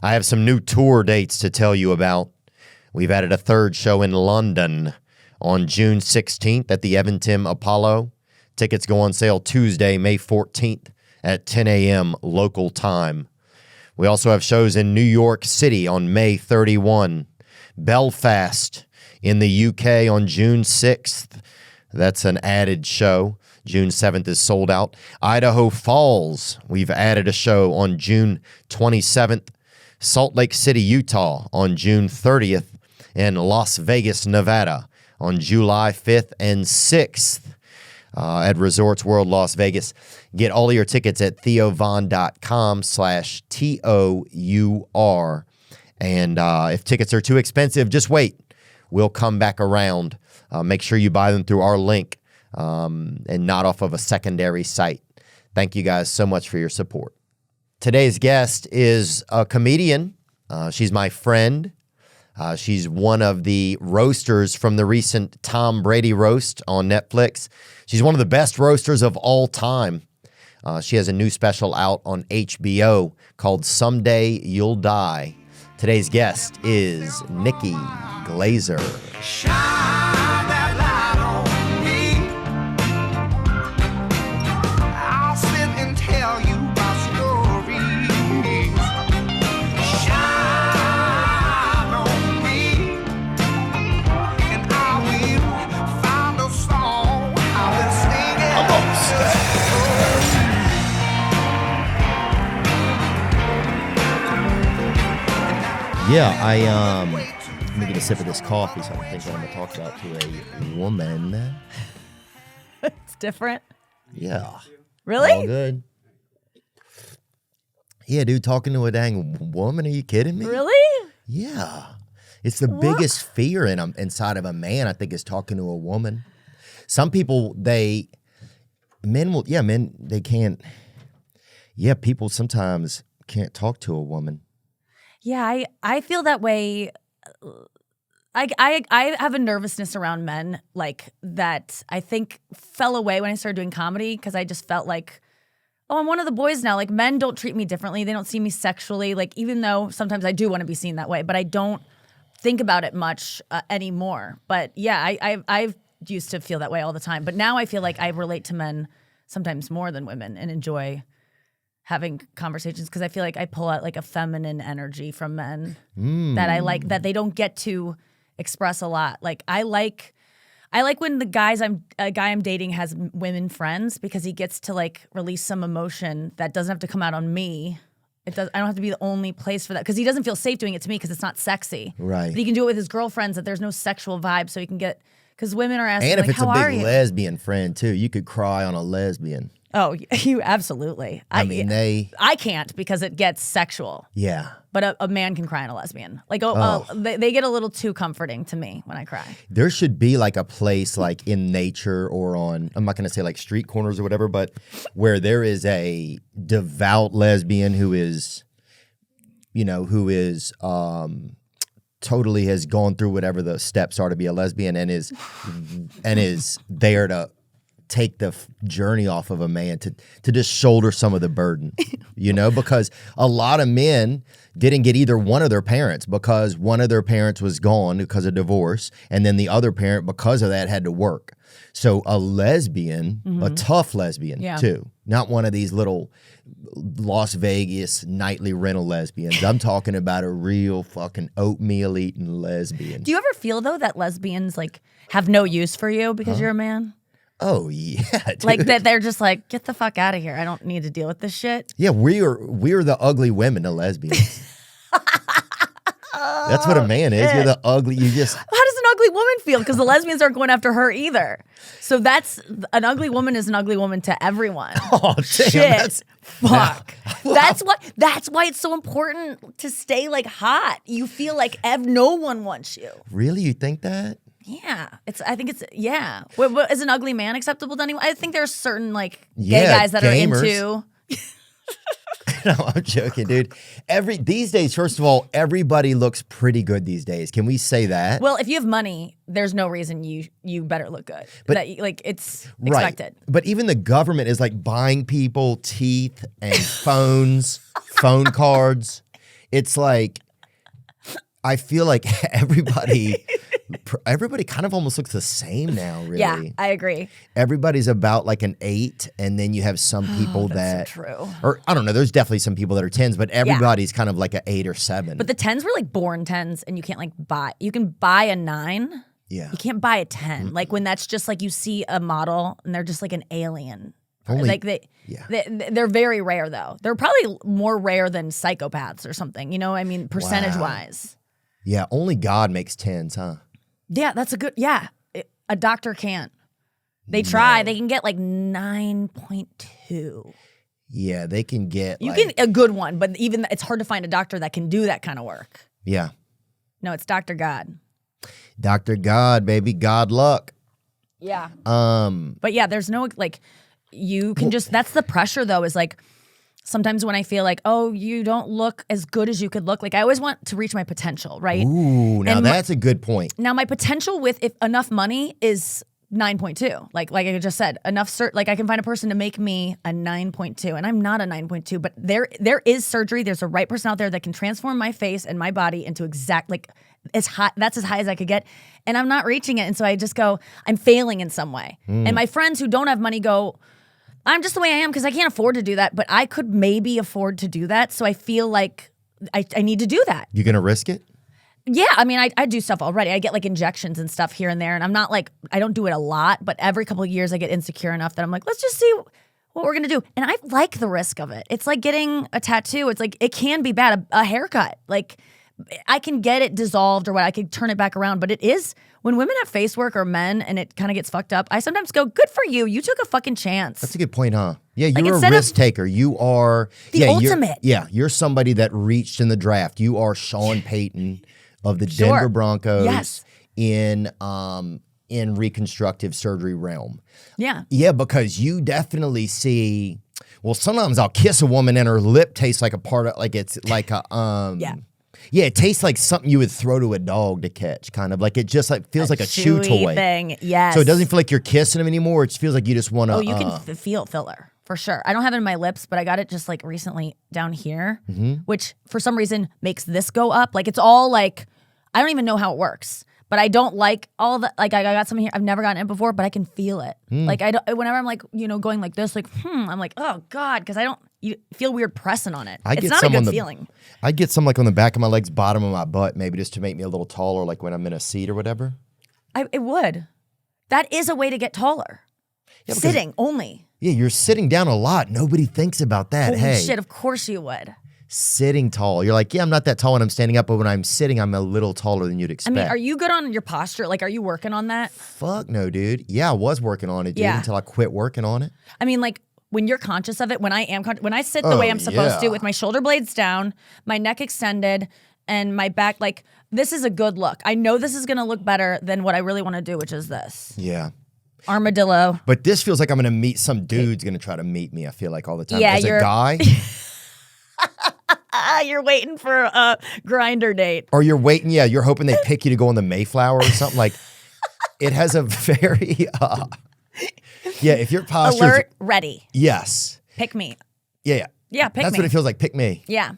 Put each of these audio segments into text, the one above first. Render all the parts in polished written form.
I have some new tour dates to tell you about. We've added a third show in London on June 16th at the Eventim Apollo. Tickets go on sale Tuesday, May 14th at 10 a.m. local time. We also have shows in New York City on May 31, Belfast in the UK on June 6th. That's an added show. June 7th is sold out. Idaho Falls, we've added a show on June 27th. Salt Lake City, Utah on June 30th. And Las Vegas, Nevada on July 5th and 6th at Resorts World Las Vegas. Get all your tickets at theovon.com/TOUR. And if tickets are too expensive, just wait. We'll come back around. Make sure you buy them through our link and not off of a secondary site. Thank you guys so much for your support. Today's guest is a comedian. She's my friend. She's one of the roasters from the recent Tom Brady roast on Netflix. She's one of the best roasters of all time. She has a new special out on HBO called Someday You'll Die. Today's guest is Nikki Glazer. Shine that light on me. I'll sit and tell you my stories. Shine on me, and I will find a song I will sing it. I'm on Yeah, let me get a sip of this coffee, so I think what I'm going to talk about to a woman. It's different. Yeah. Really? All good. Yeah, dude, talking to a dang woman, are you kidding me? Really? Yeah. It's the biggest fear inside of a man, I think, is talking to a woman. Some people, they people sometimes can't talk to a woman. Yeah, I feel that way. I have a nervousness around men like that I think fell away when I started doing comedy because I just felt like, oh, I'm one of the boys now. Like men don't treat me differently. They don't see me sexually. Like even though sometimes I do want to be seen that way, but I don't think about it much anymore. But yeah, I've used to feel that way all the time. But now I feel like I relate to men sometimes more than women and enjoy having conversations because I feel like I pull out like a feminine energy from men that I like that they don't get to express a lot. Like I like when the guy I'm dating has women friends because he gets to like release some emotion that doesn't have to come out on me. I don't have to be the only place for that because he doesn't feel safe doing it to me because it's not sexy. Right. But he can do it with his girlfriends that there's no sexual vibe so he can get because women are asking And if like, it's how a are big you? lesbian friend too, you could cry on a lesbian. Oh, you absolutely. I mean, I can't because it gets sexual. Yeah. But a man can cry on a lesbian. Like, they get a little too comforting to me when I cry. There should be like a place like in nature or on, I'm not going to say like street corners or whatever, but where there is a devout lesbian who is totally has gone through whatever the steps are to be a lesbian and is there to take the journey off of a man to just shoulder some of the burden, because a lot of men didn't get either one of their parents because one of their parents was gone because of divorce. And then the other parent, because of that, had to work. So a lesbian, a tough lesbian too, not one of these little Las Vegas nightly rental lesbians. I'm talking about a real fucking oatmeal eating lesbian. Do you ever feel though that lesbians like have no use for you because you're a man? Oh yeah, dude. Like that they're just like, get the fuck out of here. I don't need to deal with this shit. Yeah, we're the ugly women, the lesbians. That's what a man is. You're the ugly. You just. How does an ugly woman feel? Because the lesbians aren't going after her either. So that's an ugly woman is an ugly woman to everyone. Oh damn! Shit. Fuck. That's why it's so important to stay like hot. You feel like no one wants you. Really, you think that? Yeah, I think it's. Is an ugly man acceptable to anyone? I think there are certain like gay guys that gamers. are into. No, I'm joking, dude. These days, first of all, everybody looks pretty good these days. Can we say that? Well, if you have money, there's no reason you better look good. But it's expected. Right. But even the government is like buying people teeth and phones, phone cards. It's like, I feel like everybody kind of almost looks the same now, really. Yeah, I agree. Everybody's about like an 8, and then you have some people That's so true. or I don't know, there's definitely some people that are 10s, but everybody's kind of like an 8 or 7. But the 10s were like born 10s, and you can't like buy. You can buy a 9. Yeah. You can't buy a 10. Like when that's just like you see a model and they're just like an alien. Only- like they're very rare though. They're probably more rare than psychopaths or something. You know, I mean, percentage wise. Yeah, only God makes 10s, huh? Yeah, that's a good. Yeah, a doctor can't. They try. They can get like 9.2. Yeah, they can get. You can a good one, but even it's hard to find a doctor that can do that kind of work. Yeah. No, it's Dr. God. Dr. God, baby, God luck. Yeah. But yeah, there's no like. You can just. That's the pressure though. Is like. Sometimes when I feel like, oh, you don't look as good as you could look, like I always want to reach my potential, right? Ooh, now that's a good point. Now my potential with if enough money is 9.2. Like I just said, like I can find a person to make me a 9.2, and I'm not a 9.2, but there is surgery. There's a right person out there that can transform my face and my body into exact like as high. That's as high as I could get, and I'm not reaching it, and so I just go, I'm failing in some way. And my friends who don't have money go, I'm just the way I am because I can't afford to do that, but I could maybe afford to do that. So I feel like I need to do that. You gonna risk it? Yeah, I mean, I do stuff already. I get like injections and stuff here and there, and I'm not like, I don't do it a lot, but every couple of years I get insecure enough that I'm like, let's just see what we're gonna do. And I like the risk of it. It's like getting a tattoo. It's like, it can be bad, a haircut. Like, I can get it dissolved or what, I could turn it back around, but it is, when women have face work or men and it kind of gets fucked up, I sometimes go, good for you. You took a fucking chance. That's a good point, huh? Yeah, Like, you're a risk taker. You are the ultimate. You're somebody that reached in the draft. You are Sean Payton of the Denver Broncos Yes. in reconstructive surgery realm. Yeah. Yeah, because you definitely see. Well, sometimes I'll kiss a woman and her lip tastes like a part of, like it's like a Yeah. Yeah, it tastes like something you would throw to a dog to catch, kind of like it just like feels like a chew chewy toy thing. Yes. So it doesn't feel like you're kissing them anymore. It just feels like you just want to. Oh, you can feel filler for sure. I don't have it in my lips, but I got it just like recently down here, which for some reason makes this go up. Like it's all like, I don't even know how it works, but I don't like all the, like I got something here. I've never gotten it before, but I can feel it. Like I don't, whenever I'm like, you know, going like this, like, I'm like, oh God, because you feel weird pressing on it. It's not a good feeling. I get some like on the back of my legs, bottom of my butt, maybe just to make me a little taller, like when I'm in a seat or whatever. It would. That is a way to get taller. Yeah, Sitting only. Yeah, you're sitting down a lot. Nobody thinks about that. Holy Hey, shit, of course you would. sitting tall. You're like, yeah, I'm not that tall when I'm standing up, but when I'm sitting, I'm a little taller than you'd I expect. mean, are you good on your posture? Like, are you working on that? Fuck no, dude. Yeah, I was working on it, dude, Yeah. until I quit working on it. I mean, like, when you're conscious of it, when I am when I sit the way I'm supposed to, with my shoulder blades down, my neck extended, and my back, like, this is a good look. I know this is gonna look better than what I really want to do, which is this. Yeah. Armadillo. But this feels like I'm gonna meet some dude's gonna try to meet me, I feel like all the time. Yeah, As a guy. You're waiting for a grinder date. Or you're waiting, yeah, you're hoping they pick you to go on the Mayflower or something. Like, it has a very, yeah, if your posture. Alert, ready. Yes. Pick me. Yeah. Yeah, pick That's me. what it feels like. Pick me. Yeah.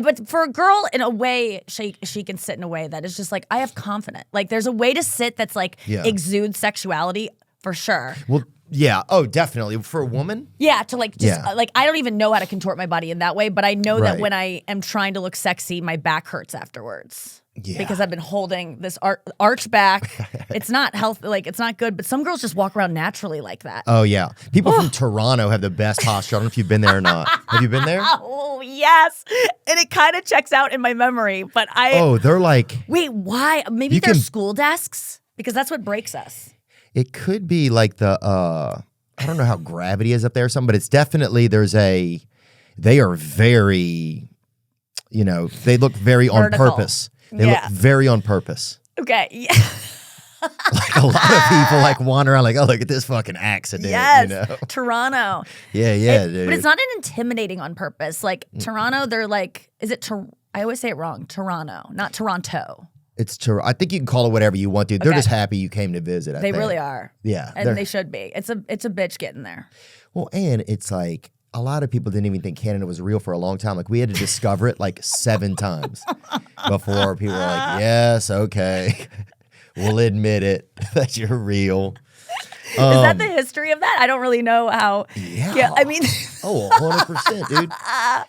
But for a girl, in a way, she can sit in a way that is just like, I have confidence. Like, there's a way to sit that's like exudes sexuality for sure. Well, yeah. Oh, definitely. For a woman? Yeah, to like just Yeah. like, I don't even know how to contort my body in that way, but I know that Right. when I am trying to look sexy, my back hurts afterwards. Yeah. Because I've been holding this arch back. It's not healthy, like it's not good, but some girls just walk around naturally like that. Oh, yeah. People from Toronto have the best posture. I don't know if you've been there or not. Have you been there? Oh, yes. And it kind of checks out in my memory, but Oh, they're like, wait, why? Maybe You they're can- school desks? Because that's what breaks us. it could be like the, I don't know how gravity is up there or something, but it's definitely, they are very, you know, they look very on Vertical. purpose. They Yeah. look very on purpose. Okay. Yeah. Like a lot of people like wander around like, oh, look at this fucking accident, Yes. you know? Toronto. Yeah, dude. But it's not an intimidating on purpose. Like Toronto, they're like, is it I always say it wrong. Toronto, not Toronto. I think you can call it whatever you want to. They're Okay. just happy you came to visit. I They think. really are. Yeah. And they should be. It's a bitch getting there. Well, and it's like, a lot of people didn't even think Canada was real for a long time. Like we had to discover it like 7 times before people were like, yes, okay, we'll admit it that you're real. Is that the history of that? I don't really know how. Yeah. I mean. 100%, dude.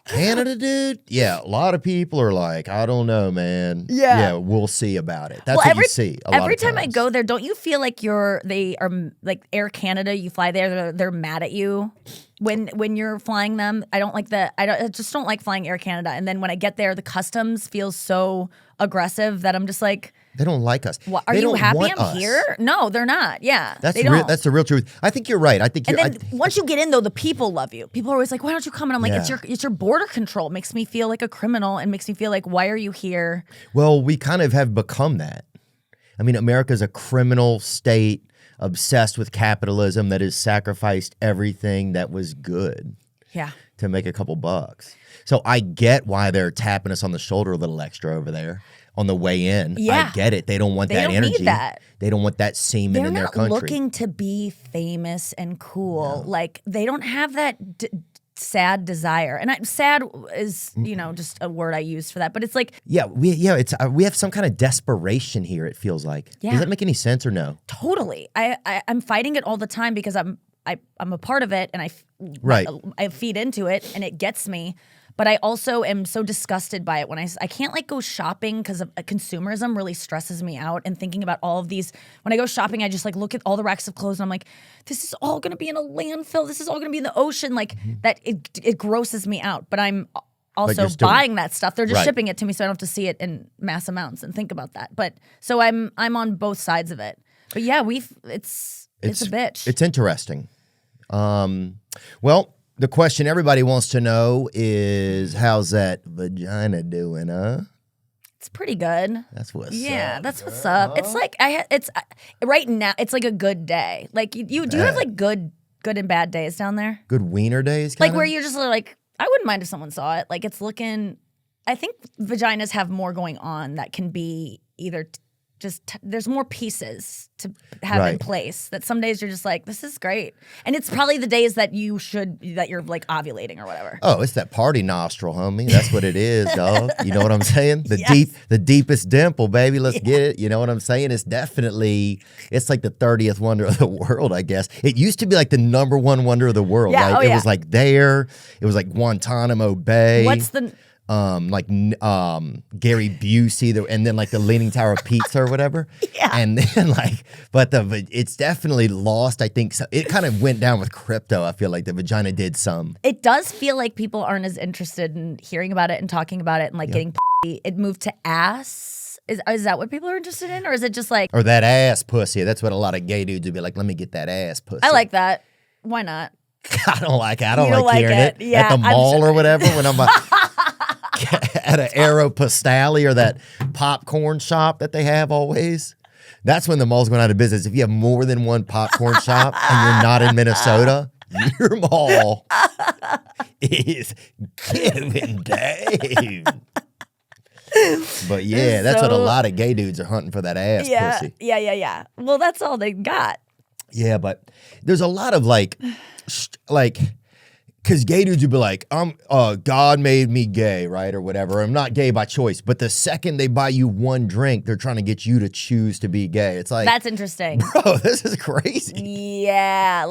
Canada, dude. Yeah, a lot of people are like, I don't know, man. Yeah. Yeah, we'll see about it. That's what you see a lot Every of time I times. go there, don't you feel like they are like Air Canada? You fly there, they're mad at you when you're flying them. I just don't like flying Air Canada. And then when I get there, the customs feels so aggressive that I'm just like, They don't like us. are They you don't happy want I'm us. here? No, they're not. Yeah, That's they the real, don't. that's the real truth. I think you're right. I think And you're. then once you get in, though, the people love you. People are always like, "Why don't you come?" And I'm like, Yeah. "It's your border control. It makes me feel like a criminal and makes me feel like, why are you here?" Well, we kind of have become that. I mean, America's a criminal state obsessed with capitalism that has sacrificed everything that was good Yeah. to make a couple bucks. So I get why they're tapping us on the shoulder a little extra over there on the way in. Yeah. I get it. They don't want They that don't energy. need that. They don't want that semen They're in their not country. looking to be famous and cool. Like they don't have that sad desire. And sad is just a word I use for that. But it's like we have some kind of desperation here. It feels like. Yeah. Does that make any sense or no? totally. I'm fighting it all the time because I'm a part of it and I feed into it and it gets me. But I also am so disgusted by it when I can't like go shopping because of consumerism really stresses me out. And thinking about all of these, when I go shopping, I just like look at all the racks of clothes and I'm like, this is all going to be in a landfill. This is all going to be in the ocean. Like that, it grosses me out. But I'm also you're still- buying that stuff. They're just Right. shipping it to me, so I don't have to see it in mass amounts and think about that. But so I'm on both sides of it. But yeah, it's a bitch. It's interesting. Well, the question everybody wants to know is, how's that vagina doing, huh? It's pretty good. That's what's Yeah, up. that's what's up. It's like right now. It's like a good day. Like you do you have like good and bad days down there? Good wiener days, Like kinda? where you're just like, I wouldn't mind if someone saw it. Like it's looking. I think vaginas have more going on that can be either there's more pieces to have in Right. place. That some days you're just like, this is great, and it's probably the days that you're like ovulating or whatever. Oh, it's that party nostril, homie. That's what it is, dog. You know what I'm saying? The Yes. the deepest dimple, baby. Let's get it. You know what I'm saying? It's like the 30th wonder of the world, I guess. It used to be like the number one wonder of the world, Yeah, right? oh, It yeah. was like there. It was like Guantanamo Bay. What's the Gary Busey, and then like the Leaning Tower of Pizza or whatever. Yeah. And then it's definitely lost. I think so. It kind of went down with crypto. I feel like the vagina did some. It does feel like people aren't as interested in hearing about it and talking about it and like getting p-. It moved to ass. Is that what people are interested in, or is it just like Or that ass pussy. That's what a lot of gay dudes would be like, let me get that ass pussy. I like that? Why not? I don't like it. I don't You don't like like hearing it. it. Yeah, At the I'm mall sure. or whatever when I'm at an Aeropostale or that popcorn shop that they have always. That's when the mall's going out of business. If you have more than one popcorn shop and you're not in Minnesota, your mall is giving down. But yeah, that's what a So- lot of gay dudes are hunting for, that ass pussy. Yeah. Well, that's all they got. Yeah, but there's a lot of because gay dudes would be like, God made me gay, right? Or whatever. I'm not gay by choice. But the second they buy you one drink, they're trying to get you to choose to be gay. It's like, That's interesting. bro, this is crazy. Yeah,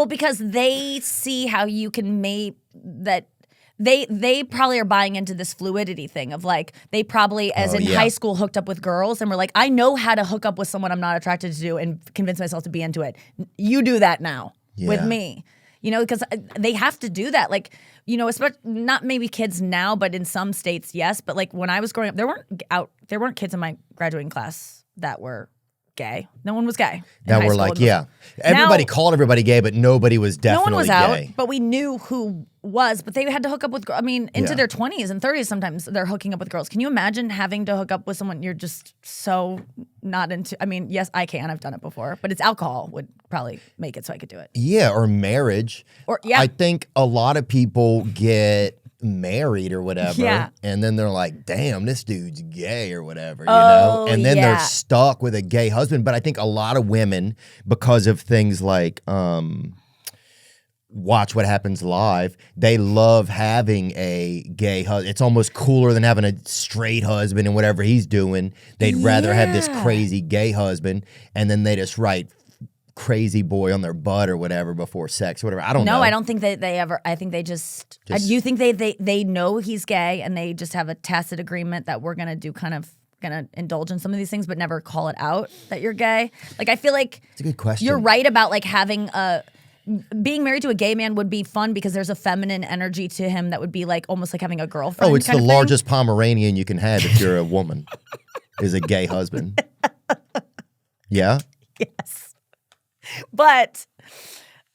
because they see how you can make that. They probably are buying into this fluidity thing of like they probably as in yeah. high school hooked up with girls and were like, I know how to hook up with someone I'm not attracted to and convince myself to be into it. You do that now with Yeah. me, because they have to do that. Like, especially not maybe kids now, but in some states, yes. But like when I was growing up, there weren't kids in my graduating class that were gay. No one was gay. in That high we're school. like, yeah. Everybody called everybody gay, but nobody was No definitely one was gay. out, but we knew who was. But they had to hook up with girls. I mean, into Yeah. their 20s and 30s sometimes they're hooking up with girls. Can you imagine having to hook up with someone you're just so not into? I mean, yes, I can. I've done it before. But it's alcohol would probably make it so I could do it. Yeah, or marriage. Or- yeah. I think a lot of people get married or whatever, Yeah. and then they're like, damn, this dude's gay or whatever, Oh, and then yeah. they're stuck with a gay husband. But I think a lot of women, because of things like Watch What Happens Live, they love having a gay husband. It's almost cooler than having a straight husband and whatever he's doing. They'd rather have this crazy gay husband, and then they just write crazy boy on their butt or whatever before sex or whatever. I don't know. No, I don't think that they ever. I think they just you think they know he's gay and they just have a tacit agreement that we're gonna do kind of gonna indulge in some of these things, but never call it out that you're gay. Like I feel like it's a good question. You're right about like having being married to a gay man would be fun because there's a feminine energy to him that would be like almost like having a girlfriend. Oh, it's the largest Pomeranian you can have if you're a woman, is a gay husband. Yeah? Yes. But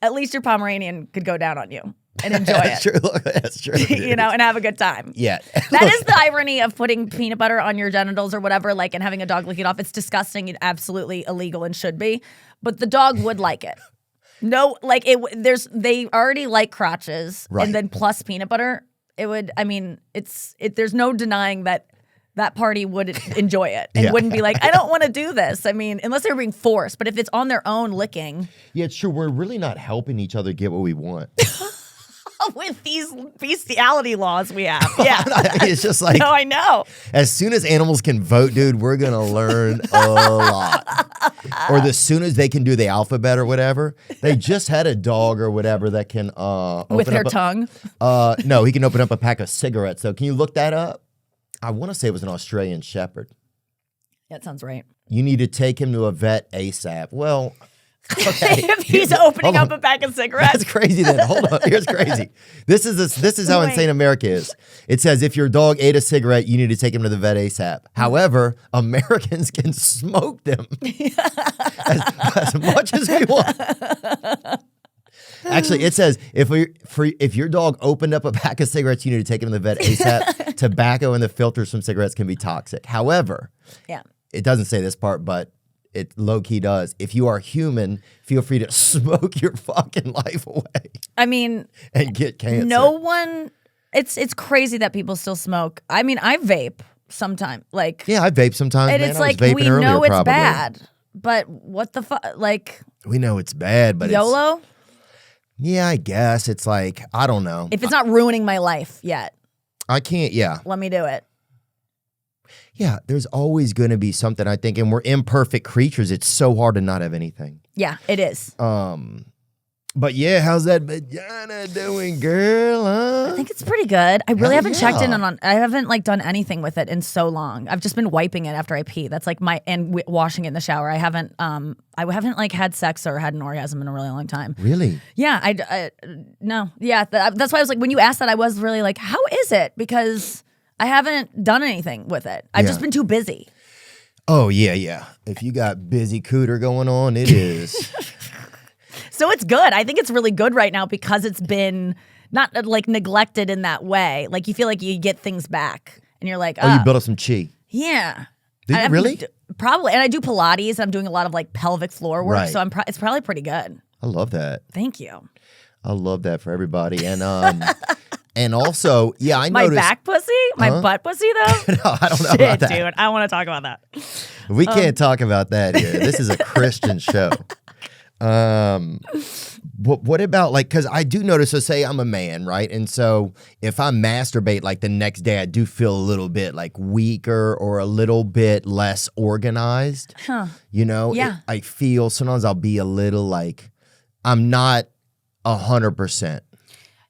at least your Pomeranian could go down on you and enjoy That's it. true. Look, that's true. You know, and have a good time. Yeah. That is the irony of putting peanut butter on your genitals or whatever, like, and having a dog lick it off. It's disgusting and absolutely illegal and should be. But the dog would like it. No, like they already like crotches, right. And then plus peanut butter. It would. I mean, there's no denying that party would enjoy it and wouldn't be like, I don't want to do this. I mean, unless they're being forced. But if it's on their own licking, yeah, it's true. We're really not helping each other get what we want with these bestiality laws we have. Yeah, it's just like no, I know. As soon as animals can vote, dude, we're gonna learn a lot. Or as soon as they can do the alphabet or whatever, they just had a dog or whatever that can with their tongue. No, he can open up a pack of cigarettes. So can you look that up? I want to say it was an Australian Shepherd. That sounds right. You need to take him to a vet ASAP. Well, okay. If he's opening up a pack of cigarettes. That's crazy then. Hold on. Here's crazy. This is how insane America is. It says if your dog ate a cigarette, you need to take him to the vet ASAP. However, Americans can smoke them as much as we want. Actually, it says if your dog opened up a pack of cigarettes, you need to take him to the vet ASAP. Tobacco and the filters from cigarettes can be toxic. However, it doesn't say this part, but it low-key does. If you are human, feel free to smoke your fucking life away. I mean, and get cancer. No one. It's crazy that people still smoke. I mean, I vape sometimes. Like, yeah, I vape sometimes. And man. it's I was like vaping we earlier, know it's probably. bad, but what the fuck? Like, we know it's bad, but YOLO. Yeah, I guess it's like I don't know. If it's not ruining my life yet, I can't. Yeah, let me do it. Yeah, there's always going to be something, I think, and we're imperfect creatures. It's so hard to not have anything. Yeah, it is. But yeah, how's that vagina doing, girl? Huh? I think it's pretty good. I really haven't checked in on. I haven't like done anything with it in so long. I've just been wiping it after I pee. That's like washing it in the shower. I haven't like had sex or had an orgasm in a really long time. Really? Yeah, no. Yeah, that's why I was like, when you asked that, I was really like, how is it? Because I haven't done anything with it. I've just been too busy. Oh, yeah. If you got busy cooter going on, it is. So it's good. I think it's really good right now because it's been not like neglected in that way. Like you feel like you get things back and you're like, you built up some chi. Yeah. Did you really? Probably. And I do Pilates. I'm doing a lot of like pelvic floor work. Right. So it's probably pretty good. I love that. Thank you. I love that for everybody. And and also, yeah, I my noticed. My back pussy? My butt pussy though? No, I don't know Shit, about that. dude. I want to talk about that. We can't talk about that here. This is a Christian show. What about like, because I do notice, so say I'm a man, right? And so if I masturbate like the next day, I do feel a little bit like weaker or a little bit less organized. Huh. You know? Yeah. I feel sometimes I'll be a little like, I'm not 100%.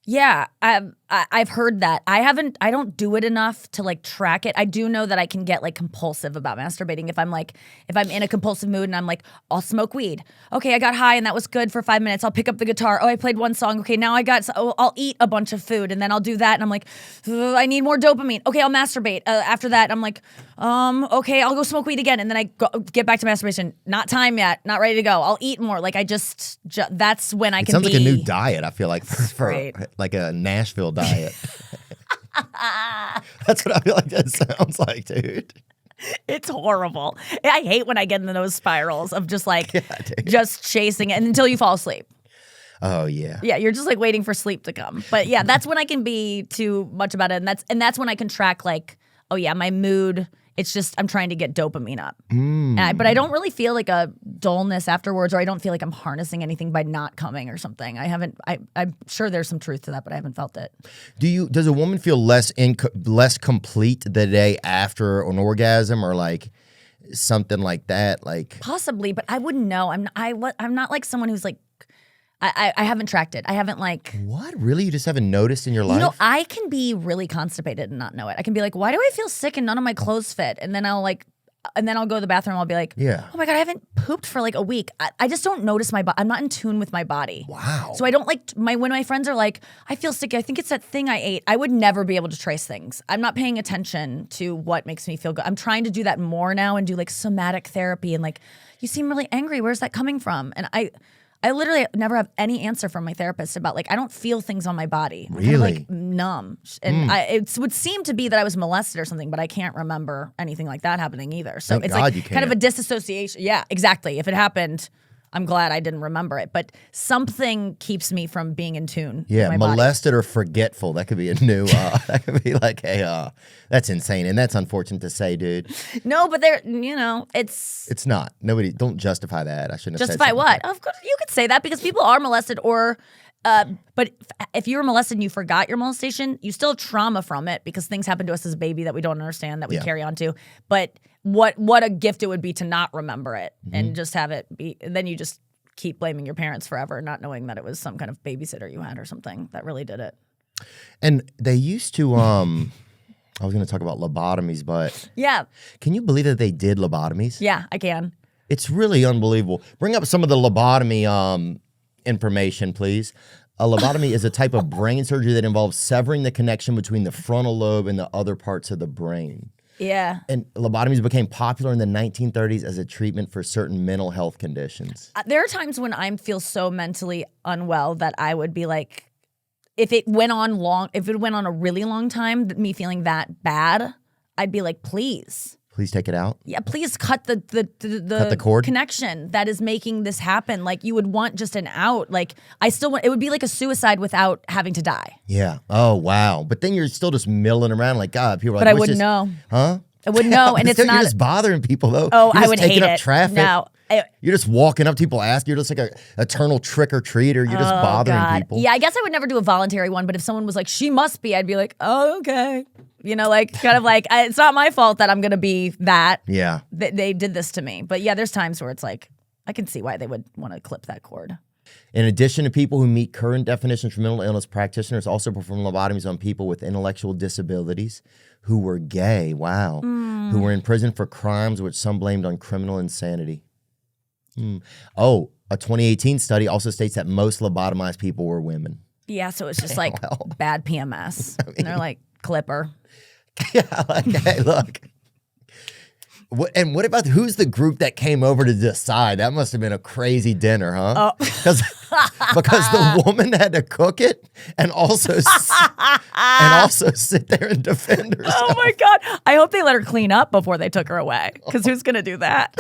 Yeah, I've heard that. I don't do it enough to like track it. I do know that I can get like compulsive about masturbating if I'm in a compulsive mood and I'm like, I'll smoke weed. Okay, I got high and that was good for 5 minutes. I'll pick up the guitar. Oh, I played one song. Okay, now I'll eat a bunch of food and then I'll do that and I'm like, I need more dopamine. Okay, I'll masturbate. After that, I'm like, okay, I'll go smoke weed again and then I get back to masturbation. Not time yet. Not ready to go. I'll eat more. Like I just that's when I can. Sounds like a new diet. I feel like for like a Nashville diet. That's what I feel like that sounds like, dude. It's horrible. I hate when I get into those spirals of just like just chasing it until you fall asleep. Oh yeah. Yeah, you're just like waiting for sleep to come. But yeah, that's when I can be too much about it, and that's when I can track like, oh yeah, my mood It's just I'm trying to get dopamine up. But I don't really feel like a dullness afterwards, or I don't feel like I'm harnessing anything by not coming or something. I'm sure there's some truth to that, but I haven't felt it. Does a woman feel less complete the day after an orgasm, or like something like that? Like Possibly, but I wouldn't know. I'm not like someone who's like, I haven't tracked it. I haven't like. What? Really? You just haven't noticed in your life? You know, I can be really constipated and not know it. I can be like, why do I feel sick and none of my clothes fit? And then I'll go to the bathroom. I'll be like, Yeah. oh my God, I haven't pooped for like a week. I just don't notice my body. I'm not in tune with my body. Wow. So I don't like when my friends are like, I feel sick. I think it's that thing I ate. I would never be able to trace things. I'm not paying attention to what makes me feel good. I'm trying to do that more now and do like somatic therapy and like, you seem really angry. Where's that coming from? And I literally never have any answer from my therapist about like I don't feel things on my body. I'm kind of like numb, and it would seem to be that I was molested or something, but I can't remember anything like that happening either. So Thank it's God like you kind of a can't. disassociation. Yeah, exactly. If it happened, I'm glad I didn't remember it, but something keeps me from being in tune. Yeah, with my body. molested or forgetful. That could be a new. That could be like a. That's insane, and that's unfortunate to say, dude. No, but it's It's not. Nobody. Don't justify that. I shouldn't have justify said what? Of course, you could say that because people are molested or. But if you were molested and you forgot your molestation, you still have trauma from it because things happen to us as a baby that we don't understand that we carry on to. But what a gift it would be to not remember it and just have it be. And then you just keep blaming your parents forever, not knowing that it was some kind of babysitter you had or something that really did it. And they used to. I was going to talk about lobotomies, but Yeah, can you believe that they did lobotomies? yeah, I can. It's really unbelievable. Bring up some of the lobotomy information, please. A lobotomy is a type of brain surgery that involves severing the connection between the frontal lobe and the other parts of the brain. Yeah. And lobotomies became popular in the 1930s as a treatment for certain mental health conditions. There are times when I feel so mentally unwell that I would be like, if it went on a really long time, me feeling that bad, I'd be like, please. Please take it out. Yeah, please cut the cord? connection that is making this happen. Like you would want just an out. Like I still want. It would be like a suicide without having to die. Yeah. Oh, wow. But then you're still just milling around like, God, people are like, But I "What's wouldn't this?" know. Huh? I wouldn't know, and it's You're not. just bothering people, though. Oh, You're I just would taking hate up it. traffic. No. You're just walking up, people ask. You're just like a eternal trick-or-treater. You're just bothering God. people. Yeah, I guess I would never do a voluntary one, but if someone was like, she must be, I'd be like, oh, okay. You know, like kind of like, it's not my fault that I'm going to be that. Yeah. They did this to me. But yeah, there's times where it's like, I can see why they would want to clip that cord. In addition to people who meet current definitions for mental illness, practitioners also perform lobotomies on people with intellectual disabilities who were gay, who were in prison for crimes which some blamed on criminal insanity. Oh, a 2018 study also states that most lobotomized people were women. Yeah, so it's just like bad PMS. And they're like, clipper. Yeah, like, hey, look. What about who's the group that came over to decide? That must have been a crazy dinner, huh? Because the woman had to cook it and also sit there and defend herself. Oh my God. I hope they let her clean up before they took her away. Because who's going to do that?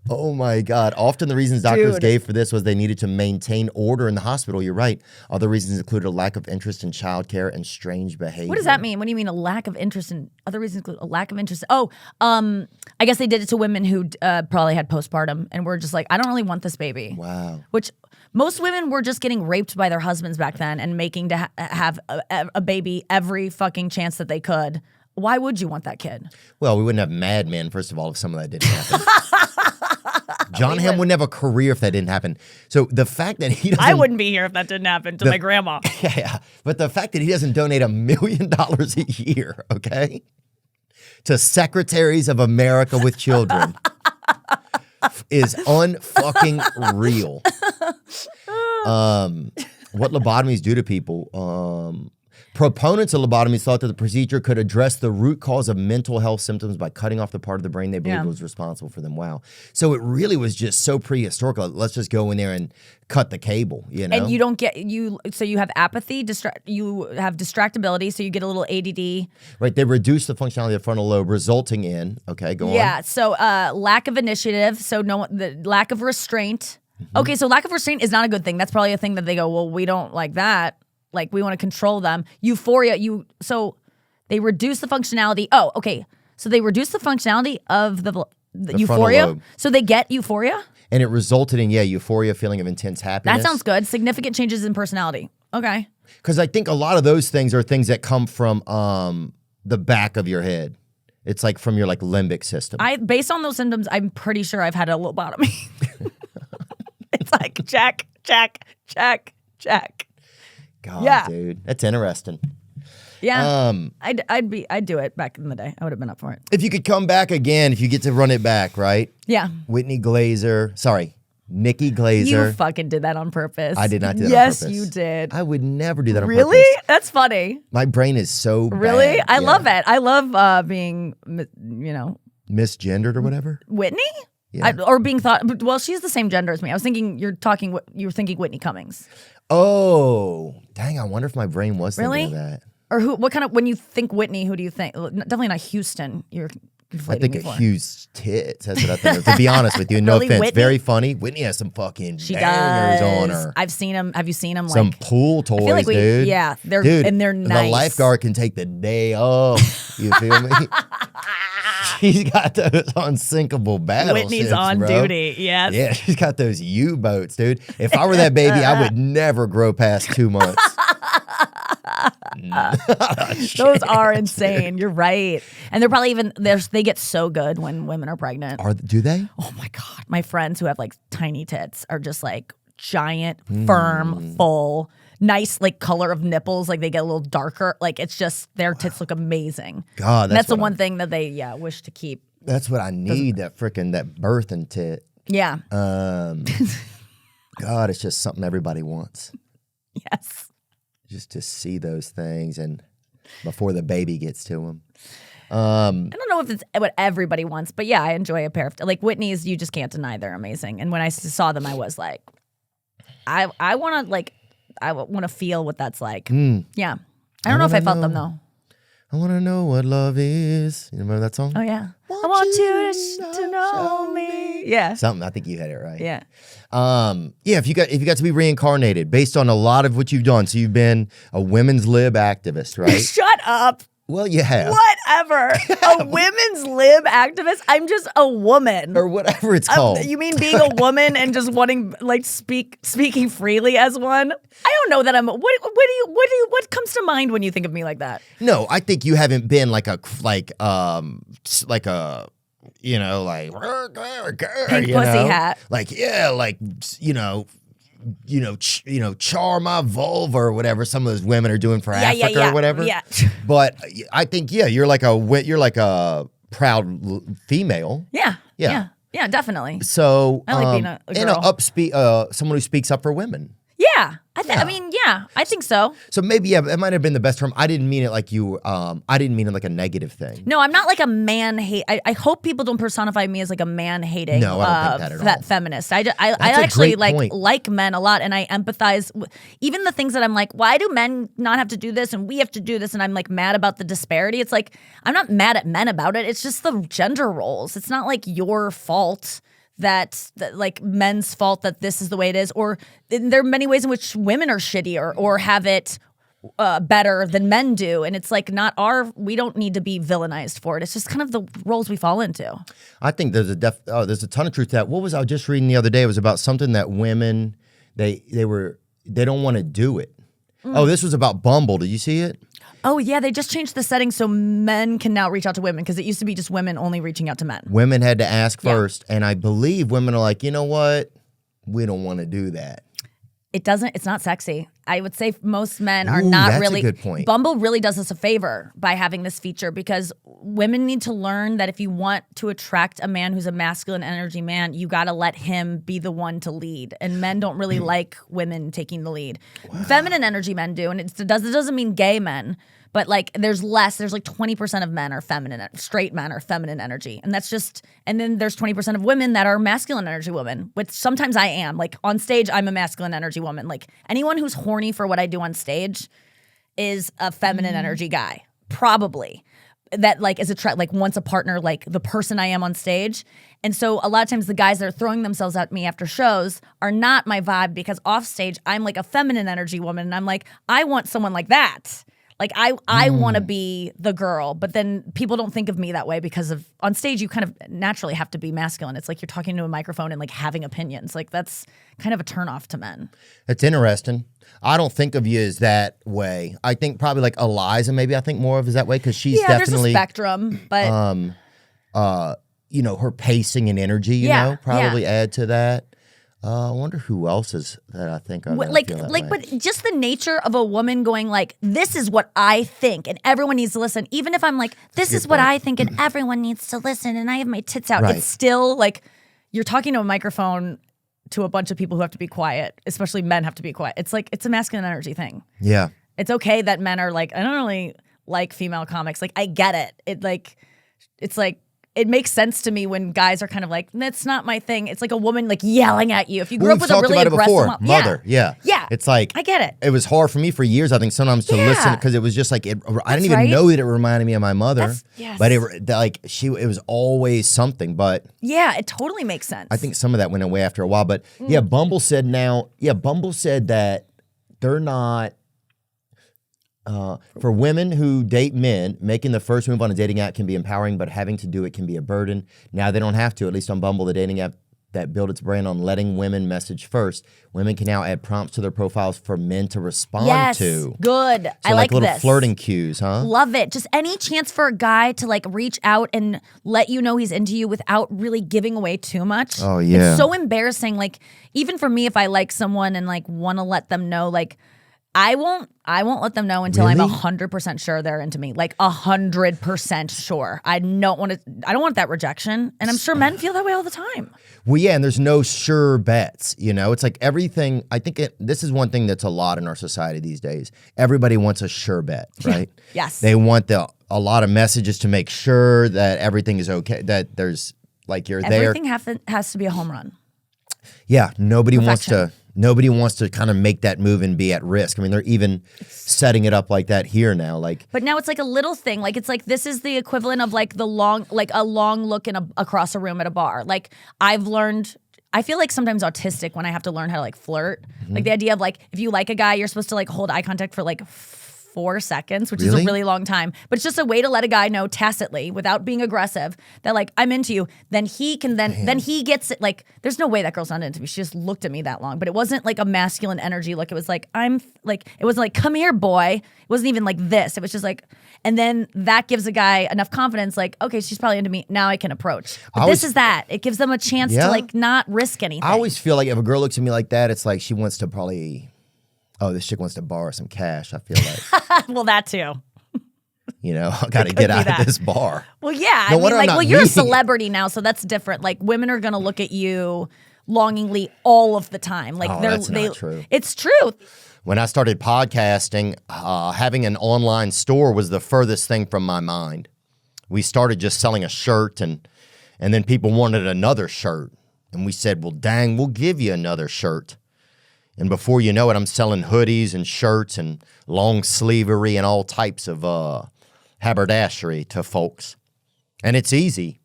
Oh my God. Often the reasons doctors gave for this was they needed to maintain order in the hospital. You're right. Other reasons included a lack of interest in childcare and strange behavior. What does that mean? What do you mean a lack of interest in other reasons include a lack of interest? Oh, I guess they did it to women who probably had postpartum and were just like, I don't really want this baby. Wow. Which most women were just getting raped by their husbands back then and making to have a baby every fucking chance that they could. Why would you want that kid? Well, we wouldn't have Mad Men, first of all, if some of that didn't happen. John Hamm wouldn't have a career if that didn't happen. So the fact that he doesn't... I wouldn't be here if that didn't happen to my grandma. Yeah, but the fact that he doesn't donate $1 million a year, okay, to Secretaries of America with Children is unfucking real. What lobotomies do to people... Proponents of lobotomies thought that the procedure could address the root cause of mental health symptoms by cutting off the part of the brain they believed was responsible for them. Wow. So it really was just so prehistoric. Let's just go in there and cut the cable, you know? And you don't get, so you have apathy, you have distractibility, so you get a little ADD. Right. They reduce the functionality of the frontal lobe, resulting in, okay, go on. Yeah. So lack of initiative. So the lack of restraint. Mm-hmm. Okay. So lack of restraint is not a good thing. That's probably a thing that they go, well, we don't like that. Like we want to control them. Euphoria, so they reduce the functionality. Oh, okay. So they reduce the functionality of the frontal euphoria. lobe. So they get euphoria? And it resulted in, euphoria, feeling of intense happiness. That sounds good. Significant changes in personality. Okay. Because I think a lot of those things are things that come from the back of your head. It's like from your like limbic system. Based on those symptoms, I'm pretty sure I've had a lobotomy. It's like check. God, dude, that's interesting. Yeah, I'd do it back in the day. I would have been up for it. If you could come back again, if you get to run it back, right? Yeah. Nikki Glazer. You fucking did that on purpose. I did not do that on Yes, purpose. you did. I would never do that on Really? purpose. That's funny. My brain is so Really? bad. I love it. I love being, misgendered or whatever. Whitney? Yeah. Or being thought, well, she's the same gender as me. I was thinking you were thinking Whitney Cummings. Oh, dang, I wonder if my brain was thinking Really? of that. Or when you think Whitney, who do you think? Definitely not Houston. You're conflating I think me a for. huge tits. That's what I think. To be honest with you, no Really, offense, Whitney? very funny. Whitney has some fucking She bangers does. on her. I've seen him. Have you seen him? Some Like pool toys, feel like dude. yeah, they're Dude, and they're nice. The lifeguard can take the day off. You feel me? She's got those unsinkable battleships, Whitney's on bro. duty. Yes. Yeah, she's got those U-boats, dude. If I were that baby, I would never grow past 2 months. Those are insane. You're right. And they're probably they get so good when women are pregnant. Do they? Oh my God. My friends who have like tiny tits are just like giant, firm, full, nice like color of nipples. Like they get a little darker. Like it's just their tits look amazing. God, that's the one thing that they wish to keep. That's what I need. That birthing tit. Yeah. God, it's just something everybody wants. Yes. Just to see those things and before the baby gets to them. I don't know if it's what everybody wants, but yeah, I enjoy a pair of like Whitney's. You just can't deny they're amazing. And when I saw them, I was like, I want to feel what that's like. Yeah, I don't know if I felt them though. I want to know what love is. You remember that song? Oh yeah. I want you to know me. Yeah. Something. I think you had it right. Yeah. If you got to be reincarnated based on a lot of what you've done. So you've been a women's lib activist, right? Shut up. Well, you have. Whatever. A women's lib activist? I'm just a woman. Or whatever it's called. You mean being a woman and just wanting like speaking freely as one? I don't know that I'm. What comes to mind when you think of me like that? No, I think you haven't been like a Pink pussy pussy hat. char my vulva or whatever some of those women are doing for Africa or whatever. Yeah. But I think you're like a proud female. Yeah, definitely. So I like being a and girl. someone who speaks up for women. Yeah, I think so. So maybe it might have been the best term. I didn't mean it like you. I didn't mean it like a negative thing. No, I'm not like a man hate. I hope people don't personify me as like a man hating. No, I don't think that at all. Feminist. I a actually great point. like men a lot, and I empathize. Even the things that I'm like, why do men not have to do this and we have to do this? And I'm like mad about the disparity. It's like I'm not mad at men about it. It's just the gender roles. It's not like your fault. That like men's fault that this is the way it is, or there are many ways in which women are shitty or have it better than men do, and it's like we don't need to be villainized for it. It's just kind of the roles we fall into. I think there's a ton of truth to that. What was I just reading the other day? It was about something that women they don't want to do it. Oh, this was about Bumble. Did you see it? Oh yeah, they just changed the settings so men can now reach out to women because it used to be just women only reaching out to men. Women had to ask first, and I believe women are like, you know what? We don't want to do that. It's not sexy. I would say most men are Ooh, not that's really. a good point. Bumble really does us a favor by having this feature because women need to learn that if you want to attract a man who's a masculine energy man, you got to let him be the one to lead. And men don't really like women taking the lead. Wow. Feminine energy men do, and it doesn't mean gay men. But like there's less, there's like 20% of men are feminine, straight men are feminine energy. And that's just, and then there's 20% of women that are masculine energy women, which sometimes I am. Like on stage, I'm a masculine energy woman. Like anyone who's horny for what I do on stage is a feminine energy guy, probably. That like is like wants a partner like the person I am on stage. And so a lot of times the guys that are throwing themselves at me after shows are not my vibe because off stage, I'm like a feminine energy woman. And I'm like, I want someone like that. Like I want to be the girl, but then people don't think of me that way because of on stage you kind of naturally have to be masculine. It's like you're talking to a microphone and like having opinions. Like that's kind of a turnoff to men. It's interesting. I don't think of you as that way. I think probably like Eliza, maybe I think more of is that way because she's definitely there's a spectrum, but you know, her pacing and energy, you know, probably add to that. I wonder who else is that I think of. But just the nature of a woman going like, this is what I think, and everyone needs to listen. Even if I'm like, this is what I think, and everyone needs to listen, and I have my tits out. Right. It's still like you're talking to a microphone to a bunch of people who have to be quiet, especially men have to be quiet. It's like it's a masculine energy thing. Yeah, it's okay that men are like, I don't really like female comics. Like I get it. It's like. It makes sense to me when guys are kind of like, that's not my thing. It's like a woman like yelling at you. If you grew up with a really aggressive mother, yeah. It's like I get it. It was hard for me for years, I think, sometimes to listen because it was just like I didn't even know that it reminded me of my mother. But it was always something. But yeah, it totally makes sense. I think some of that went away after a while. But Bumble said that they're not. For women who date men, making the first move on a dating app can be empowering, but having to do it can be a burden. Now they don't have to, at least on Bumble, the dating app that built its brand on letting women message first. Women can now add prompts to their profiles for men to respond to. Good. So I like little this. Flirting cues, huh? Love it. Just any chance for a guy to like reach out and let you know he's into you without really giving away too much. Oh, yeah. It's so embarrassing. Like even for me, if I like someone and like want to let them know, like I won't let them know until I'm 100% sure they're into me. Like 100% sure. I don't want that rejection. And I'm sure men feel that way all the time. Well, yeah, and there's no sure bets, you know? It's like everything, I think this is one thing that's a lot in our society these days. Everybody wants a sure bet, right? Yes. They want a lot of messages to make sure that everything is okay, that there's like you're there. Everything has to be a home run. Yeah, nobody wants to kind of make that move and be at risk. I mean, they're even setting it up like that here now. But now it's like a little thing. Like it's like this is the equivalent of like a long look across a room at a bar. Like I've learned. I feel like sometimes autistic when I have to learn how to like flirt. Mm-hmm. Like the idea of like if you like a guy, you're supposed to like hold eye contact for like 4 seconds, which is a really long time. But it's just a way to let a guy know tacitly, without being aggressive, that like I'm into you. Then he can then he gets it. Like there's no way that girl's not into me. She just looked at me that long. But it wasn't like a masculine energy. Like it was like it wasn't like come here, boy. It wasn't even like this. It was just like, and then that gives a guy enough confidence. Like okay, she's probably into me. Now I can approach. But this is that. It gives them a chance to like not risk anything. I always feel like if a girl looks at me like that, it's like she wants to probably. Oh, this chick wants to borrow some cash, I feel like. Well, that too. You know, I got to get out of this bar. Well, yeah. I mean, you're a celebrity now, so that's different. Like, women are going to look at you longingly all of the time. Like, that's not true. It's true. When I started podcasting, having an online store was the furthest thing from my mind. We started just selling a shirt, and then people wanted another shirt. And we said, well, dang, we'll give you another shirt. And before you know it, I'm selling hoodies and shirts and long sleevery and all types of haberdashery to folks. And it's easy.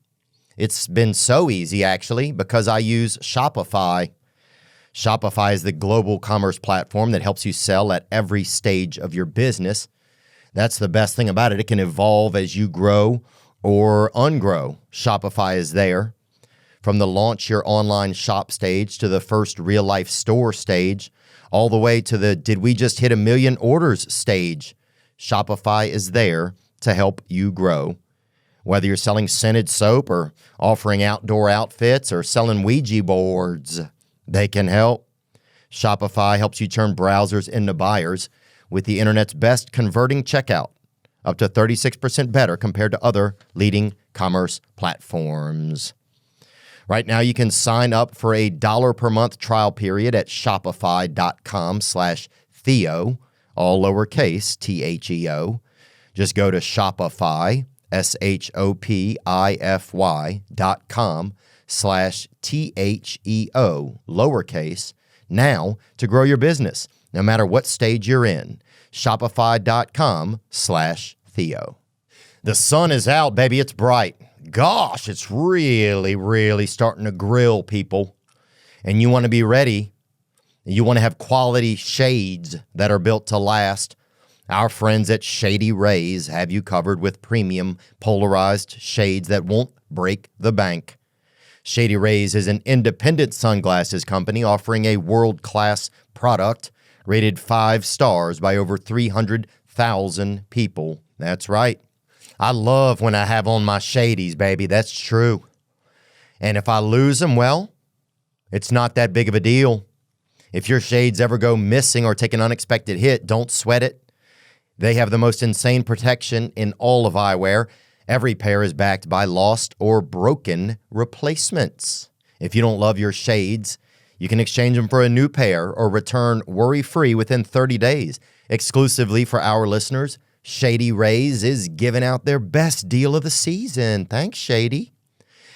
It's been so easy, actually, because I use Shopify. Shopify is the global commerce platform that helps you sell at every stage of your business. That's the best thing about it. It can evolve as you grow or ungrow. Shopify is there. From the launch your online shop stage to the first real life store stage, all the way to the did we just hit 1 million orders stage, Shopify is there to help you grow. Whether you're selling scented soap or offering outdoor outfits or selling Ouija boards, they can help. Shopify helps you turn browsers into buyers with the internet's best converting checkout, up to 36% better compared to other leading commerce platforms. Right now, you can sign up for a $1 per month trial period at shopify.com/Theo, all lowercase, THEO. Just go to Shopify, shopify.com/THEO, lowercase, now to grow your business, no matter what stage you're in. Shopify.com/Theo. The sun is out, baby. It's bright. Gosh, it's really, really starting to grill people. And you want to be ready. You want to have quality shades that are built to last. Our friends at Shady Rays have you covered with premium polarized shades that won't break the bank. Shady Rays is an independent sunglasses company offering a world-class product rated 5 stars by over 300,000 people. That's right. I love when I have on my shadies, baby. That's true. And if I lose them, well, it's not that big of a deal. If your shades ever go missing or take an unexpected hit, don't sweat it. They have the most insane protection in all of eyewear. Every pair is backed by lost or broken replacements. If you don't love your shades, you can exchange them for a new pair or return worry-free within 30 days. Exclusively for our listeners, Shady Rays is giving out their best deal of the season. Thanks, Shady.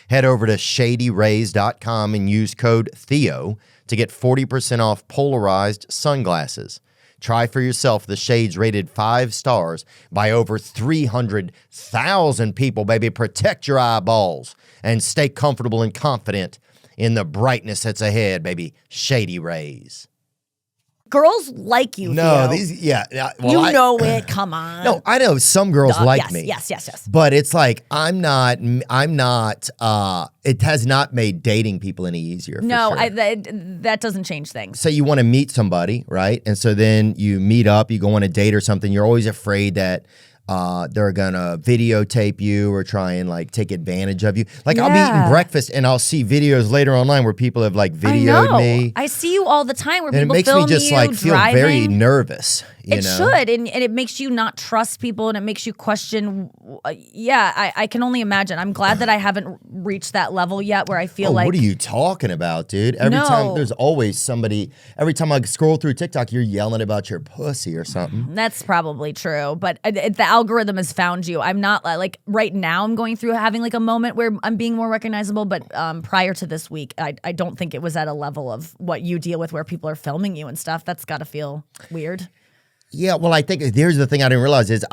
Head over to shadyrays.com and use code Theo to get 40% off polarized sunglasses. Try for yourself the shades rated 5 stars by over 300,000 people, baby. Protect your eyeballs and stay comfortable and confident in the brightness that's ahead, baby. Shady Rays. Girls like you, No, Theo. these, yeah. Well, you know it. Come on. No, I know some girls like me. Yes. But it's like, I'm not, it has not made dating people any easier. No, for sure. that doesn't change things. Say you want to meet somebody, right? And so then you meet up, you go on a date or something. You're always afraid that they're gonna videotape you or try and like take advantage of you. Like I'll be eating breakfast and I'll see videos later online where people have like videoed me. I see you all the time where And people it makes film me just you like feel driving. very nervous. You It know? should, and it makes you not trust people, and it makes you question. I can only imagine. I'm glad that I haven't reached that level yet where I feel like. What are you talking about, dude? Every time there's always somebody. Every time I scroll through TikTok, you're yelling about your pussy or something. That's probably true, but the algorithm has found you. I'm not like right now. I'm going through having like a moment where I'm being more recognizable, but prior to this week, I don't think it was at a level of what you deal with where people are filming you and stuff. That's got to feel weird. Yeah, well, I think here's the thing I didn't realize is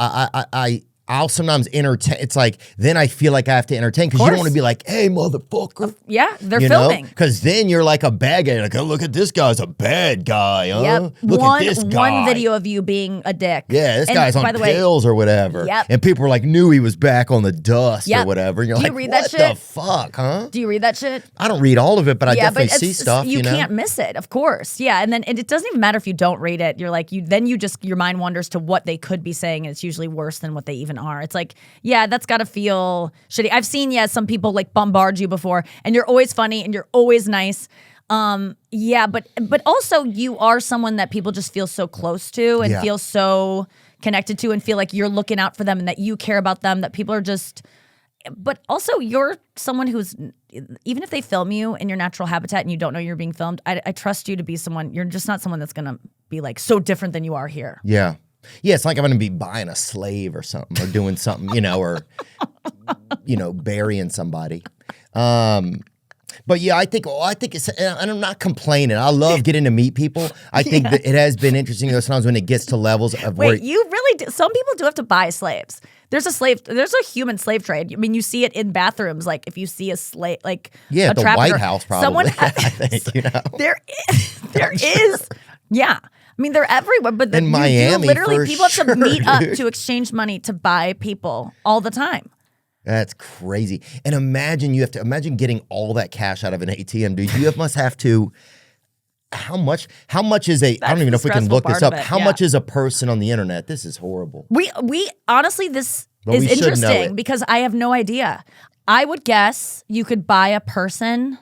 I'll sometimes entertain. It's like then I feel like I have to entertain because you don't want to be like, "Hey, motherfucker." Yeah, they're filming. Because then you're like a bad guy. You're like, "Oh, look at this guy's a bad guy." Huh? Yep. Look at this guy. One video of you being a dick. Yeah, this And guy's on by the way, pills or whatever. Yep. And people were like, knew he was back on the dust or Yep. whatever. And you're Do you like, read what that the shit? fuck, huh? Do you read that shit? I don't read all of it, but I definitely but see stuff. You You know? can't miss it, of course. Yeah, and then it doesn't even matter if you don't read it. You're like your mind wanders to what they could be saying, and it's usually worse than what they even are. It's like, yeah, that's got to feel shitty. I've seen some people like bombard you before, and you're always funny and you're always nice. Yeah, but also you are someone that people just feel so close to and feel so connected to and feel like you're looking out for them and that you care about them, that people are just. But also, you're someone who's, even if they film you in your natural habitat and you don't know you're being filmed, I trust you to be someone, you're just not someone that's going to be like so different than you are here. Yeah. Yeah, it's like I'm going to be buying a slave or something or doing something, or, burying somebody. But yeah, I think it's, and I'm not complaining. I love getting to meet people. I think that it has been interesting sometimes when it gets to levels of where. Wait, you really do. Some people do have to buy slaves. There's a human slave trade. I mean, you see it in bathrooms. Like if you see a slave, like yeah, a the trafficker, White House probably. Someone I think, there is, yeah. I mean, they're everywhere, but in Miami, literally, people have to meet up dude. to exchange money to buy people all the time. That's crazy. And imagine getting all that cash out of an ATM, dude. You must have to. How much is I don't even know if we can look this up. How much is a person on the internet? This is horrible. We honestly, this But is we should know interesting it. because I have no idea. I would guess you could buy a person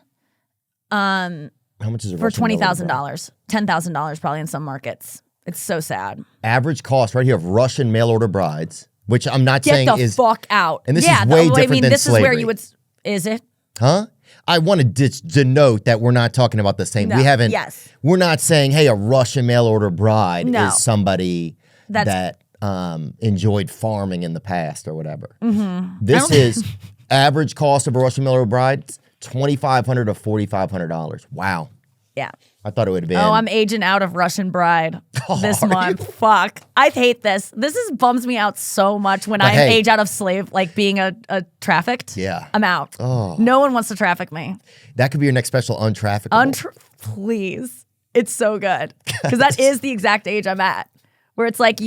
How much is a for Russian mail order $20,000, bride? $10,000 probably in some markets. It's so sad. Average cost right here of Russian mail order brides, which I'm not Get saying the is fuck out. and this is way different than this slavery. is where you would. Is it? Huh? I want to denote that we're not talking about the same. No. We haven't. Yes. We're not saying, hey, a Russian mail order bride No. is somebody That's- that enjoyed farming in the past or whatever. Mm-hmm. This is average cost of a Russian mail order bride, $2,500 to $4,500. Wow. Yeah. I thought it would have been. Oh, I'm aging out of Russian Bride this month. Fuck. I hate this. This bums me out so much when I hey. age out of slave, like being a trafficked. Yeah. I'm out. Oh. No one wants to traffic me. That could be your next special, untraffickable. Please. It's so good. Because that is the exact age I'm at. where it's like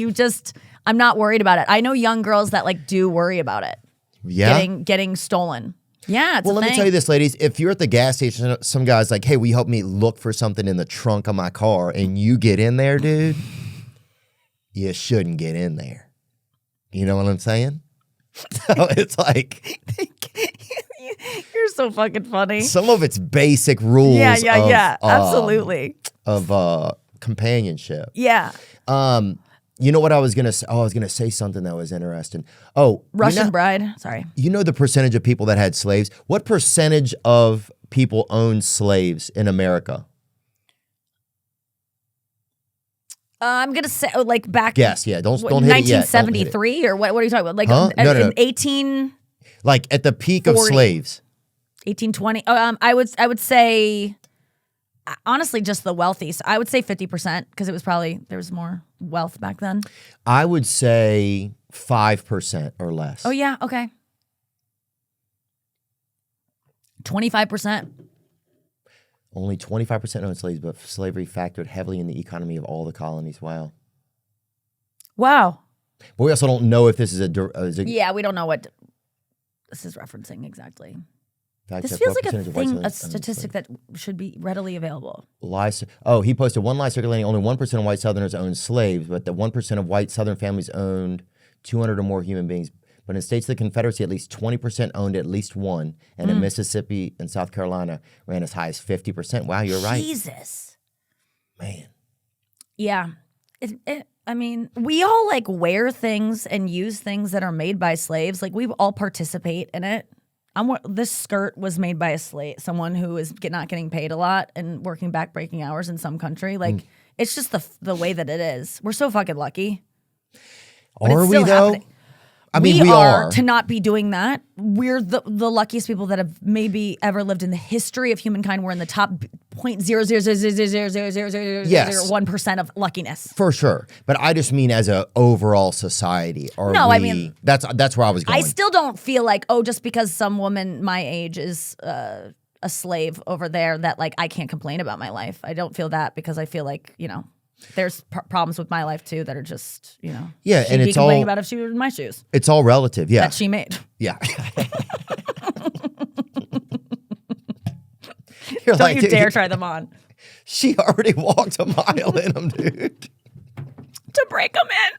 I'm not worried about it. I know young girls that like do worry about it. Yeah. Getting stolen. Yeah, it's Well, let me tell you this, ladies. If you're at the gas station, some guy's like, hey, will you help me look for something in the trunk of my car? And you get in there, dude, you shouldn't get in there. You know what I'm saying? So it's like... You're so fucking funny. Some of it's basic rules Yeah. Absolutely. Of companionship. Yeah. You know what I was going to say? Oh, I was going to say something that was interesting. Oh, Russian bride. Sorry. You know the percentage of people that had slaves? What percentage of people owned slaves in America? I'm going to say like back. Guess, yeah. Don't hit it yet. 1973 or what are you talking about? Like Huh? No. 18... Like at the peak 40. of slaves. 1820. I would say honestly just the wealthy. So I would say 50% because it was probably there was more wealth back then. I would say 5% or less. Oh yeah, okay. 25%. Only 25% owned slaves, but slavery factored heavily in the economy of all the colonies. Wow. Wow. But we also don't know if this is Yeah, we don't know what this is referencing exactly. fact This check, feels what like percentage of white a Southerners owned statistic that should be readily available. He posted one lie circulating. Only 1% of white Southerners owned slaves, but the 1% of white Southern families owned 200 or more human beings. But in states of the Confederacy, at least 20% owned at least one, and in Mississippi and South Carolina ran as high as 50%. Wow, you're right. Jesus. Man. Yeah. I mean, we all like wear things and use things that are made by slaves. Like we all participate in it. This skirt was made by a slave, someone who is not getting paid a lot and working back-breaking hours in some country. Like it's just the way that it is. We're so fucking lucky. But Are it's we still though? happening. I mean, we are. To not be doing that. We're the luckiest people that have maybe ever lived in the history of humankind. We're in the top 0.000000001% of luckiness. For sure. But I just mean as a overall society. I mean that's where I was going. I still don't feel like, just because some woman my age is a slave over there that like I can't complain about my life. I don't feel that because I feel like, there's problems with my life too that are just, Yeah, and it's complaining all about if she was in my shoes it's all relative, yeah. that she made. Yeah. You're Don't you dude, dare try them on. She already walked a mile in them, dude. To break them in.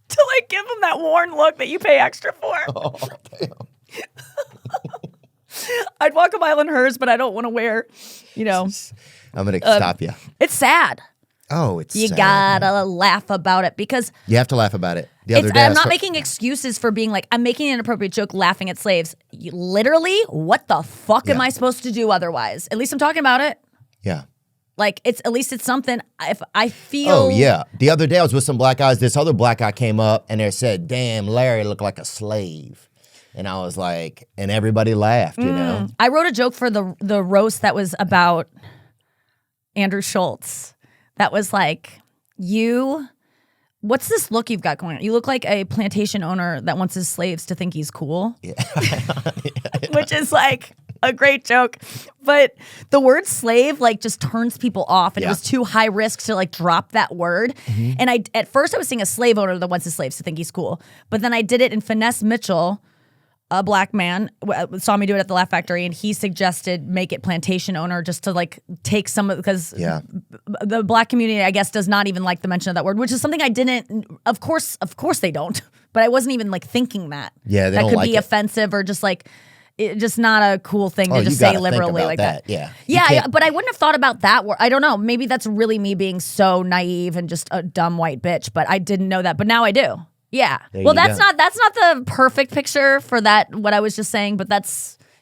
To like give them that worn look that you pay extra for. Oh, damn. I'd walk a mile in hers, but I don't want to wear, I'm going to stop you. It's sad. Oh, it's You sad, gotta man. laugh about it because You have to laugh about it. The other day, I'm not making excuses for being like, I'm making an inappropriate joke laughing at slaves. Literally, what the fuck am I supposed to do otherwise? At least I'm talking about it. Yeah. Like, at least it's something. If I feel. Oh, yeah. The other day, I was with some black guys. This other black guy came up and they said, damn, Larry looked like a slave. And I was like, and everybody laughed, you know? I wrote a joke for the roast that was about Andrew Schultz. That was like, what's this look you've got going on? You look like a plantation owner that wants his slaves to think he's cool. Yeah. Which is like a great joke. But the word slave like just turns people off. And it was too high risk to like drop that word. Mm-hmm. And at first I was saying a slave owner that wants his slaves to think he's cool. But then I did it in Finesse Mitchell, a black man, saw me do it at the Laugh Factory, and he suggested make it plantation owner just to like take some of, because the black community, I guess, does not even like the mention of that word, which is something I didn't, of course they don't, but I wasn't even like thinking that. Yeah, they that don't could like be it. offensive or just like, just not a cool thing to just say liberally like that. Yeah, but I wouldn't have thought about that word. I don't know. Maybe that's really me being so naive and just a dumb white bitch, but I didn't know that, but now I do. Yeah. Well, that's not the perfect picture for that, what I was just saying, but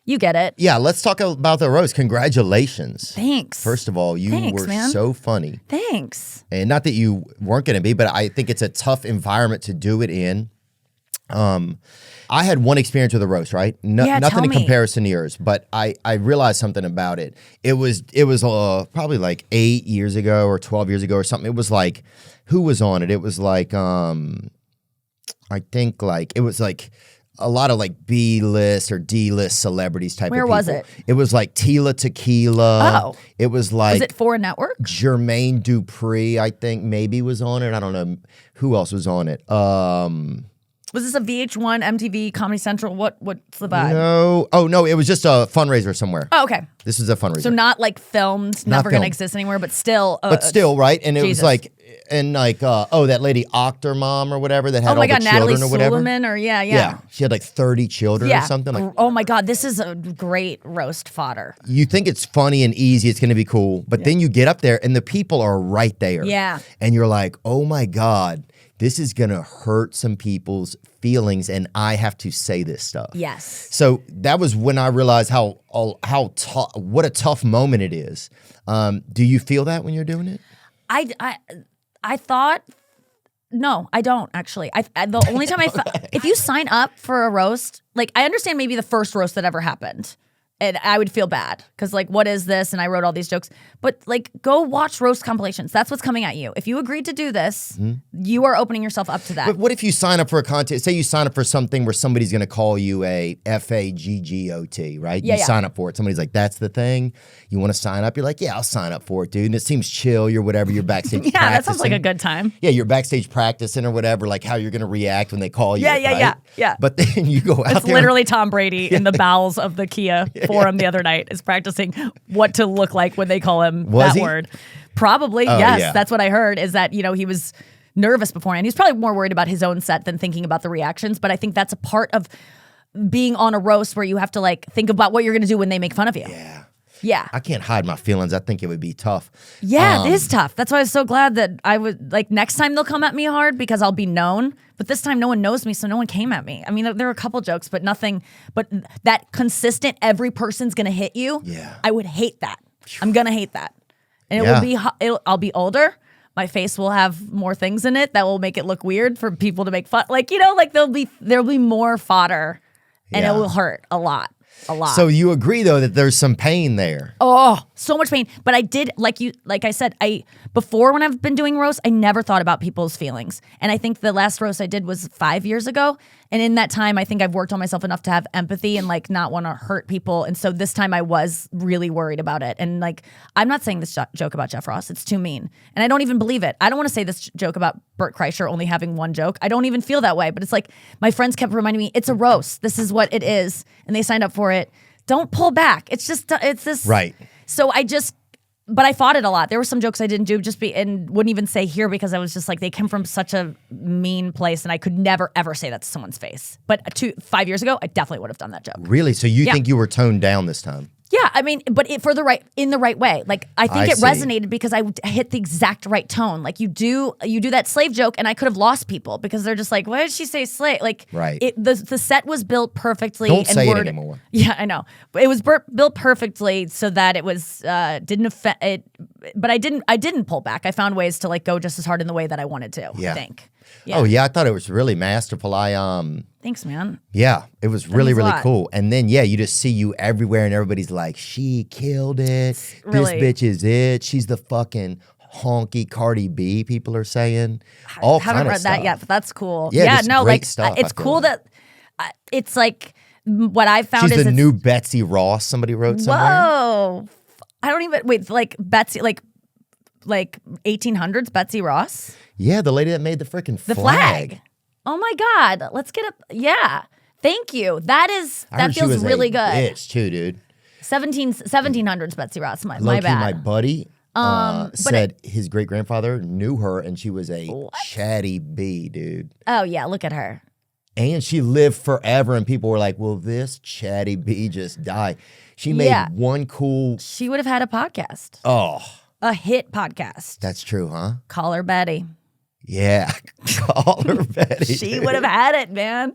you get it. Yeah, let's talk about the roast. Congratulations. Thanks. First of all, you were so funny. Thanks. And not that you weren't going to be, but I think it's a tough environment to do it in. I had one experience with a roast, right? Nothing in comparison to yours, but I realized something about it. It was probably like 8 years ago or 12 years ago or something. It was like, who was on it? It was like, I think like, it was like a lot of like B-list or D-list celebrities type Where of people. was it? It was like Tila Tequila. Oh. It was like Was it for a network? Jermaine Dupri, I think maybe was on it. I don't know who else was on it. Was this a VH1, MTV, Comedy Central? What's the vibe? No. Oh no, it was just a fundraiser somewhere. Oh, okay. This is a fundraiser. So not like filmed, Not never going to filmed. exist anywhere, but still. But still, right? And it was Jesus. like, and like, that lady Octor Mom or whatever that had Oh my all God, the Natalie children or whatever. Suleiman or yeah. Yeah, she had like 30 children or something. Like, Oh my God, this is a great roast fodder. you think it's funny and easy, it's going to be cool, but then you get up there and the people are right there. Yeah. And you're like, oh my God, this is going to hurt some people's feelings and I have to say this stuff. Yes. So that was when I realized what a tough moment it is. Do you feel that when you're doing it? I thought, no, I don't actually. The only time if you sign up for a roast, like I understand maybe the first roast that ever happened. And I would feel bad because, like, what is this? And I wrote all these jokes. But, like, go watch roast compilations. That's what's coming at you. If you agreed to do this, you are opening yourself up to that. But what if you sign up for a contest? Say you sign up for something where somebody's going to call you a FAGGOT, right? Yeah, you yeah. sign up for it. Somebody's like, that's the thing. You want to sign up? You're like, yeah, I'll sign up for it, dude. And it seems chill. You're whatever. You're backstage Yeah, that sounds like practicing. a good time. Yeah, you're backstage practicing or whatever, like how you're going to react when they call you. Yeah. But then you go out It's there. literally Tom Brady in the bowels of the Kia Forum the other night is practicing what to look like when they call him Was that he? word. Probably, Oh, yes. yeah. That's what I heard is that, he was nervous beforehand. He's probably more worried about his own set than thinking about the reactions. But I think that's a part of being on a roast where you have to like think about what you're going to do when they make fun of you. Yeah. I can't hide my feelings. I think it would be tough. Yeah, it is tough. That's why I was so glad that I would like next time they'll come at me hard because I'll be known. But this time no one knows me, so no one came at me. I mean, there were a couple jokes, but nothing. But that consistent, every person's gonna hit you. Yeah. I would hate that. I'm gonna hate that, and it Yeah. will be. I'll be older. My face will have more things in it that will make it look weird for people to make fun. Like there'll be more fodder, and Yeah. it will hurt a lot. A lot. So you agree though that there's some pain there. Oh, so much pain. But I did, like I said, before when I've been doing roasts, I never thought about people's feelings. And I think the last roast I did was 5 years ago. And in that time, I think I've worked on myself enough to have empathy and like not want to hurt people. And so this time I was really worried about it. And like, I'm not saying this joke about Jeff Ross. It's too mean. And I don't even believe it. I don't want to say this joke about Bert Kreischer only having one joke. I don't even feel that way. But it's like, my friends kept reminding me, it's a roast. This is what it is. And they signed up for it. Don't pull back. It's this. Right. So but I fought it a lot. There were some jokes I didn't do and wouldn't even say here because I was just like, they came from such a mean place and I could never, ever say that to someone's face. But 5 years ago, I definitely would have done that joke. Really? So you Yeah. think you were toned down this time? Yeah, I mean, but in the right way. Like I think I it see. resonated because I hit the exact right tone. Like you do that slave joke, and I could have lost people because they're just like, why did she say slave? Like, Right. The set was built perfectly. Don't and say it anymore. Yeah, I know. It was built perfectly so that it was didn't affect it. But I didn't pull back. I found ways to like go just as hard in the way that I wanted to. Yeah. I think. Yeah. Oh yeah, I thought it was really masterful. Thanks, man. Yeah, it was really, means a really lot. cool. And then, you just see you everywhere and everybody's like, she killed it. Really- This bitch is it. She's the fucking honky Cardi B, people are saying. All Haven't kind of read that stuff. yet, but that's cool. Yeah, just no, great like stuff, it's I feel cool like. that it's like what I've found She's is the it's, new Betsy Ross, somebody wrote somewhere. Whoa. I don't even wait, like Betsy, like 1800s Betsy Ross? Yeah, the lady that made the freaking The flag. Oh my God. Let's get up. Yeah. Thank you. That I heard she feels was really a good. bitch too, dude. 1700s Betsy Ross. My Low-key, bad. my buddy but said his great grandfather knew her and she was a chatty bee, dude. Oh yeah, look at her. And she lived forever, and people were like, "Will this chatty bee just die?" She made Yeah. one cool. She would have had a podcast. Oh, A hit podcast. that's true, huh? Call her Betty. Yeah, call her Betty. She dude. would have had it, man.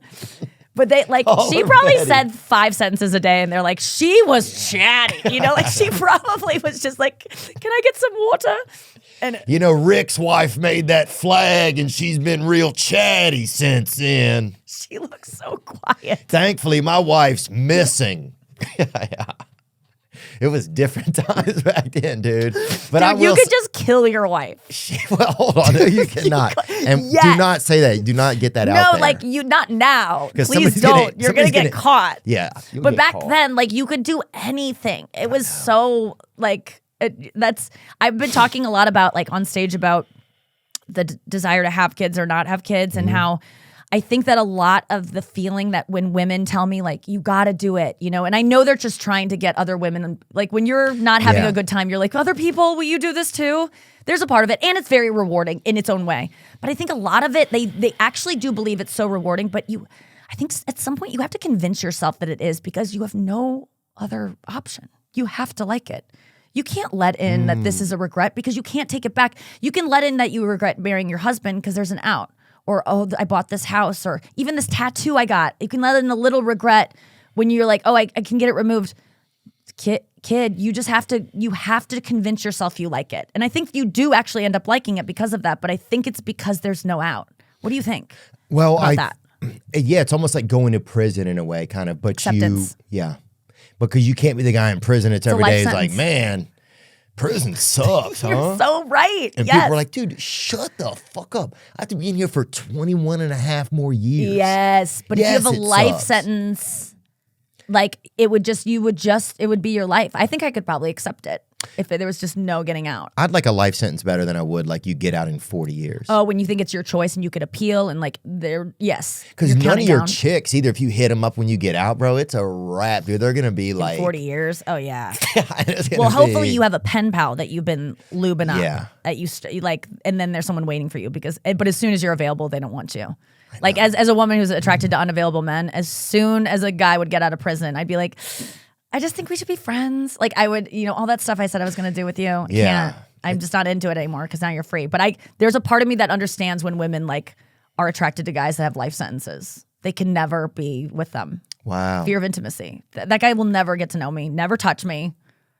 But they Call she her probably Betty. said 5 sentences a day and they're like, she was chatty. Like she probably was just like, can I get some water? And You know, Rick's wife made that flag, and she's been real chatty since then. she looks so quiet. Thankfully, my wife's missing. It was different times back then, dude. But I Dude, you will could just kill your wife. well, hold on. No, you cannot. And Yes. do not say that. Do not get that out No, there. like you not now. 'Cause Please somebody's gonna- don't. You're gonna somebody's get caught. Yeah. you'll But get back caught. then, like you could do anything. It was so like I've been talking a lot about like on stage about the desire to have kids or not have kids and how I think that a lot of the feeling that when women tell me like you got to do it, you know, and I know they're just trying to get other women like when you're not having Yeah. a good time, you're like other people, will you do this too? There's a part of it and it's very rewarding in its own way. But I think a lot of it they actually do believe it's so rewarding, but I think at some point you have to convince yourself that it is because you have no other option. You have to like it. You can't let in that this is a regret because you can't take it back. You can let in that you regret marrying your husband because there's an out. Or, oh, I bought this house. Or even this tattoo I got. You can let in a little regret when you're like, oh, I can get it removed. Kid, you have to convince yourself you like it. And I think you do actually end up liking it because of that. But I think it's because there's no out. What do you think about that? Yeah, it's almost like going to prison in a way, kind of. But Acceptance. because you can't be the guy in prison. It's every life day. It's like, sentence. man, prison sucks, huh? You're so right. And yes. people are like, dude, shut the fuck up. I have to be in here for 21 and a half more years. Yes, but Yes, if you have a it life sucks. sentence, like it would be your life. I think I could probably accept it if there was just no getting out. I'd like a life sentence better than I would like you get out in 40 years. Oh, when you think it's your choice and you could appeal and like yes. Because you're none of counting your down. chicks, either if you hit them up when you get out, bro, it's a wrap, dude. They're going to be like. 40 years. Oh yeah. It's gonna Well, hopefully be- you have a pen pal that you've been lubing up. Yeah. That you like, and then there's someone waiting for you but as soon as you're available, they don't want you. Like as a woman who's attracted to unavailable men, as soon as a guy would get out of prison, I'd be like, I just think we should be friends. Like I would, all that stuff I said I was going to do with you. Yeah. I'm just not into it anymore because now you're free. But there's a part of me that understands when women like are attracted to guys that have life sentences. They can never be with them. Wow. Fear of intimacy. That guy will never get to know me, never touch me,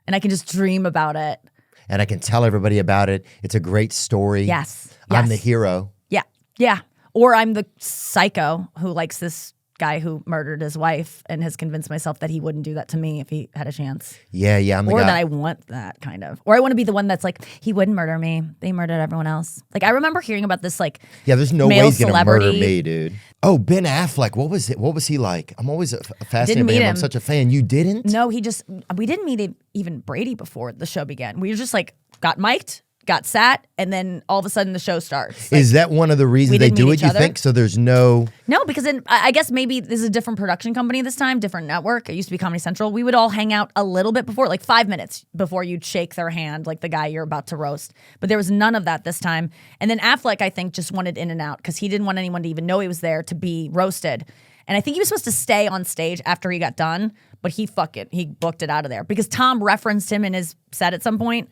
and I can just dream about it. And I can tell everybody about it. It's a great story. Yes. I'm the Yes. hero. Yeah. Yeah. Or I'm the psycho who likes this guy who murdered his wife and has convinced myself that he wouldn't do that to me if he had a chance. Yeah, I'm the Or guy. that I want that kind of. Or I want to be the one that's like, he wouldn't murder me. They murdered everyone else. Like I remember hearing about this like There's no way male he's going to murder celebrity. me, dude. Oh, Ben Affleck. What was he like? I'm always fascinated by meet him. I'm him. such a fan. You didn't? No, we didn't meet even Brady before the show began. We just like got mic'd, got sat, and then all of a sudden the show starts. Like, Is that one of the reasons we they didn't do meet it, each you other? think? So there's no... no, because then I guess maybe this is a different production company this time, different network. It used to be Comedy Central. We would all hang out a little bit before, like 5 minutes before you'd shake their hand, like the guy you're about to roast. But there was none of that this time. And then Affleck, I think, just wanted in and out because he didn't want anyone to even know he was there to be roasted. And I think he was supposed to stay on stage after he got done, but he booked it out of there because Tom referenced him in his set at some point.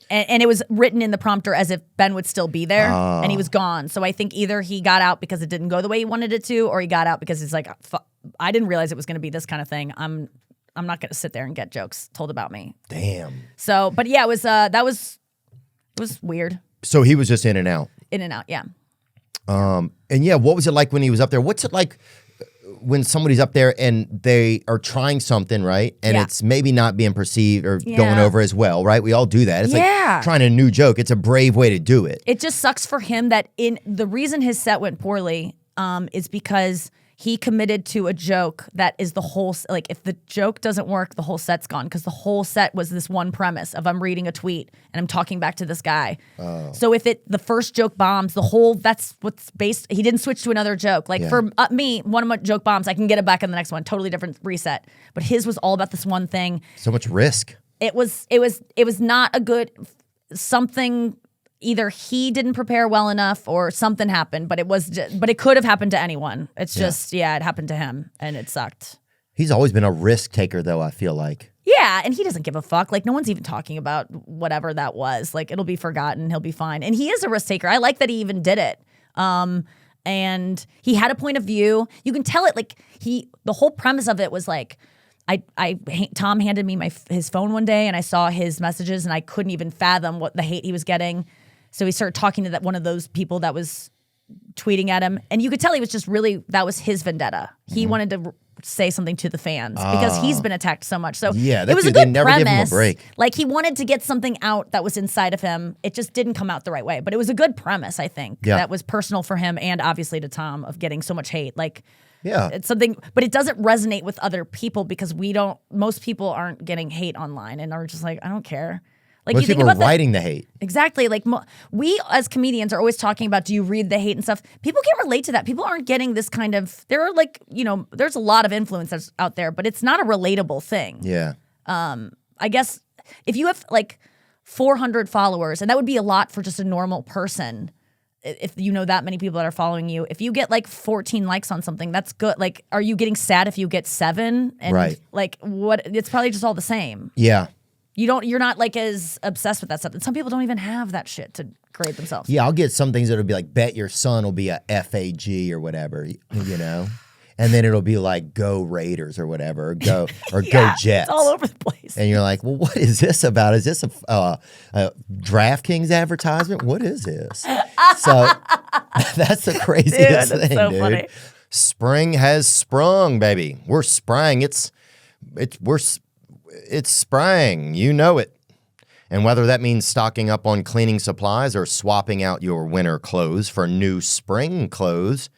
And it was written in the prompter as if Ben would still be there, and he was gone. So I think either he got out because it didn't go the way he wanted it to, or he got out because he's like, I didn't realize it was going to be this kind of thing. I'm not going to sit there and get jokes told about me. Damn. So, but yeah, it was weird. So he was just in and out. In and out, yeah. And yeah, what was it like when he was up there? What's it like when somebody's up there and they are trying something, right? And Yeah. it's maybe not being perceived or going Yeah. over as well, right? We all do that. It's Yeah. like trying a new joke. It's a brave way to do it. It just sucks for him that the reason his set went poorly is because he committed to a joke that is the whole, like if the joke doesn't work, the whole set's gone because the whole set was this one premise of I'm reading a tweet and I'm talking back to this guy. So if the first joke bombs, that's what's based, he didn't switch to another joke. Like for me, one of my joke bombs, I can get it back in the next one, totally different reset. But his was all about this one thing. So much risk. It was not a good something. Either he didn't prepare well enough or something happened, but it could have happened to anyone. It's just, it happened to him and it sucked. He's always been a risk taker, though, I feel like. Yeah, and he doesn't give a fuck. Like, no one's even talking about whatever that was. Like, it'll be forgotten. He'll be fine. And he is a risk taker. I like that he even did it. And he had a point of view. You can tell it, like, the whole premise of it was like, Tom handed me his phone one day and I saw his messages and I couldn't even fathom what the hate he was getting. So he started talking to one of those people that was tweeting at him. And you could tell he was just that was his vendetta. He wanted to say something to the fans because he's been attacked so much. So Yeah, it was a they good never give him a premise. break. Like he wanted to get something out that was inside of him. It just didn't come out the right way. But it was a good premise, I think. Yeah. That was personal for him and obviously to Tom of getting so much hate. Like Yeah. it's something, but it doesn't resonate with other people because most people aren't getting hate online and are just like, I don't care. Like Most you think people are about that. writing the hate. Exactly. Like we as comedians are always talking about, do you read the hate and stuff? People can't relate to that. People aren't getting this kind of, there are like, there's a lot of influencers out there, but it's not a relatable thing. Yeah. I guess if you have like 400 followers, and that would be a lot for just a normal person, if you know that many people that are following you, if you get like 14 likes on something, that's good. Like, are you getting sad if you get 7? And Right. like what, it's probably just all the same. Yeah. You're not like as obsessed with that stuff. And some people don't even have that shit to grade themselves. Yeah, I'll get some things that'll be like, bet your son will be a FAG or whatever, you know? And then it'll be like, go Raiders or whatever, or go Jets. It's all over the place. And you're like, well, what is this about? Is this a DraftKings advertisement? What is this? So that's the craziest Dude, that's thing, so dude. funny. Spring has sprung, baby. We're sprang. It's sprang. You know it. And whether that means stocking up on cleaning supplies or swapping out your winter clothes for new spring clothes,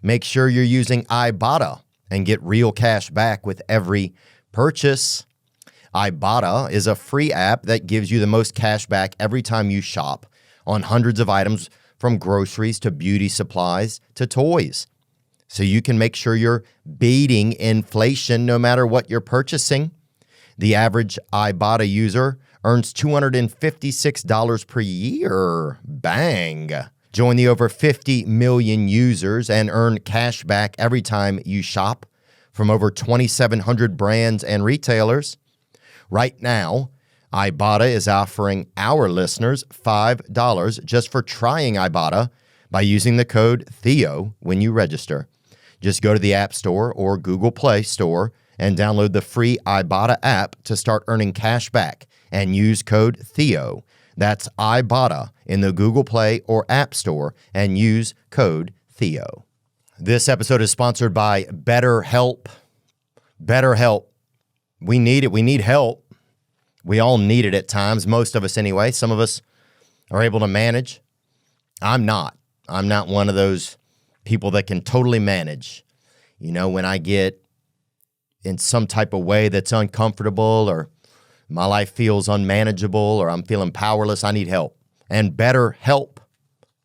make sure you're using Ibotta and get real cash back with every purchase. Ibotta is a free app that gives you the most cash back every time you shop on hundreds of items from groceries to beauty supplies to toys. So you can make sure you're beating inflation no matter what you're purchasing. The average Ibotta user earns $256 per year. Bang. Join the over 50 million users and earn cash back every time you shop from over 2,700 brands and retailers. Right now, Ibotta is offering our listeners $5 just for trying Ibotta by using the code Theo when you register. Just go to the App Store or Google Play Store and download the free Ibotta app to start earning cash back and use code Theo. That's Ibotta in the Google Play or App Store and use code Theo. This episode is sponsored by BetterHelp. BetterHelp. We need it. We need help. We all need it at times, most of us anyway. Some of us are able to manage. I'm not. I'm not one of those people that can totally manage. You know, when I get in some type of way that's uncomfortable or my life feels unmanageable or I'm feeling powerless, I need help. And BetterHelp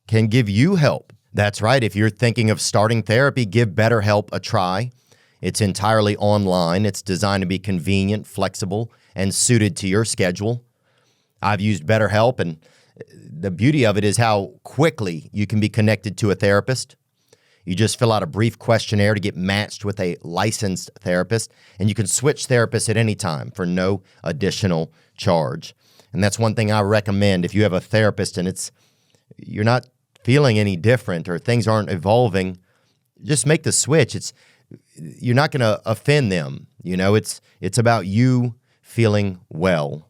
can give you help. That's right. If you're thinking of starting therapy, give BetterHelp a try. It's entirely online. It's designed to be convenient, flexible, and suited to your schedule. I've used BetterHelp, and the beauty of it is how quickly you can be connected to a therapist. You just fill out a brief questionnaire to get matched with a licensed therapist, and you can switch therapists at any time for no additional charge. And that's one thing I recommend. If you have a therapist and you're not feeling any different or things aren't evolving, just make the switch. You're not going to offend them. You know, it's about you feeling well.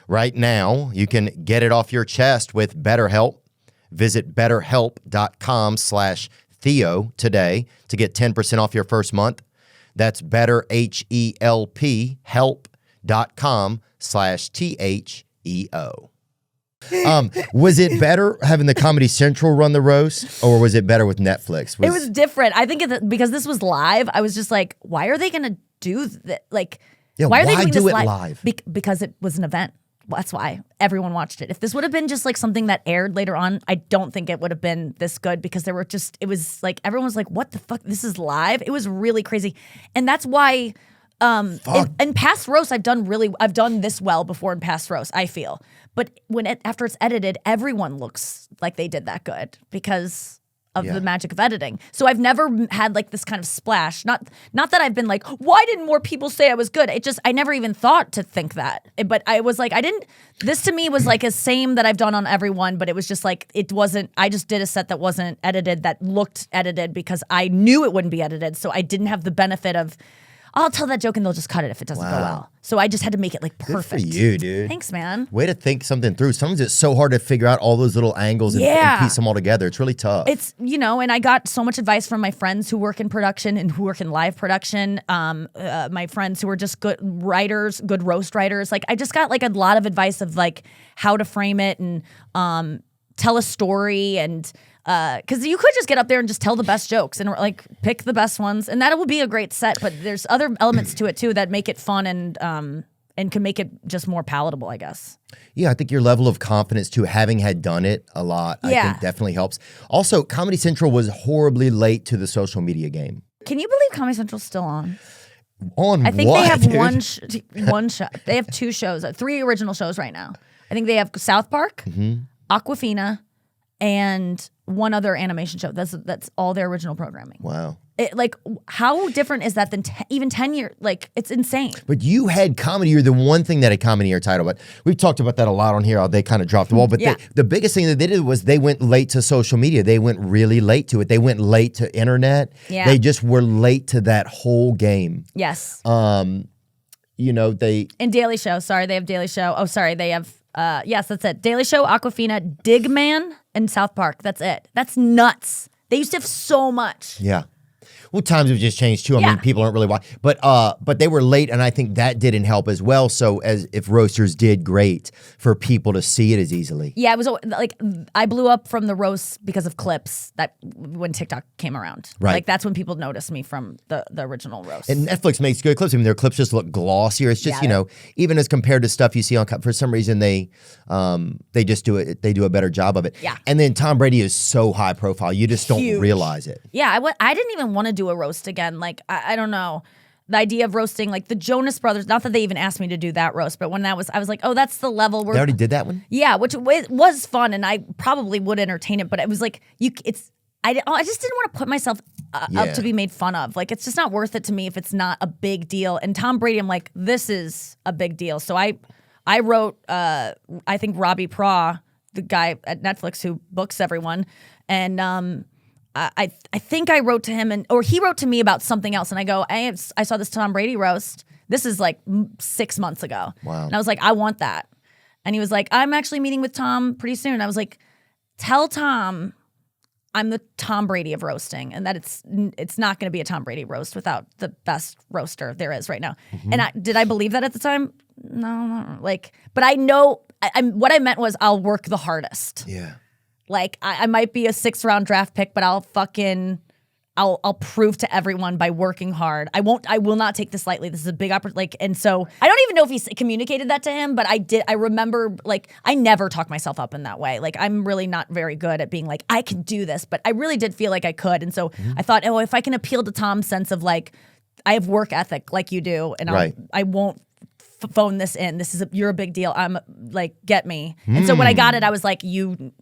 Right now, you can get it off your chest with BetterHelp. Visit BetterHelp.com/Theo today to get 10% off your first month. That's BetterHelp, help.com/THEO. Was it better having the Comedy Central run the roast, or was it better with Netflix? It was different. I think because this was live, I was just like, why are they going to do that? Like, why are they doing do this it live? live? Because it was an event. That's why everyone watched it. If this would have been just like something that aired later on, I don't think it would have been this good because it was like, everyone was like, what the fuck? This is live? It was really crazy. And that's why in past roasts, I've done this well before in past roasts, I feel. But after it's edited, everyone looks like they did that good because of the magic of editing. So I've never had like this kind of splash. Not that I've been like, why didn't more people say I was good? I never even thought to think that. But I was like, this to me was like a same that I've done on everyone, but it was just like, I just did a set that wasn't edited, that looked edited because I knew it wouldn't be edited. So I didn't have the benefit of, I'll tell that joke and they'll just cut it if it doesn't go well. So I just had to make it like perfect. Good for you, dude. Thanks, man. Way to think something through. Sometimes it's so hard to figure out all those little angles and piece them all together. It's really tough. It's, and I got so much advice from my friends who work in production and who work in live production. My friends who are just good writers, good roast writers. Like I just got like a lot of advice of like how to frame it and tell a story and because you could just get up there and just tell the best jokes and like pick the best ones and that will be a great set. But there's other elements to it too that make it fun and can make it just more palatable, I guess. Yeah, I think your level of confidence too, having had done it a lot, I think definitely helps. Also, Comedy Central was horribly late to the social media game. Can you believe Comedy Central's still on? On I think what, they have dude? one show. They have 2 shows, 3 original shows right now. I think they have South Park, Aquafina, and one other animation show. That's all their original programming. Wow. Like, how different is that than even 10 years? Like, it's insane. But you had Comedy Year, the one thing that had Comedy Year title. But we've talked about that a lot on here. They kind of dropped the ball. But the biggest thing that they did was they went late to social media. They went really late to it. They went late to internet. Yeah. They just were late to that whole game. Yes. And Daily Show. Sorry, they have Daily Show. Oh, sorry, they have. Yes, that's it. Daily Show, Aquafina, Digman, and South Park. That's it. That's nuts. They used to have so much. Yeah. Well, times have just changed too. I mean, people aren't really watching, but they were late, and I think that didn't help as well. So, as if roasters did great for people to see it as easily. Yeah, it was like I blew up from the roast because of clips that when TikTok came around. Right, like that's when people noticed me from the original roast. And Netflix makes good clips. I mean, their clips just look glossier. It's just even as compared to stuff you see on. For some reason, they just do it. They do a better job of it. Yeah. And then Tom Brady is so high profile, you just don't realize it. Yeah, I didn't even want to do a roast again. Like, I don't know. The idea of roasting, like the Jonas Brothers, not that they even asked me to do that roast, but when I was like, oh, that's the level where. They already did that one? Yeah, which was fun, and I probably would entertain it, but it was like, I just didn't want to put myself up to be made fun of. Like, it's just not worth it to me if it's not a big deal. And Tom Brady, I'm like, this is a big deal. So I wrote, I think Robbie Praw, the guy at Netflix who books everyone, and I think I wrote to him or he wrote to me about something else, and I go, I saw this Tom Brady roast. This is like 6 months ago. Wow. And I was like, I want that. And he was like, I'm actually meeting with Tom pretty soon. I was like, tell Tom I'm the Tom Brady of roasting, and that it's not going to be a Tom Brady roast without the best roaster there is right now. Mm-hmm. And did I believe that at the time? No. Like, but I know what I meant was I'll work the hardest. Yeah. Like, I might be a 6th round draft pick, but I'll prove to everyone by working hard. I will not take this lightly. This is a big opportunity. Like, and so I don't even know if he communicated that to him, but I remember, like, I never talk myself up in that way. Like, I'm really not very good at being like, I can do this, but I really did feel like I could. And so I thought, oh, if I can appeal to Tom's sense of like, I have work ethic like you do, and I won't phone this in. You're a big deal. I'm like, get me. And so when I got it, I was like, you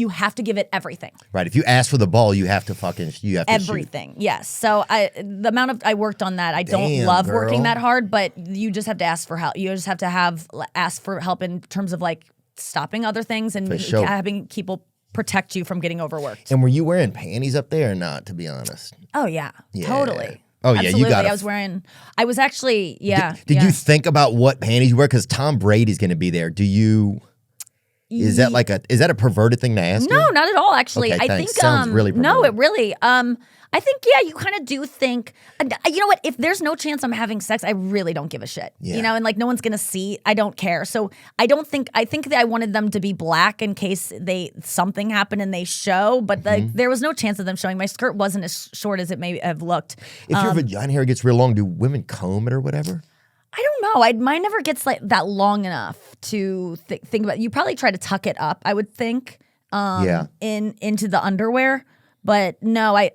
have to give it everything. Right. If you ask for the ball, you have to everything. Shoot. Yes. So the amount I worked on that, I don't love working that hard, but you just have to ask for help. You just have to ask for help in terms of like stopping other things and having people protect you from getting overworked. And were you wearing panties up there or not, to be honest? Oh yeah. Totally. Oh, absolutely. Yeah, you got it. I was actually, Did you think about what panties you wear? Because Tom Brady's going to be there. Is that a perverted thing to ask? No, not at all, actually. Okay, I thanks. think Sounds really perverted. No, it really I think you kind of do think, you know what, if there's no chance I'm having sex, I really don't give a shit. Yeah. You know, and like no one's going to see, I don't care. So I think that I wanted them to be black in case something happened and they show, but there was no chance of them showing. My skirt wasn't as short as it may have looked. If your vagina hair gets real long, do women comb it or whatever? I don't know. Mine never gets like that long enough to think about. You probably try to tuck it up, I would think, into the underwear. But no, I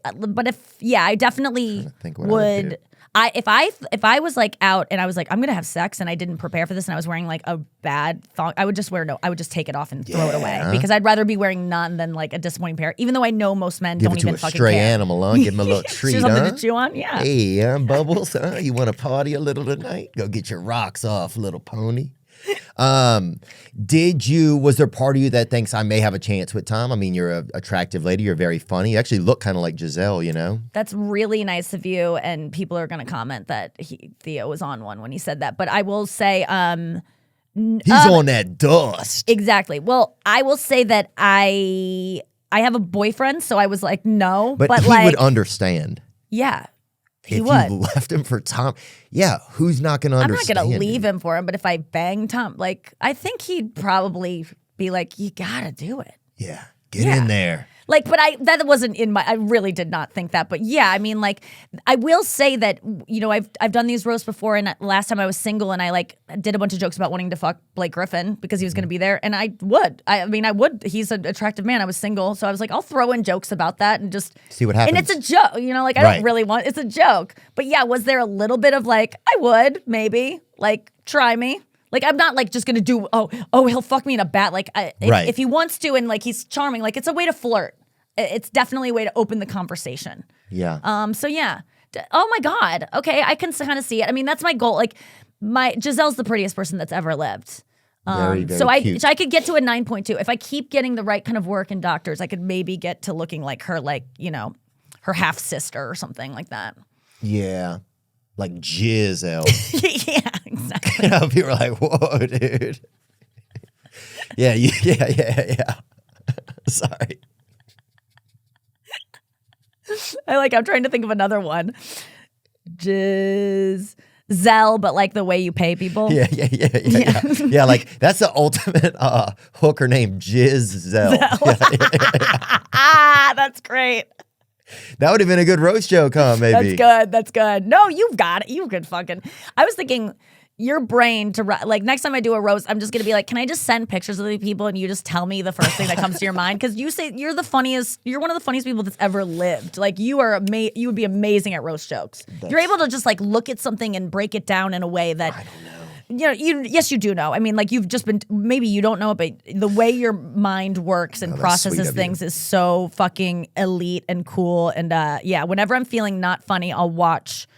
definitely would. If I was like out and I was like, I'm gonna have sex and I didn't prepare for this and I was wearing like a bad thong, I would just take it off and throw it away, because I'd rather be wearing none than like a disappointing pair. Even though I know most men don't even fucking care. Give it to a stray animal, huh? Give him a little treat, something to chew on, yeah. Hey, Bubbles, huh? You want to party a little tonight? Go get your rocks off, little pony. Was there part of you that thinks I may have a chance with Tom? I mean, you're an attractive lady. You're very funny. You actually look kind of like Giselle, you know? That's really nice of you. And people are going to comment that Theo was on one when he said that. But I will say, he's on that dust. Exactly. Well, I will say that I have a boyfriend, so I was like, no. But he like, would understand. Yeah. He if would. you left him for Tom, yeah, who's not going to understand? I'm not going to leave him for him, but if I bang Tom, like, I think he'd probably be like, you got to do it. Yeah, get in there. Like, but that wasn't in my, I really did not think that. But yeah, I mean, like, I will say that, you know, I've done these roasts before, and last time I was single and I like did a bunch of jokes about wanting to fuck Blake Griffin because he was going to be there. And I would. He's an attractive man. I was single. So I was like, I'll throw in jokes about that and just see what happens. And it's a joke, you know, like, I don't really want, it's a joke. But yeah, was there a little bit of like, I would, maybe, like, try me. Like, I'm not like just gonna do, he'll fuck me in a bat. Like, if he wants to and like he's charming, like it's a way to flirt. It's definitely a way to open the conversation. Yeah. So yeah. Oh my God. Okay, I can kind of see it. I mean, that's my goal. Like, Giselle's the prettiest person that's ever lived. Very, very so cute. I could get to a 9.2 if I keep getting the right kind of work in doctors. I could maybe get to looking like her, like, you know, her half sister or something like that. Yeah. Like Giselle. Yeah, exactly. People are like, whoa, dude. Yeah. Sorry. I'm trying to think of another one. Giselle, but like the way you pay people. Yeah. Yeah, like that's the ultimate hooker name, Giselle. That's great. That would have been a good roast joke, huh, maybe? That's good. No, you've got it. You could fucking... I was thinking your brain to... Like, next time I do a roast, I'm just going to be like, can I just send pictures of the people and you just tell me the first thing that comes to your mind? Because you say you're the funniest... You're one of the funniest people that's ever lived. Like, you would be amazing at roast jokes. You're able to just, like, look at something and break it down in a way that... I don't know. You know, yes, you do know. I mean, like, you've just been, maybe you don't know it, but the way your mind works and processes things is so fucking elite and cool. And yeah, whenever I'm feeling not funny, I'll watch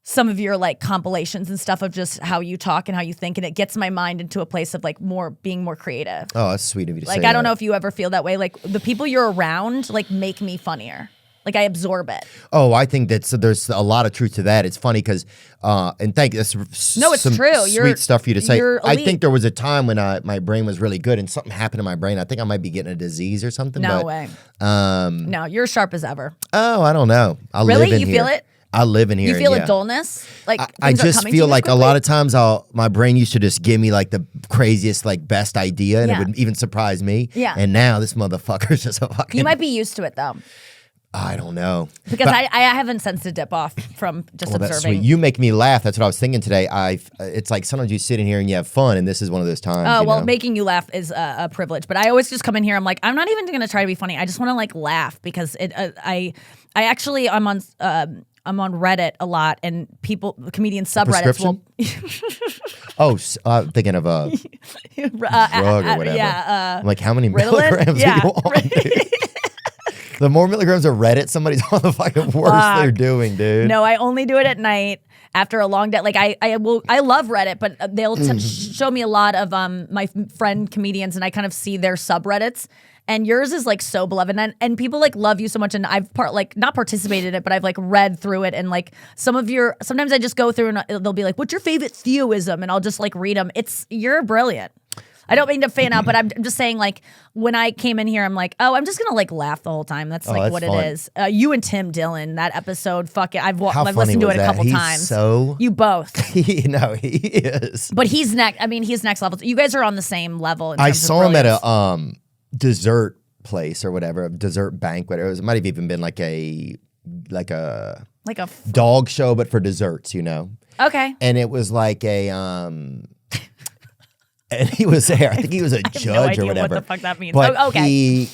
some of your like compilations and stuff of just how you talk and how you think, and it gets my mind into a place of like being more creative. Oh, that's sweet of you to say that. Like, I don't know if you ever feel that way. Like, the people you're around like make me funnier. Like, I absorb it. Oh, I think there's a lot of truth to that. It's funny because, and that's it's true. Sweet stuff for you to say. I elite. think there was a time when my brain was really good and something happened to my brain. I think I might be getting a disease or something. No way. No, you're sharp as ever. Oh, I don't know. I live in here. You feel it? I live in here. You feel a dullness? Like, I just feel like a lot of times my brain used to just give me like the craziest, like best idea, and it would even surprise me. Yeah. And now this motherfucker's just a fucking... You might be used to it though. I don't know. Because I haven't sensed a dip off from just observing. That's sweet. You make me laugh. That's what I was thinking today. It's like sometimes you sit in here and you have fun, and this is one of those times. Oh, well, making you laugh is a privilege. But I always just come in here, I'm like, I'm not even going to try to be funny. I just want to like laugh because I'm on Reddit a lot, and comedian subreddits will... I'm thinking of a drug or whatever. Yeah. I'm like, how many Ritalin? milligrams are you on, dude? The more milligrams of Reddit somebody's on, the fucking worse they're doing, dude. No, I only do it at night after a long day. Like, I love Reddit, but they'll show me a lot of my friend comedians, and I kind of see their subreddits. And yours is like so beloved, and people like love you so much. And I've not participated in it, but I've like read through it. And like sometimes I just go through and they'll be like, "What's your favorite Theoism?" And I'll just like read them. You're brilliant. I don't mean to fan out, but I'm just saying, like, when I came in here, I'm like, I'm just gonna like laugh the whole time. That's like what fun. it is. You and Tim Dillon, that episode, fuck it. I've How funny listened to was it a couple He's times. So you both. No, he is. But he's next. I mean, he's next level. You guys are on the same level. I saw him at a dessert place or whatever, a dessert banquet. It might have even been like a dog show, but for desserts, you know. Okay. And it was like a and he was there. I think he was a judge or whatever. What the fuck that means? But okay.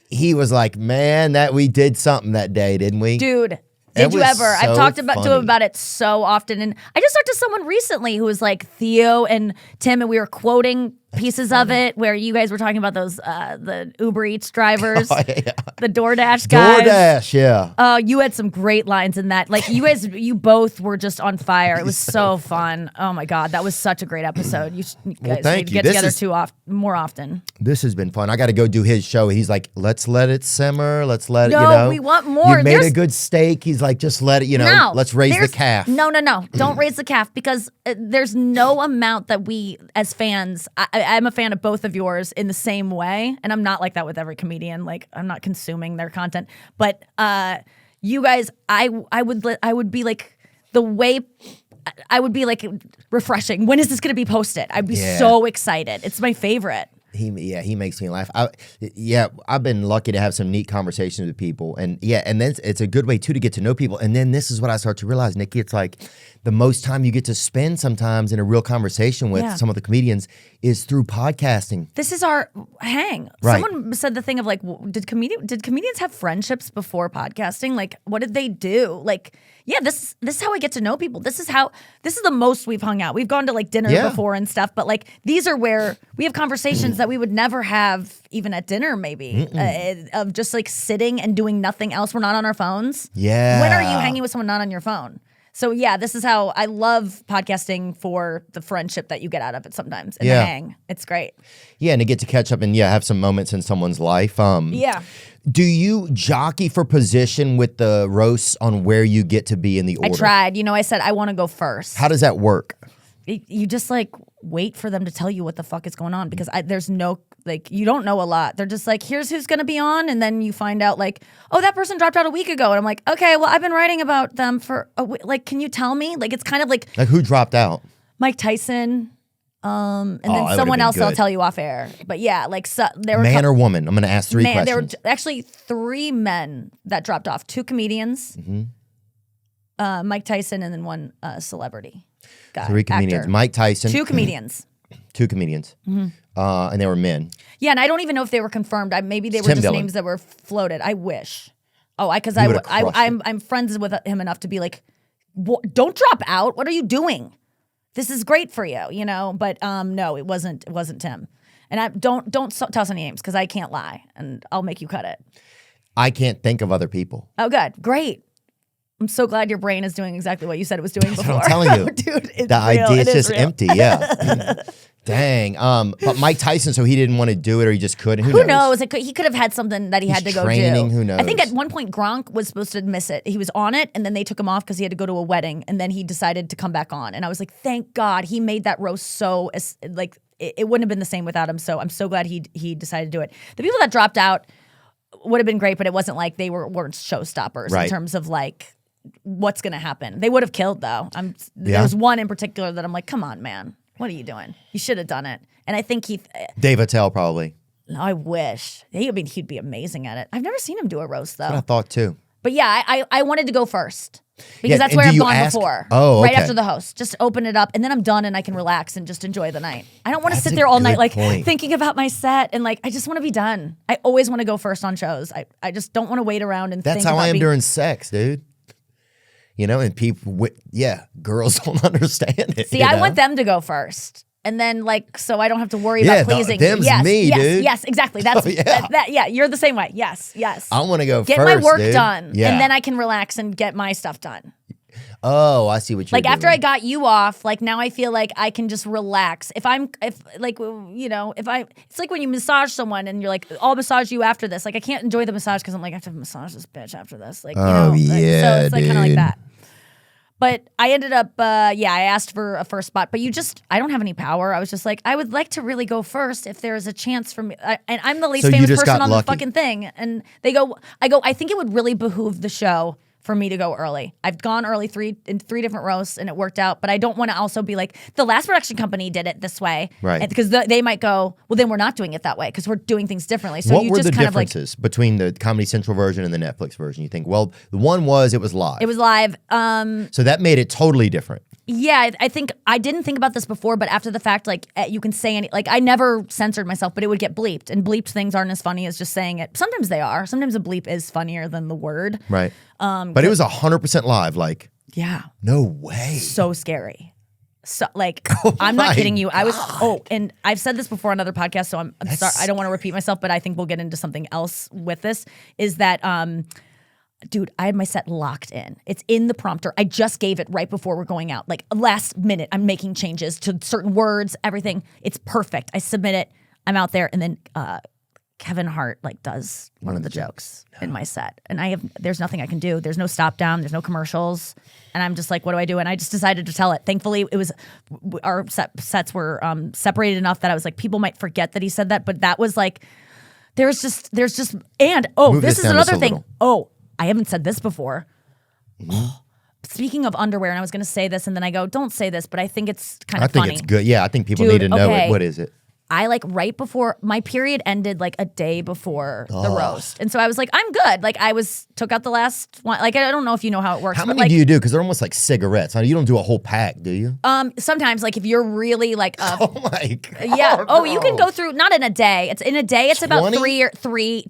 He was like, man, that we did something that day, didn't we? Dude, did you ever? I've talked to him about it so often. And I just talked to someone recently who was like Theo and Tim, and we were quoting pieces of it where you guys were talking about those the Uber Eats drivers, Yeah. the DoorDash guys. DoorDash, yeah. You had some great lines in that. Like you both were just on fire. It was so fun. Oh my God, that was such a great episode. You guys thank need to you. get together more often. This has been fun. I got to go do his show. He's like, let's let it simmer. Let's let it, No, we want more. You made a good steak. He's like, just let it, No, let's raise the calf. No. Don't raise the calf because there's no amount that we, as fans, I'm a fan of both of yours in the same way. And I'm not like that with every comedian. Like, I'm not consuming their content. But you guys, I would be like, the way, I would be like, refreshing. When is this going to be posted? I'd be so excited. It's my favorite. He makes me laugh. I've been lucky to have some neat conversations with people, and then it's a good way too to get to know people. And then this is what I start to realize, Nikki. It's like the most time you get to spend sometimes in a real conversation with some of the comedians is through podcasting. This is our hang. Right. Someone said the thing of like, did comedians have friendships before podcasting? Like, what did they do? Like, yeah, this is how we get to know people. This is the most we've hung out. We've gone to like dinner before and stuff, but like these are where we have conversations that we would never have even at dinner, maybe of just like sitting and doing nothing else. We're not on our phones. Yeah. When are you hanging with someone not on your phone? So yeah, this is how I love podcasting for the friendship that you get out of it sometimes and the hang. It's great. Yeah, and to get to catch up and have some moments in someone's life. Yeah. Do you jockey for position with the roasts on where you get to be in the order? I tried. I said I want to go first. How does that work? You just like wait for them to tell you what the fuck is going on because there's no like you don't know a lot. They're just like, here's who's gonna be on, and then you find out like, oh, that person dropped out a week ago, and I'm like, okay, well, I've been writing about them for like, can you tell me? Like, it's kind of like who dropped out? Mike Tyson, and then someone else I'll tell you off air. But yeah, like there were man or woman. I'm gonna ask three questions. There were actually 3 men that dropped off: 2 comedians, Mike Tyson, and then 1 celebrity. 3 comedians. Actor. Mike Tyson. 2 comedians. 2 comedians. And they were men. Yeah, and I don't even know if they were confirmed. Maybe they were Tim just Dillon. names that were floated. I wish. Oh, because I'm friends with him enough to be like, don't drop out. What are you doing? This is great for you, But no, it wasn't Tim. And don't tell us any names because I can't lie, and I'll make you cut it. I can't think of other people. Oh, good, great. I'm so glad your brain is doing exactly what you said it was doing before. What I'm telling you. Dude, it's the real. idea is just real. empty, yeah. Dang. But Mike Tyson, so he didn't want to do it or he just couldn't? Who knows? He could have had something that he had to go training, do. who knows? I think at one point Gronk was supposed to miss it. He was on it, and then they took him off because he had to go to a wedding, and then he decided to come back on. And I was like, thank God he made that roast so, like, it wouldn't have been the same without him. So I'm so glad he decided to do it. The people that dropped out would have been great, but it wasn't like they weren't showstoppers in terms of like, what's going to happen. They would have killed though. There was one in particular that I'm like, come on, man. What are you doing? You should have done it. And I think Dave Attell probably. No, I wish. He'd be amazing at it. I've never seen him do a roast though. That's what I thought too. But yeah, I wanted to go first. Because that's where I've gone before. Oh, okay. Right after the host. Just open it up and then I'm done and I can relax and just enjoy the night. I don't want to sit there all night like thinking about my set and like I just want to be done. I always want to go first on shows. I just don't want to wait around and think about That's how I am during sex, dude. And people, girls don't understand it. See, I want them to go first. And then, so I don't have to worry about pleasing. Them's me, dude. Yes, exactly. That's you're the same way. Yes. I want to go get first, my work dude. done, and Yeah. then I can relax and get my stuff done. Oh, I see what you're doing. After I got you off, now I feel like I can just relax. It's like when you massage someone and you're like, I'll massage you after this. Like I can't enjoy the massage because I'm like, I have to massage this bitch after this. So it's kind of like that. But I ended up, I asked for a first spot, but I don't have any power. I was just like, I would like to really go first if there is a chance for me. And I'm the least famous person on the fucking thing. And I think it would really behoove the show for me to go early. I've gone early in three different roasts and it worked out, but I don't want to also be like, the last production company did it this way. Right. Because they might go, well, then we're not doing it that way because we're doing things differently. So what you were just the kind differences between the Comedy Central version and the Netflix version? You think, well, the one was it was live. It was live. So that made it totally different. Yeah, I think I didn't think about this before, but after the fact, you can say I never censored myself, but it would get bleeped, and bleeped things aren't as funny as just saying it. Sometimes they are. Sometimes a bleep is funnier than the word. Right. But it was 100% live. Yeah. No way. So scary. So I'm not my kidding you. I was and I've said this before on other podcasts, so I'm sorry. I don't want to repeat myself, but I think we'll get into something else with this. Is that dude, I had my set locked in. It's in the prompter. I just gave it right before we're going out. Like last minute, I'm making changes to certain words, everything. It's perfect. I submit it. I'm out there, and then Kevin Hart does one of the jokes in my set, and there's nothing I can do. There's no stop down. There's no commercials, and I'm just like, what do I do? And I just decided to tell it. Thankfully, it was our sets were separated enough that I was like, people might forget that he said that, but that was like, there's just, and this is another thing. I haven't said this before. Speaking of underwear, and I was going to say this, and then I go, don't say this, but I think it's kind of funny. I think it's good. Yeah, I think people need to know it. What is it? I right before my period ended, a day before the roast, and so I was like, I'm good. Took out the last one. I don't know if you know how it works. How many do you do? Because they're almost like cigarettes. You don't do a whole pack, do you? Sometimes if you're really oh my god. Yeah. Oh, you can go through not in a day. It's in a day. It's 20? About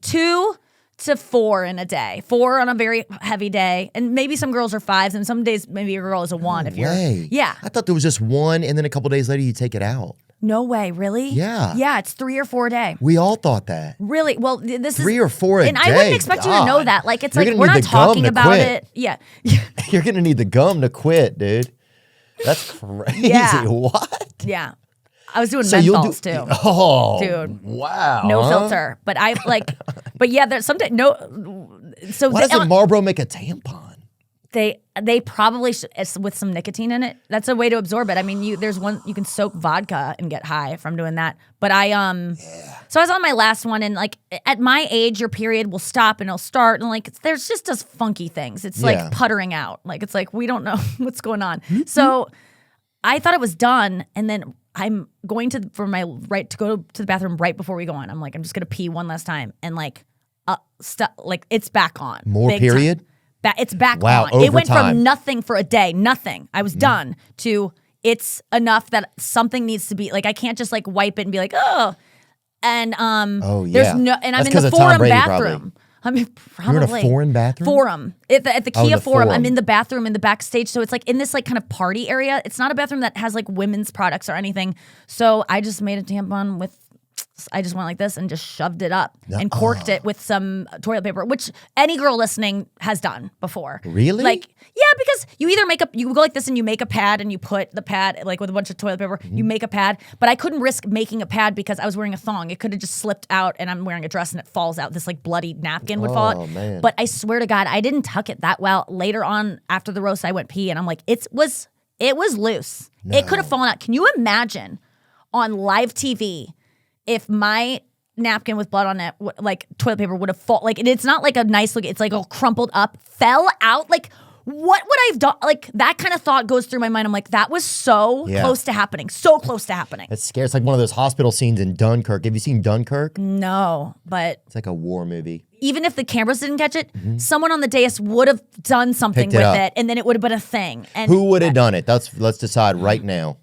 2 to 4 in a day. 4 on a very heavy day, and maybe some girls are 5s, and some days maybe a girl is a 1. No if you're way. Yeah. I thought there was just 1, and then a couple days later you take it out. No way, really? Yeah. Yeah, it's 3 or 4 a day. We all thought that. Really? Well, this 3 or 4 a day. And I wouldn't expect you to know that. It's You're we're not talking about quit. it. Yeah. You're gonna need the gum to quit, dude. That's crazy. Yeah. What? Yeah. I was doing menthols too. Oh, dude. Wow. No filter. But but yeah, there's sometimes no. So why doesn't Marlboro make a tampon? They probably should, with some nicotine in it. That's a way to absorb it. I mean, there's one you can soak vodka and get high from doing that. But so I was on my last one, and at my age, your period will stop and it'll start, and there's just does funky things. It's puttering out. It's we don't know what's going on. So I thought it was done, and then I'm going to go to the bathroom right before we go on. I'm I'm just gonna pee one last time, and it's back on. More period. It's back wow, on. overtime. It went from nothing for a day, nothing. I was done to it's enough that something needs to be I can't just wipe it and be oh. And there's no, and I'm in the Forum bathroom. I mean, probably. You're in a foreign bathroom? Forum. At the Kia Forum. I'm in the bathroom in the backstage. So it's in this kind of party area. It's not a bathroom that has women's products or anything. So I just made a tampon I just went like this and just shoved it up and corked it with some toilet paper, which any girl listening has done before. Really? Yeah, because you either you go like this and you make a pad and you put the pad with a bunch of toilet paper, you make a pad, but I couldn't risk making a pad because I was wearing a thong. It could have just slipped out and I'm wearing a dress and it falls out. This bloody napkin would fall out. Man. But I swear to God, I didn't tuck it that well. Later on after the roast, I went pee and I'm it was loose. No. It could have fallen out. Can you imagine on live TV if my napkin with blood on it, toilet paper would have fallen, it's not a nice look, it's all crumpled up, fell out, what would I have done? That kind of thought goes through my mind. I'm that was so close to happening, so close to happening. It's scary. It's one of those hospital scenes in Dunkirk. Have you seen Dunkirk? No, but it's a war movie. Even if the cameras didn't catch it, someone on the dais would have done something with it, and then it would have been a thing. And who would have done it? Let's decide right now.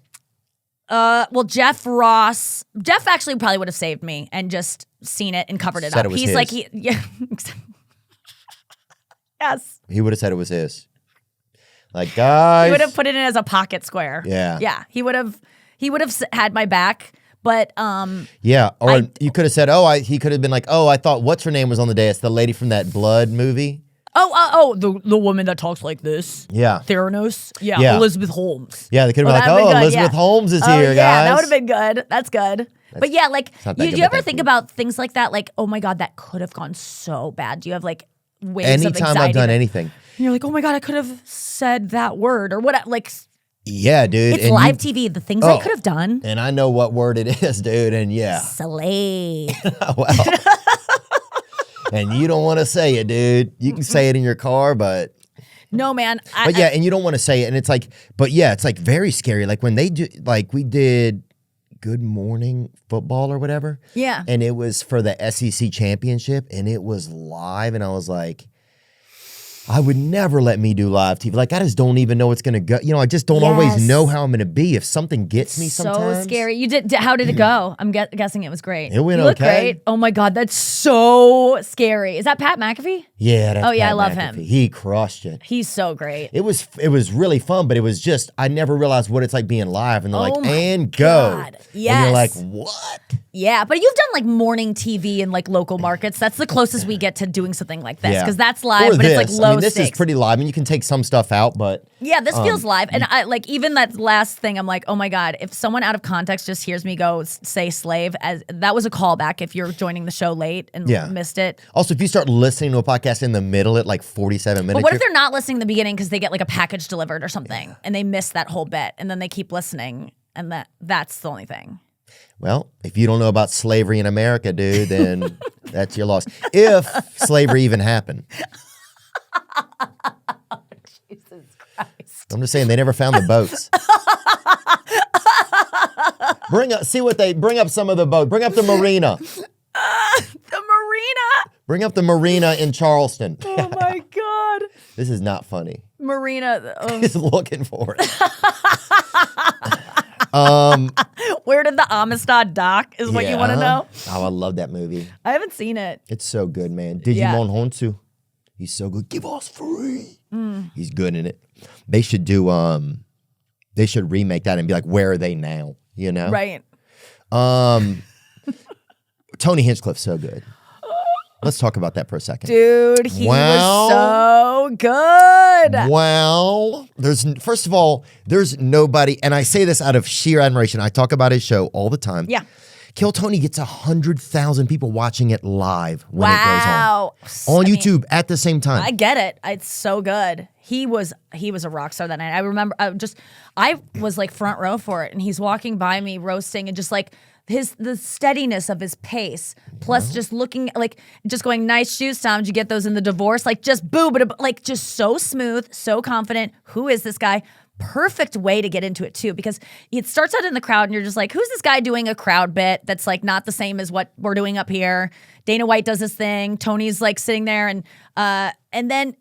Well, Jeff Ross. Jeff actually probably would have saved me and just seen it and covered it up. It was He's his. yeah. Yes. He would have said it was his. Guys. He would have put it in as a pocket square. Yeah. Yeah. He would have had my back, but yeah. Or you could have said, he could have been I thought what's her name was on the dais, the lady from that Blood movie. The woman that talks like this. Yeah. Theranos. Yeah. Elizabeth Holmes. Yeah, they could have been Elizabeth Holmes is here, guys. Yeah, that would have been good. That's good. But yeah, do you ever think about things like that? Oh my God, that could have gone so bad. Do you have waves of anxiety? Anytime I've done anything. And you're oh my God, I could have said that word or what? Yeah, dude. It's live TV. The things I could have done. And I know what word it is, dude. And yeah. Slave. Well. And you don't want to say it, dude. You can say it in your car, but no, man. And you don't want to say it, and it's but yeah, it's very scary. When they do, we did Good Morning Football or whatever. Yeah. And it was for the SEC championship, and it was live, and I was I would never let me do live TV. Like, I just don't even know it's going to go. You know, I just don't always know how I'm going to be. If something gets me sometimes. So scary. You did. How did it go? I'm guessing it was great. It went you look okay. great. Oh my God, that's so scary. Is that Pat McAfee? Yeah, that's I Pat love McAfee. him. He crushed it. He's so great. It was really fun, but it was just, I never realized what it's like being live. And they're like, my and go. God. And you're like, Yes. what? Yeah, but you've done like morning TV in like local markets. That's the closest we get to doing something like this because that's live, Or but it's like this. low I mean, this stakes. is pretty live. I mean, you can take some stuff out, but Yeah, this feels live. And I like even that last thing, I'm like, oh my God, if someone out of context just hears me go say slave, as that was a callback if you're joining the show late and missed it. Also, if you start listening to a podcast in the middle at like 47 minutes. But what if they're not listening in the beginning because they get like a package delivered or something and they miss that whole bit and then they keep listening and that's the only thing. Well, if you don't know about slavery in America, dude, then that's your loss. If slavery even happened. Jesus Christ. I'm just saying they never found the boats. Bring up some of the boat. Bring up the marina. The marina. Bring up the marina in Charleston. Oh my God. This is not funny. Marina. He's looking for it. Where did the Amistad dock is what you want to know? Oh, I love that movie. I haven't seen it. It's so good, man. Digimon Honsu. He's so good. Give us free. He's good in it. They should do they should remake that and be like, where are they now? You know? Right. Tony Hinchcliffe's so good. Let's talk about that for a second. Dude, he was so good. Well, first of all, there's nobody, and I say this out of sheer admiration. I talk about his show all the time. Yeah. Kill Tony gets 100,000 people watching it live when it goes on YouTube at the same time. I get it. It's so good. He was a rock star that night. I remember I was like front row for it, and he's walking by me roasting and just like the steadiness of his pace, plus just looking like just going, nice shoes, Tom. Did you get those in the divorce? Like just like just so smooth, so confident. Who is this guy? Perfect way to get into it too, because it starts out in the crowd and you're just like, who's this guy doing a crowd bit that's like not the same as what we're doing up here? Dana White does this thing. Tony's like sitting there and then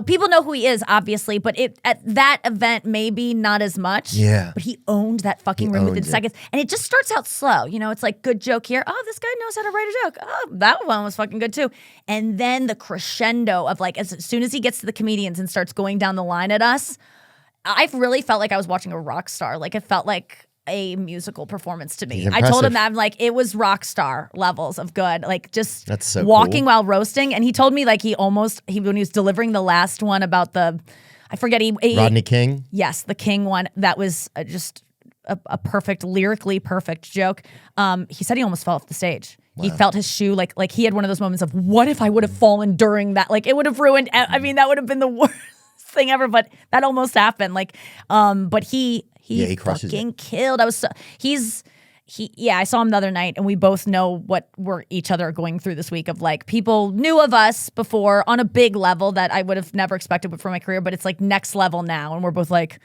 people know who he is, obviously, but at that event maybe not as much. Yeah. But he owned that fucking room within seconds. And it just starts out slow. You know, it's like good joke here. Oh, this guy knows how to write a joke. Oh, that one was fucking good too. And then the crescendo of like as soon as he gets to the comedians and starts going down the line at us, I've really felt like I was watching a rock star. Like it felt like a musical perforance to me. I told him that I'm like, it was rock star levels of good. Like just that's so walking cool. while roasting. And he told me like when he was delivering the last one about I forget Rodney King? Yes, the King one. That was just a perfect, lyrically perfect joke. He said he almost fell off the stage. Wow. He felt his shoe like he had one of those moments of what if I would have fallen during that? Like it would have ruined. I mean, that would have been the worst thing ever, but that almost happened. Like, but he fucking killed. I saw him the other night and we both know what we're each other are going through this week of like people knew of us before on a big level that I would have never expected for my career, but it's like next level now. And we're both like,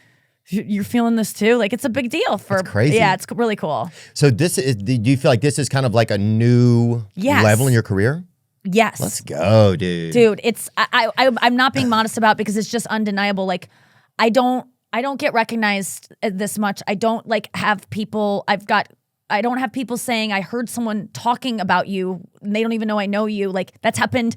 you're feeling this too? Like it's a big deal for That's crazy. Yeah, it's really cool. So do you feel like this is kind of like a new level in your career? Yes. Let's go, dude. It's I'm not being modest about it because it's just undeniable. Like I don't get recognized this much. I don't like have people. I don't have people saying I heard someone talking about you and they don't even know I know you. Like that's happened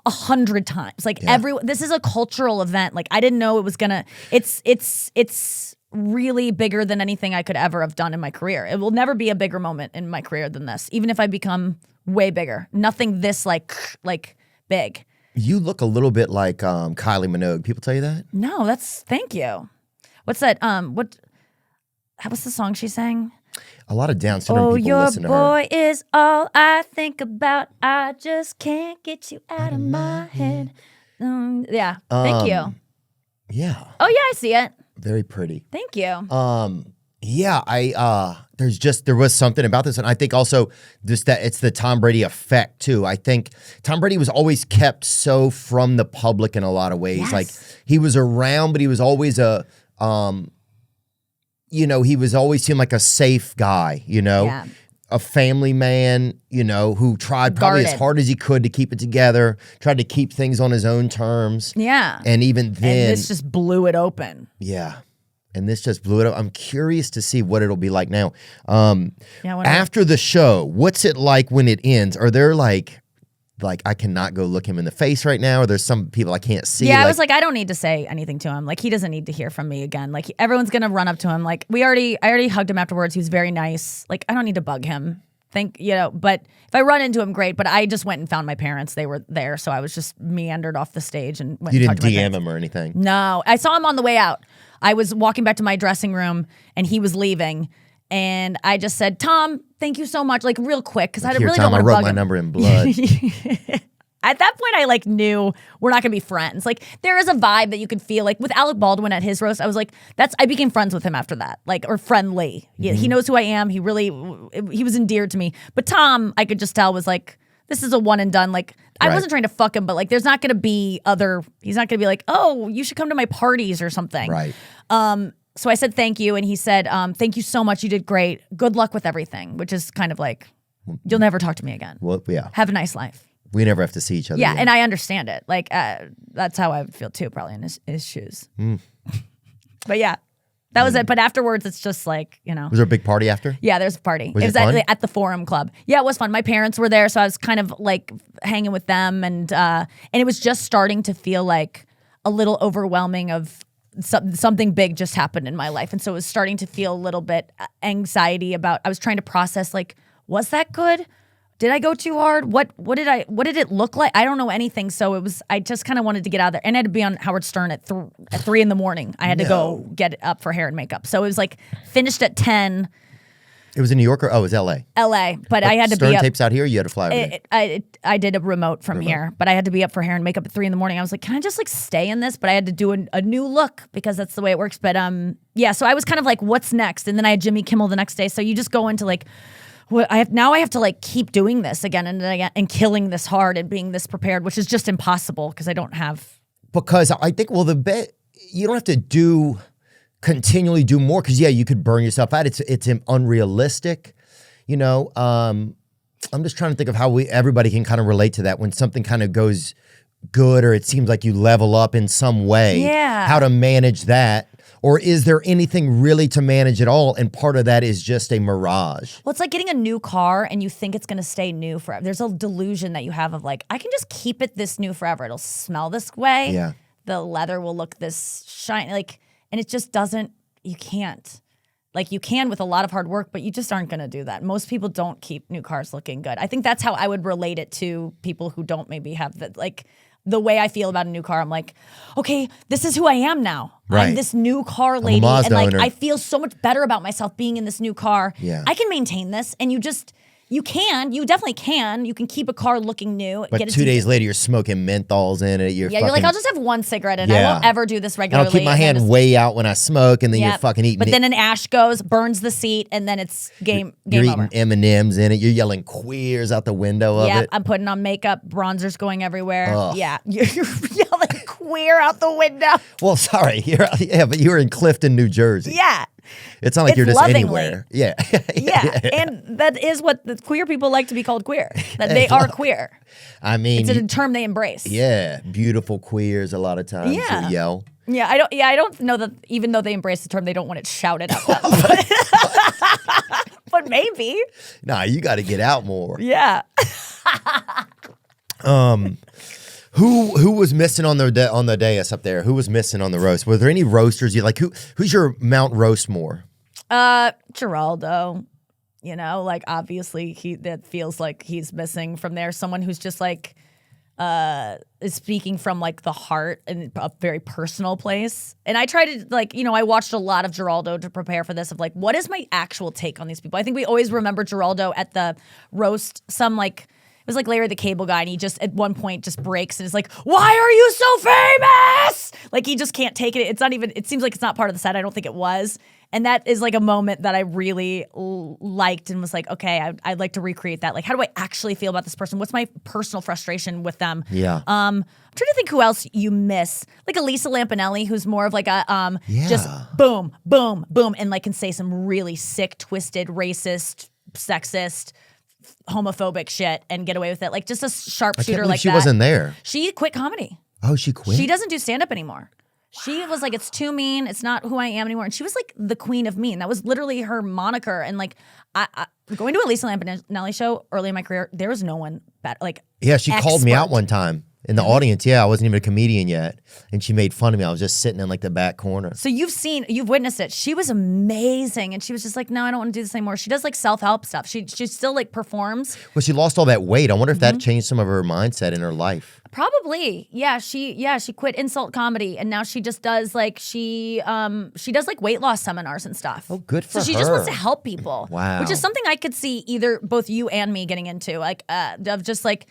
100 times. Like this is a cultural event. Like I didn't know it was gonna. It's really bigger than anything I could ever have done in my career. It will never be a bigger moment in my career than this. Even if I become way bigger, nothing this like big. You look a little bit like Kylie Minogue. People tell you that? No, thank you. What's that? What's the song she sang? A lot of Down syndrome people listen to her. Oh, your boy is all I think about. I just can't get you out of my head. Yeah, thank you. Yeah. Oh yeah, I see it. Very pretty. Thank you. Yeah, there was something about this, and I think also just that it's the Tom Brady effect too. I think Tom Brady was always kept so from the public in a lot of ways. Yes. Like he was around, but he was always he was always seemed like a safe guy, you know? Yeah. a family man, who tried probably as Guarded. hard as he could to keep it together, tried to keep things on his own terms. Yeah. And even then. And this just blew it open. Yeah. And this just blew it up. I'm curious to see what it'll be like now. After the show, what's it like when it ends? Are there like I cannot go look him in the face right now, or there's some people I can't see? Yeah, I was like, I don't need to say anything to him. Like, he doesn't need to hear from me again. Like, everyone's gonna run up to him. Like, I already hugged him afterwards. He was very nice. Like, I don't need to bug him. But if I run into him, great. But I just went and found my parents. They were there, so I was just meandered off the stage and went. You and didn't talked to my DM parents. him or anything? No, I saw him on the way out. I was walking back to my dressing room, and he was leaving. And I just said, Tom, thank you so much, like real quick, because I really Tom, don't want to I wrote bug my him. number in blood. At that point, I knew we're not gonna be friends. Like, there is a vibe that you could feel. Like with Alec Baldwin at his roast, I was like, I became friends with him after that. Or friendly. He knows who I am. He was endeared to me. But Tom, I could just tell was like, this is a one and done. Like, I wasn't trying to fuck him, but there's not gonna be he's not gonna be like, oh, you should come to my parties or something. Right. So I said thank you, and he said, thank you so much. You did great. Good luck with everything, which is kind of like, you'll never talk to me again. Well, yeah. Have a nice life. We never have to see each other. Yeah, again. and I understand it. That's how I would feel too, probably in his shoes. But yeah, that was it. But afterwards, it's just Was there a big party after? Yeah, there's a party. Was it was it fun? at the Forum Club. Yeah, it was fun. My parents were there, so I was kind of hanging with them, and it was just starting to feel like a little overwhelming of something big just happened in my life, and so it was starting to feel a little bit anxiety about. I was trying to process was that good? Did I go too hard? What did it look like? I don't know anything. So I just kind of wanted to get out of there. And I had to be on Howard Stern at 3 a.m. I had to go get up for hair and makeup. So it was finished at 10. It was in New York or it was LA? LA. But I had to Stern be up. tapes out here, or you had to fly over there? I did a remote from here, but I had to be up for hair and makeup at 3 a.m. I was like, can I just stay in this? But I had to do a new look because that's the way it works. But yeah, so I was kind of like, what's next? And then I had Jimmy Kimmel the next day. So you just go into I have to keep doing this again and again and killing this hard and being this prepared, which is just impossible because I don't have. Because I think, you don't have to continually do more because, you could burn yourself out. It's unrealistic, I'm just trying to think of how everybody can kind of relate to that when something kind of goes good or it seems like you level up in some way. Yeah. How to manage that. Or is there anything really to manage at all? And part of that is just a mirage. Well, it's like getting a new car and you think it's going to stay new forever. There's a delusion that you have of I can just keep it this new forever. It'll smell this way. Yeah. The leather will look this shiny. And it just doesn't, you can't. You can with a lot of hard work, but you just aren't going to do that. Most people don't keep new cars looking good. I think that's how I would relate it to people who don't maybe have the way I feel about a new car. I'm like, okay, this is who I am now. Right. I'm this new car lady. Mazda And owner. I feel so much better about myself being in this new car. Yeah. I can maintain this. And you definitely can. You can keep a car looking new. But 2 days later, you're smoking menthols in it. You're like, I'll just have one cigarette and I Yeah. won't ever do this and regularly. I'll keep my and then hand just- way out when I smoke, and then you're Yep. fucking eating. But then an ash goes, burns the seat, and then it's game you're over. eating M&Ms in it. You're yelling queers out the window of Yeah, it. I'm putting on makeup, bronzers going everywhere. Ugh. Yeah, you're yelling queer out the window. Well, sorry. But you were in Clifton, New Jersey. Yeah, It's not like It's you're just lovingly. anywhere. Yeah. yeah, and that is what the queer people like to be called queer. That they are queer. I mean, It's a term they embrace. yeah, beautiful queers a lot of times Yeah. who yell. Yeah, I don't know that even though they embrace the term, they don't want it shouted at them. But maybe. Nah, you got to get out more. Yeah. Who was missing on the dais up there? Who was missing on the roast? Were there any roasters you like? Who's your Mount Roastmore? Geraldo. Obviously that feels like he's missing from there. Someone who's just is speaking from the heart and a very personal place. And I try to I watched a lot of Geraldo to prepare for this of what is my actual take on these people? I think we always remember Geraldo at the roast, it was like Larry the Cable Guy, and he just at one point just breaks and is like, "Why are you so famous?" He just can't take it. It's not even. It seems like it's not part of the set. I don't think it was. And that is a moment that I really liked and was like, okay, I'd like to recreate that. How do I actually feel about this person? What's my personal frustration with them? Yeah. I'm trying to think who else you miss. Elisa Lampanelli, who's more of Yeah. just boom, boom, boom, and can say some really sick, twisted, racist, sexist, homophobic shit and get away with it. Like just a I can't sharpshooter believe like she that. wasn't there. She quit comedy. Oh, she quit? She doesn't do stand-up anymore. She was like, it's too mean. It's not who I am anymore. And she was like the queen of mean. That was literally her moniker. And like, I going to a Lisa Lampanelli show early in my career, there was no one better. Like, Yeah, she called me out expert. one time in the audience. Yeah, I wasn't even a comedian yet. And she made fun of me. I was just sitting in like the back corner. So you've witnessed it. She was amazing. And she was just like, no, I don't want to do this anymore. She does like self-help stuff. She still like performs. Well, she lost all that weight. I wonder if Mm-hmm. that changed some of her mindset in her life. Probably. Yeah, she quit insult comedy and now she just does like she does like weight loss seminars and stuff. Oh, good for So she just her. wants to help people. Wow. Which is something I could see either both you and me getting into, like of just like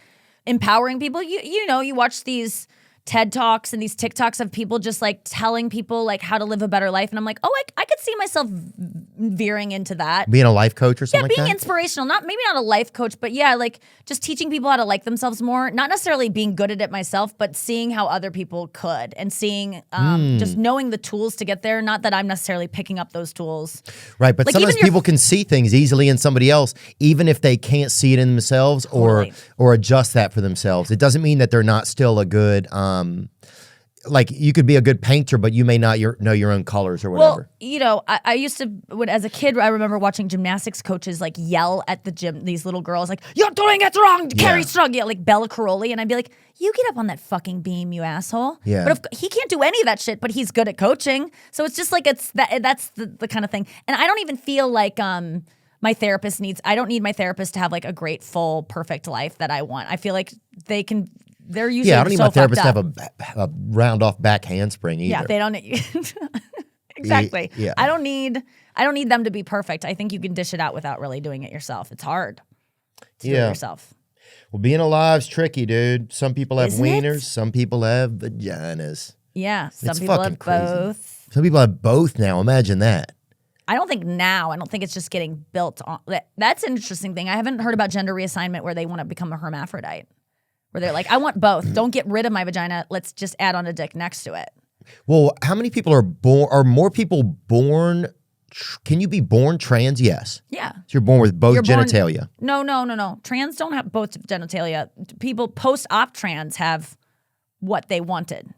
empowering people. You know, you watch these TED Talks and these TikToks of people just like telling people like how to live a better life. And I'm like, oh, I could see myself veering into that. Being a life coach or Yeah, something being like that? inspirational. Maybe not a life coach, but yeah, like just teaching people how to like themselves more. Not necessarily being good at it myself, but seeing how other people could and seeing just knowing the tools to get there. Not that I'm necessarily picking up those tools. Right, but Like, sometimes even your- people can see things easily in somebody else, even if they can't see it in themselves Totally. or adjust that for themselves. It doesn't mean that they're not still a good, like you could be a good painter, but you may not know your own colors or whatever. Well, you know, I used to, as a kid, I remember watching gymnastics coaches like yell at the gym, these little girls, like, you're doing it wrong, carry strong, yeah, like Bella Caroli. And I'd be like, you get up on that fucking beam, you asshole. Yeah. But if, he can't do any of that shit, but he's good at coaching. So it's just like, that's the kind of thing. And I don't even feel like, I don't need my therapist to have like a great, full, perfect life that I want. I feel like they're usually Yeah, I don't need so my therapist to fucked have up. a round off back handspring either. Yeah, they don't need exactly. Yeah. I don't need them to be perfect. I think you can dish it out without really doing it yourself. It's hard to do it yourself. Well, being alive's tricky, dude. Some people have Isn't it? wieners, some people have vaginas. Yeah, some It's people fucking have crazy. both. Some people have both now. Imagine that. I don't think it's just getting built on. That's an interesting thing. I haven't heard about gender reassignment where they want to become a hermaphrodite. Where they're like, I want both. Don't get rid of my vagina. Let's just add on a dick next to it. Well, how many people are born? Are more people born? Can you be born trans? Yes. Yeah. So you're born with both You're born- genitalia. No. Trans don't have both genitalia. People post-op trans have what they wanted.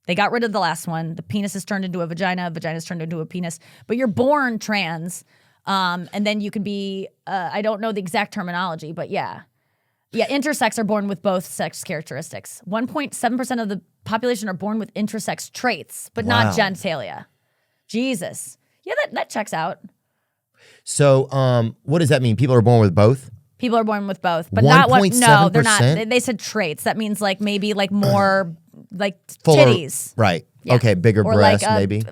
They got rid of the last one. The penis is turned into a vagina's turned into a penis. But you're born trans, and then you can be, I don't know the exact terminology, but yeah. Yeah, intersex are born with both sex characteristics. 1.7% of the population are born with intersex traits, but not Wow. genitalia. Jesus. Yeah, that checks out. So, what does that mean? People are born with both? People are born with both, but not one. No, they're not. 1.7%? They said traits. That means like maybe like more like Fuller- titties. Right. Yeah. Okay, bigger Or breasts like maybe.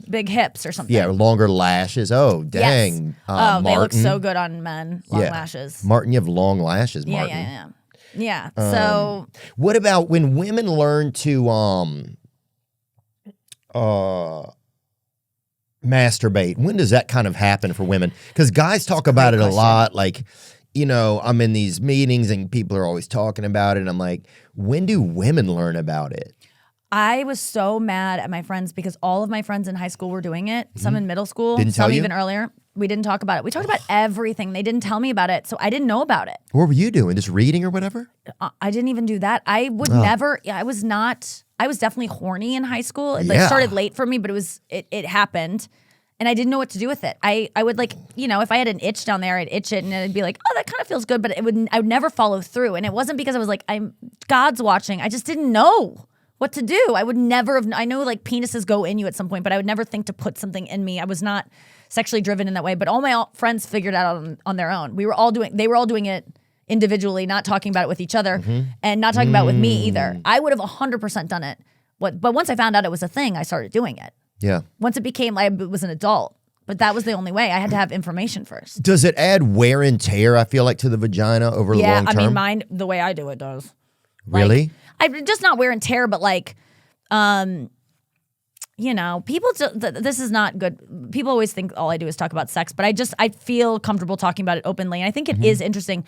Big hips or something. Yeah, longer lashes. Oh, dang. Yes. Oh, they look Martin. so good on men. Long lashes. Martin, you have long lashes, Yeah, Martin. yeah. So What about when women learn to masturbate? When does that kind of happen for women? Because guys talk about it a question. lot. Like, you know, I'm in these meetings and people are always talking about it. And I'm like, when do women learn about it? I was so mad at my friends because all of my friends in high school were doing it. Some in middle school, Didn't tell some you? even earlier. We didn't talk about it. We talked about everything. They didn't tell me about it, so I didn't know about it. What were you doing? Just reading or whatever? I didn't even do that. I would never. Yeah, I was not. I was definitely horny in high school. It like Yeah. started late for me, but it happened, and I didn't know what to do with it. I would like, you know, if I had an itch down there, I'd itch it, and it'd be like, oh, that kind of feels good, but I would never follow through. And it wasn't because I was like, God's watching. I just didn't know what to do. I would never have. I know like penises go in you at some point, but I would never think to put something in me. I was not sexually driven in that way. But all my friends figured it out on their own. They were all doing it individually, not talking about it with each other, and not talking about it with me either. I would have 100% done it. But once I found out it was a thing, I started doing it. Yeah. Once it became, I was an adult. But that was the only way. I had to have information first. Does it add wear and tear, I feel like, to the vagina over the long term? I mean, mine, the way I do it does. Really? I just not wear and tear, but like, you know, people. This is not good. People always think all I do is talk about sex, but I feel comfortable talking about it openly, and I think it is interesting.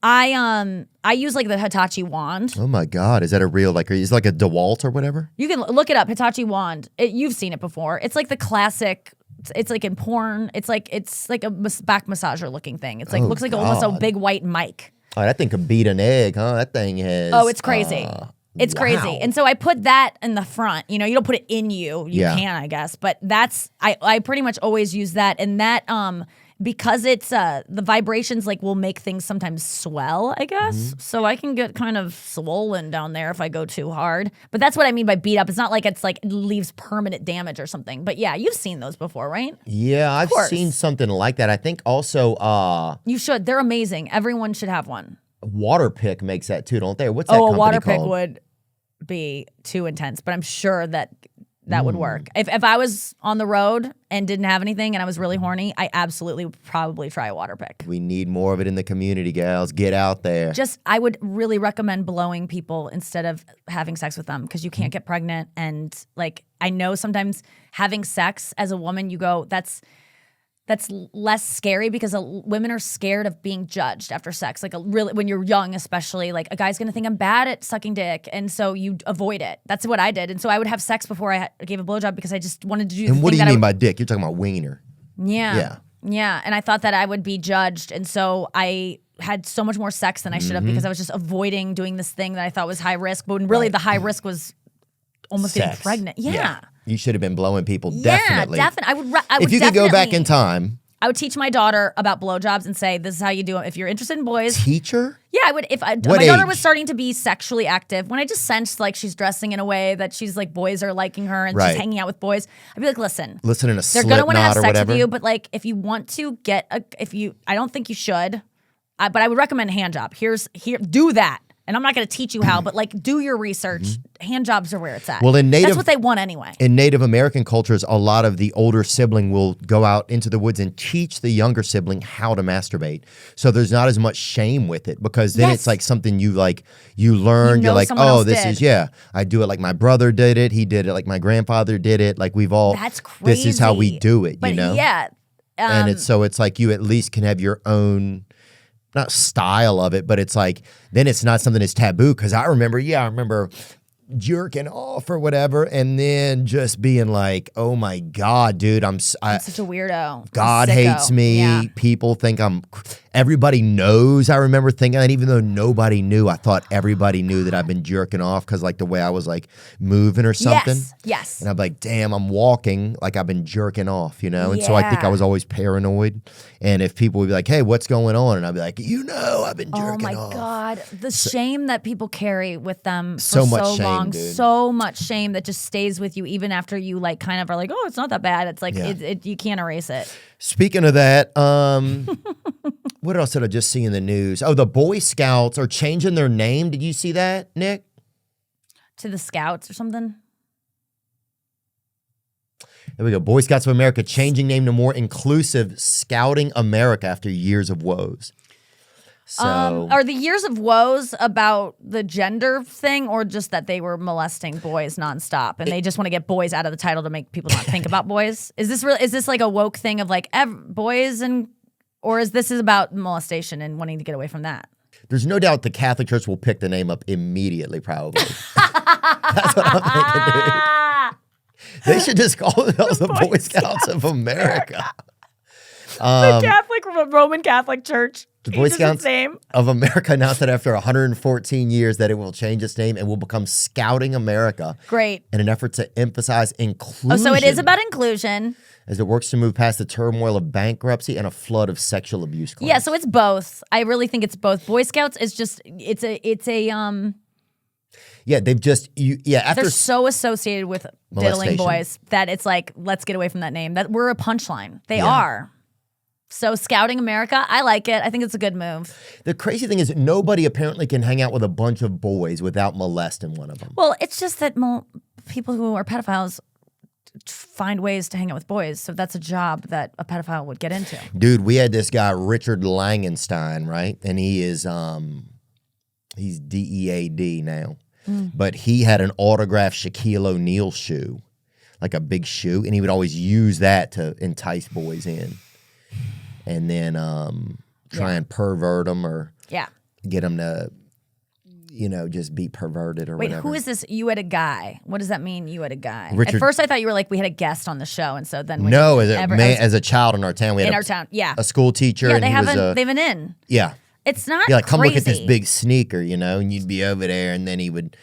I use like the Hitachi wand. Oh my God. Is that a real, like, is it like a DeWalt or whatever? You can look it up, Hitachi wand. You've seen it before. It's like the classic It's like in porn. It's like a back massager looking thing. It's like looks like almost a God. big white mic. Oh, that thing could beat an egg, huh? That thing has. Oh, it's crazy. It's wow. crazy. And so I put that in the front. You know, you don't put it in you. You can, I guess. But that's I pretty much always use that. And that because it's the vibrations like will make things sometimes swell, I guess. So I can get kind of swollen down there if I go too hard. But that's what I mean by beat up. It's not like it leaves permanent damage or something. But yeah, you've seen those before, right? Yeah, I've seen something like that. I think also you should. They're amazing. Everyone should have one. Waterpick makes that too, don't they? What's that a company Waterpick called? would be too intense, but I'm sure that would work. If I was on the road and didn't have anything and I was really horny, I absolutely would probably try a Waterpick. We need more of it in the community, gals. Get out there. I would really recommend blowing people instead of having sex with them because you can't get pregnant. And like, I know sometimes having sex as a woman, you go, that's less scary because women are scared of being judged after sex. Like really, when you're young, especially, like a guy's gonna think I'm bad at sucking dick, and so you avoid it. That's what I did, and so I would have sex before I gave a blowjob because I just wanted to do. And what do you mean by dick? You're talking about wiener. Yeah. And I thought that I would be judged, and so I had so much more sex than I should have because I was just avoiding doing this thing that I thought was high risk, but when really the high risk was almost getting pregnant. Yeah. You should have been blowing people, definitely. Yeah, definitely. I would if you could go back in time. I would teach my daughter about blowjobs and say, this is how you do it. If you're interested in boys. Teacher? Yeah, I would. My daughter was starting to be sexually active, when I just sensed like she's dressing in a way that she's like boys are liking her and she's hanging out with boys, I'd be like, listen. Listen in a they're Slipknot going to want to have sex whatever. with you, but like if you want to get I don't think you should, but I would recommend a hand job. Do that. And I'm not going to teach you how, but like do your research. Hand jobs are where it's at. Well, that's what they want anyway. In Native American cultures, a lot of the older sibling will go out into the woods and teach the younger sibling how to masturbate. So there's not as much shame with it because then it's like something you learn. You're like, oh, I do it like my brother did it. He did it like my grandfather did it. Like That's crazy. This is how we do it, but you know? Yeah. And it's like you at least can have your own, not style of it, but it's like, then it's not something that's taboo. Cause I remember jerking off or whatever, and then just being like, oh my God, dude, I'm such a weirdo. God hates me. Yeah. People think everybody knows. I remember thinking that even though nobody knew, I thought everybody knew that I've been jerking off because like the way I was like moving or something. Yes. And I'm like, damn, I'm walking like I've been jerking off, you know? And so I think I was always paranoid. And if people would be like, hey, what's going on? And I'd be like, I've been jerking off. Oh my God. The shame that people carry with them for so much shame, long. dude. So much shame that just stays with you even after you like kind of are like, oh, it's not that bad. It's like you can't erase it. Speaking of that, what else did I just see in the news? Oh, the Boy Scouts are changing their name. Did you see that, Nick? To the Scouts or something? There we go. Boy Scouts of America changing name to more inclusive Scouting America after years of woes. So, are the years of woes about the gender thing or just that they were molesting boys nonstop and they just want to get boys out of the title to make people not think about boys? Is this like a woke thing of like boys or is this about molestation and wanting to get away from that? There's no doubt the Catholic Church will pick the name up immediately, probably. That's what I'm thinking, dude. They should just call themselves the Boy Scouts of America. The Roman Catholic Church. The Boy Scouts of America announced that after 114 years that it will change its name and will become Scouting America. Great. In an effort to emphasize inclusion. Oh, so it is about inclusion. As it works to move past the turmoil of bankruptcy and a flood of sexual abuse claims. Yeah, so it's both. I really think it's both. Boy Scouts is just Yeah, they've just they're so associated with diddling boys that it's like, let's get away from that name. That we're a punchline. They are. So Scouting America, I like it. I think it's a good move. The crazy thing is nobody apparently can hang out with a bunch of boys without molesting one of them. Well, it's just that people who are pedophiles find ways to hang out with boys. So that's a job that a pedophile would get into. Dude, we had this guy, Richard Langenstein, right? And he is, he's DEAD now. But he had an autographed Shaquille O'Neal shoe, like a big shoe. And he would always use that to entice boys in. And then try and pervert them or get them to, just be perverted or Wait, whatever. who is this? You had a guy. What does that mean? You had a guy. Richard- At first, I thought you were like we had a guest on the show, and so then No, as a child in our town, we had a school teacher. Yeah, and they he have was they have an in. Yeah. It's not. Yeah, like come crazy. look at this big sneaker, and you'd be over there, and then he would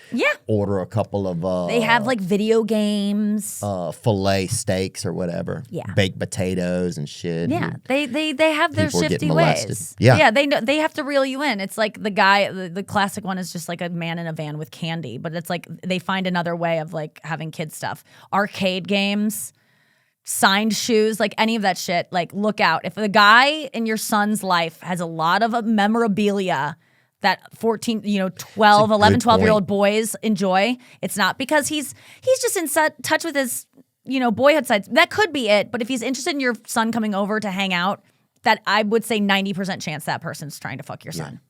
order a couple of. They have like video games, fillet steaks or whatever. Yeah, baked potatoes and shit. Yeah, and they have their people were shifty getting molested. ways. Yeah, yeah, they have to reel you in. It's like the guy, the classic one is just like a man in a van with candy, but it's like they find another way of like having kid stuff, arcade games. Signed shoes, like any of that shit, like look out. If the guy in your son's life has a lot of memorabilia that 12, 11, 12-year-old boys enjoy, it's not because he's just in touch with his, boyhood sides. That could be it, but if he's interested in your son coming over to hang out, that I would say 90% chance that person's trying to fuck your son.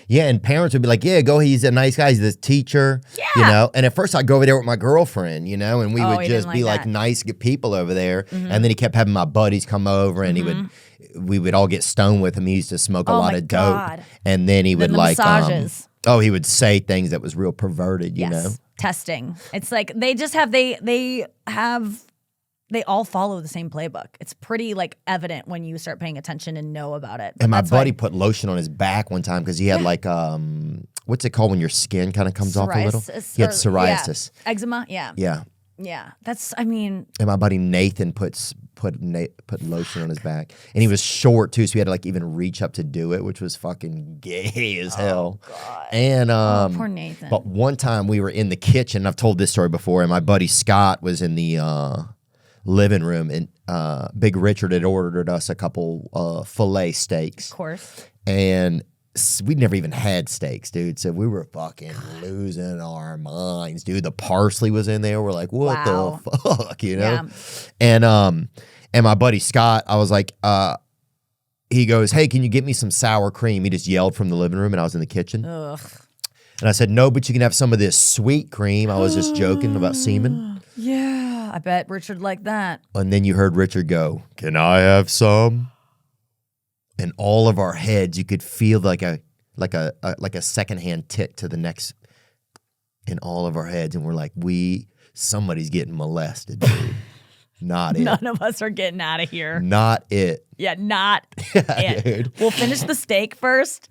Yeah, and parents would be like, yeah, go, he's a nice guy, he's this teacher, And at first I'd go over there with my girlfriend, and we would just be like nice people over there. And then he kept having my buddies come over and we would all get stoned with him. He used to smoke a lot of dope. God. And then he would massages. He would say things that was real perverted, you know? Testing. It's like they just have, they all follow the same playbook. It's pretty like evident when you start paying attention and know about it. But and my buddy put lotion on his back one time because he had like what's it called when your skin kind of comes off a little? He had psoriasis. Yeah. Eczema, yeah. Yeah. Yeah. And my buddy Nathan put lotion on his back. And he was short too, so he had to like even reach up to do it, which was fucking gay as hell. God. And poor Nathan. But one time we were in the kitchen, I've told this story before, and my buddy Scott was in the living room, and Big Richard had ordered us a couple filet steaks. Of course. And we'd never even had steaks, dude. So we were fucking losing our minds, dude. The parsley was in there. We're like, what the fuck, Yeah. And my buddy Scott, I was like, he goes, hey, can you get me some sour cream? He just yelled from the living room, and I was in the kitchen. Ugh. And I said, no, but you can have some of this sweet cream. I was just joking about semen. Yeah, I bet Richard liked that. And then you heard Richard go, can I have some? And all of our heads, you could feel like a secondhand tick to the next in all of our heads. And we're like, somebody's getting molested, dude. Not it. None of us are getting out of here. Not it. Yeah, not it. Dude. We'll finish the steak first,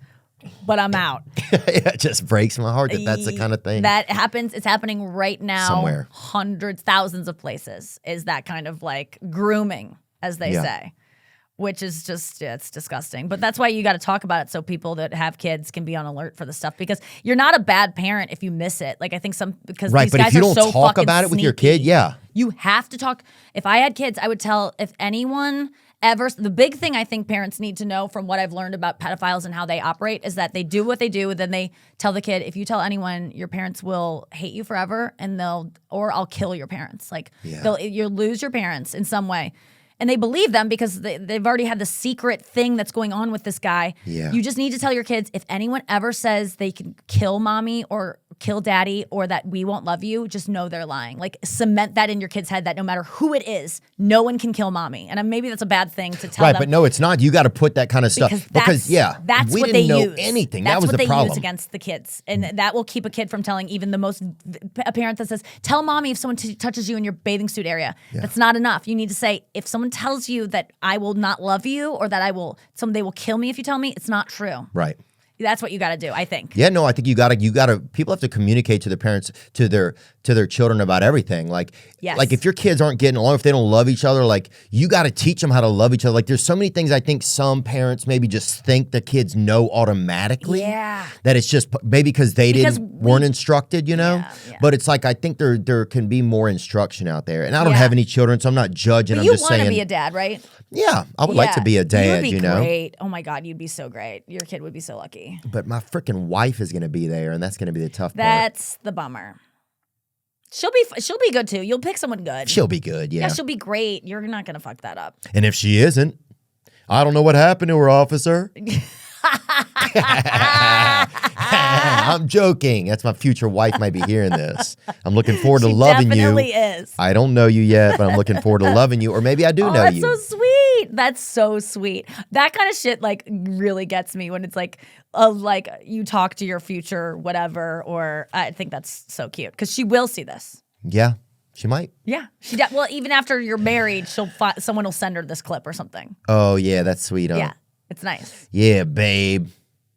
but I'm out. It just breaks my heart that that's the kind of thing. That happens. It's happening right now. Somewhere. Hundreds, thousands of places is that kind of like grooming, as they say. Which is just, it's disgusting. But that's why you got to talk about it so people that have kids can be on alert for the stuff, because you're not a bad parent if you miss it. Like I think because these but guys if you are don't so talk fucking about it with your sneaky. kid, You have to talk. If I had kids, I would tell if anyone ever, the big thing I think parents need to know from what I've learned about pedophiles and how they operate is that they do what they do, and then they tell the kid, if you tell anyone, your parents will hate you forever, and or I'll kill your parents. Like you'll lose your parents in some way. And they believe them because they've already had the secret thing that's going on with this guy. Yeah. You just need to tell your kids, if anyone ever says they can kill mommy or kill daddy or that we won't love you, just know they're lying. Like cement that in your kid's head that no matter who it is, no one can kill mommy. And maybe that's a bad thing to tell them. Right, but no, it's not. You got to put that kind of stuff. Because that's we what didn't they know use. anything. That's that was what the problem. they use against the kids. And that will keep a kid from telling even the most, a parent that says, tell mommy if someone touches you in your bathing suit area. Yeah. That's not enough. You need to say, if someone tells you that I will not love you or that they will kill me if you tell me, it's not true. Right. That's what you got to do, I think. Yeah, no, I think you gotta. People have to communicate to their parents, to their children about everything. Like, like if your kids aren't getting along, if they don't love each other, like you got to teach them how to love each other. Like, there's so many things I think some parents maybe just think the kids know automatically. Yeah. That it's just maybe because weren't instructed, you know. Yeah. But it's like I think there can be more instruction out there, and I don't have any children, so I'm not judging. But I'm just saying. You want to be a dad, right? Yeah, I would like to be a dad. You would be know, great. Oh my God, you'd be so great. Your kid would be so lucky. But my freaking wife is going to be there, and that's going to be the tough part. That's the bummer. She'll be good too. You'll pick someone good. She'll be good, yeah. Yeah, she'll be great. You're not going to fuck that up. And if she isn't, I don't know what happened to her, officer. I'm joking. That's my future wife might be hearing this. I'm looking forward to loving you. She definitely is. I don't know you yet, but I'm looking forward to loving you. Or maybe I do know that's you. So sweet. sweet. That's so sweet. That kind of shit like really gets me when it's like you talk to your future whatever, or I think that's so cute because she will see this. Yeah, she might. Yeah. Well, even after you're married, someone will send her this clip or something. Oh, yeah, that's sweet. Yeah, it's nice. Yeah, babe.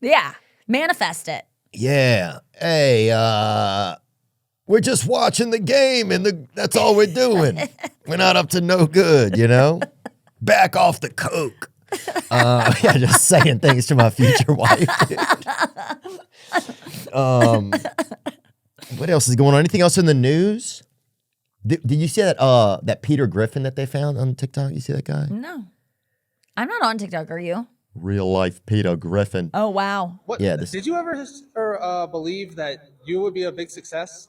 Yeah, manifest it. Yeah. Hey, we're just watching the game and that's all we're doing. We're not up to no good, you know? Back off the coke. Yeah, just saying things to my future wife. What else is going on? Anything else in the news? Did you see that Peter Griffin that they found on TikTok? You see that guy? No. I'm not on TikTok, are you? Real life Peter Griffin. Oh, wow. What, Yeah, did you ever believe that you would be a big success?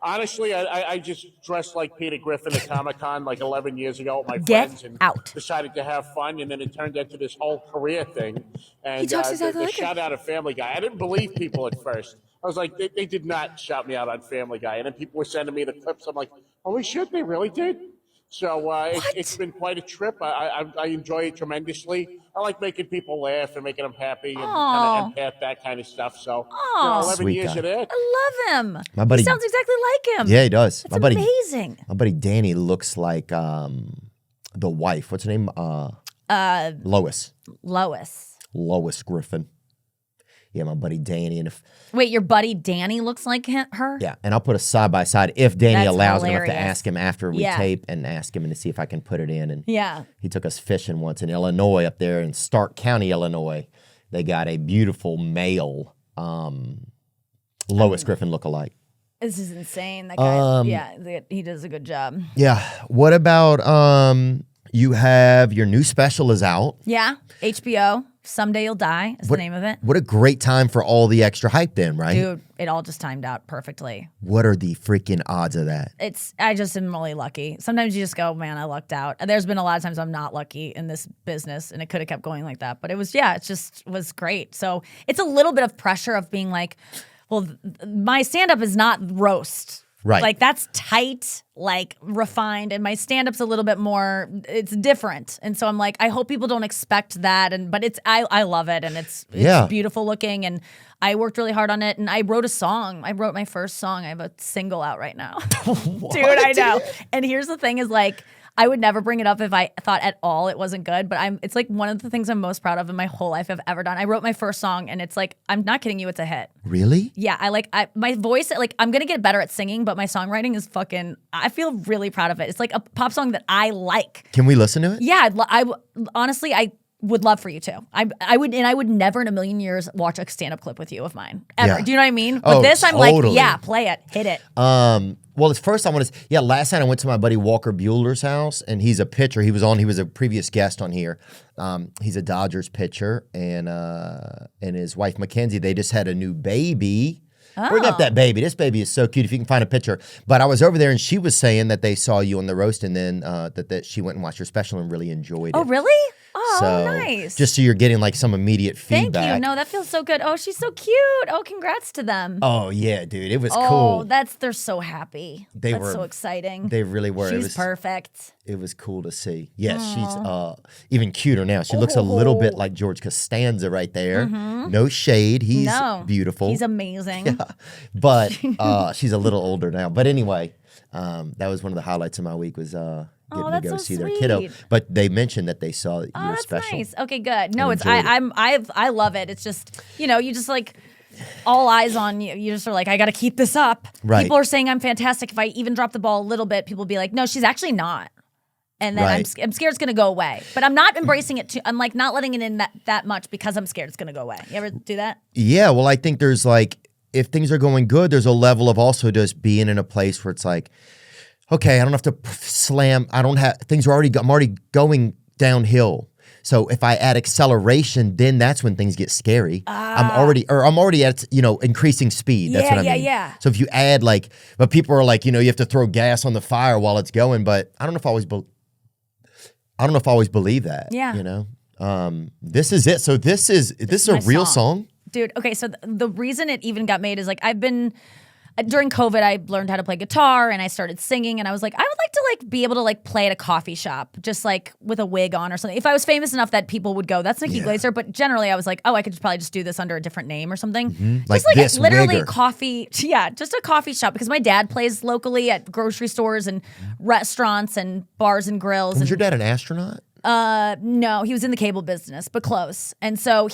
Honestly, I just dressed like Peter Griffin at Comic-Con like 11 years ago with my Get friends and out. decided to have fun, and then it turned into this whole career thing. And talks exactly the like him. shout out of Family Guy. I didn't believe people at first. I was like, they did not shout me out on Family Guy. And then people were sending me the clips. I'm like, holy shit, they really did? So it's been quite a trip. I enjoy it tremendously. I like making people laugh and making them happy and kind of empath, that kind of stuff. So 11 Sweet years guy. of it. I love him. My buddy- He sounds exactly like him. Yeah, he does. That's amazing. My buddy Danny looks like the wife. What's her name? Lois. Lois Griffin. Yeah, my buddy Danny. And Wait, your buddy Danny looks like her? yeah, and I'll put a side by side if Danny That's allows it. I'll have to hilarious. ask him after we tape and ask him and to see if I can put it in. And Yeah. he took us fishing once in Illinois, up there in Stark County, Illinois. They got a beautiful male Lois Griffin lookalike. This is insane. That guy, he does a good job. Yeah. What about you have your new special is out. Yeah, HBO, Someday You'll Die is the name of it. What a great time for all the extra hype then, right? Dude, it all just timed out perfectly. What are the freaking odds of that? I just am really lucky. Sometimes you just go, man, I lucked out. And there's been a lot of times I'm not lucky in this business, and it could have kept going like that. But it was great. So it's a little bit of pressure of being like, well, my stand-up is not roast. Right. Like that's tight, like refined, and my stand-up's a little bit more, it's different. And so I'm like, I hope people don't expect that. But I love it, and it's beautiful looking, and I worked really hard on it, and I wrote a song. I wrote my first song. I have a single out right now. Dude, I know. And here's the thing is like, I would never bring it up if I thought at all it wasn't good, but it's like one of the things I'm most proud of in my whole life I've ever done. I wrote my first song, and it's like, I'm not kidding you, it's a hit. Really? Yeah, my voice, like I'm gonna get better at singing, but my songwriting is I feel really proud of it. It's like a pop song that I like. Can we listen to it? Yeah, honestly, I would love for you to. I would never in a million years watch a stand-up clip with you of mine. Ever. Yeah. Do you know what I mean? Oh, But this, I'm totally. like, yeah, play it, hit it. Well, it's first I want to. Last night I went to my buddy Walker Bueller's house, and he's a pitcher. He was a previous guest on here. He's a Dodgers pitcher, and his wife Mackenzie. They just had a new baby. Bring up that baby. This baby is so cute. If you can find a picture. But I was over there, and she was saying that they saw you on the roast, and then that she went and watched your special and really enjoyed it. Oh, really? Oh, So, nice. Just so you're getting like some immediate feedback. Thank you. No, that feels so good. Oh, she's so cute. Oh, congrats to them. Oh yeah, dude, it was Oh, cool. they're so happy. They That's were- so exciting. They really were. She's perfect. It was cool to see. Yes, she's even cuter now. She looks a little bit like George Costanza right there. No shade. He's beautiful. He's amazing. But she's a little older now. But anyway, that was one of the highlights of my week was getting to that's go so see their sweet. kiddo. But they mentioned that they saw your That's special. nice. Okay, good. No, and it's enjoyed I love it. It's just, you just like all eyes on you. You just are like, I got to keep this up. Right. People are saying I'm fantastic. If I even drop the ball a little bit, people be like, no, she's actually not. And then Right. I'm scared it's going to go away. But I'm not embracing it too. I'm like not letting it in that much because I'm scared it's going to go away. You ever do that? Yeah, well, I think there's like, if things are going good, there's a level of also just being in a place where it's like, okay, I don't have to slam. I'm already going downhill. So if I add acceleration, then that's when things get scary. I'm already at, increasing speed. That's what I mean. Yeah. So if you add but people are like, you have to throw gas on the fire while it's going. But I don't know if I always believe that. Yeah. This is it. So this is a my real song? Dude, okay, so the reason it even got made is like I've been during COVID, I learned how to play guitar and I started singing. And I was like, I would like to like be able to like play at a coffee shop, just like with a wig on or something. If I was famous enough that people would go, that's Nikki Glazer. But generally, I was like, oh, I could probably just do this under a different name or something. Like Just this literally wigger. coffee. Yeah, just a coffee shop because my dad plays locally at grocery stores and restaurants and bars and grills. Was And your dad an astronaut? no, he was in the cable business, but close. And so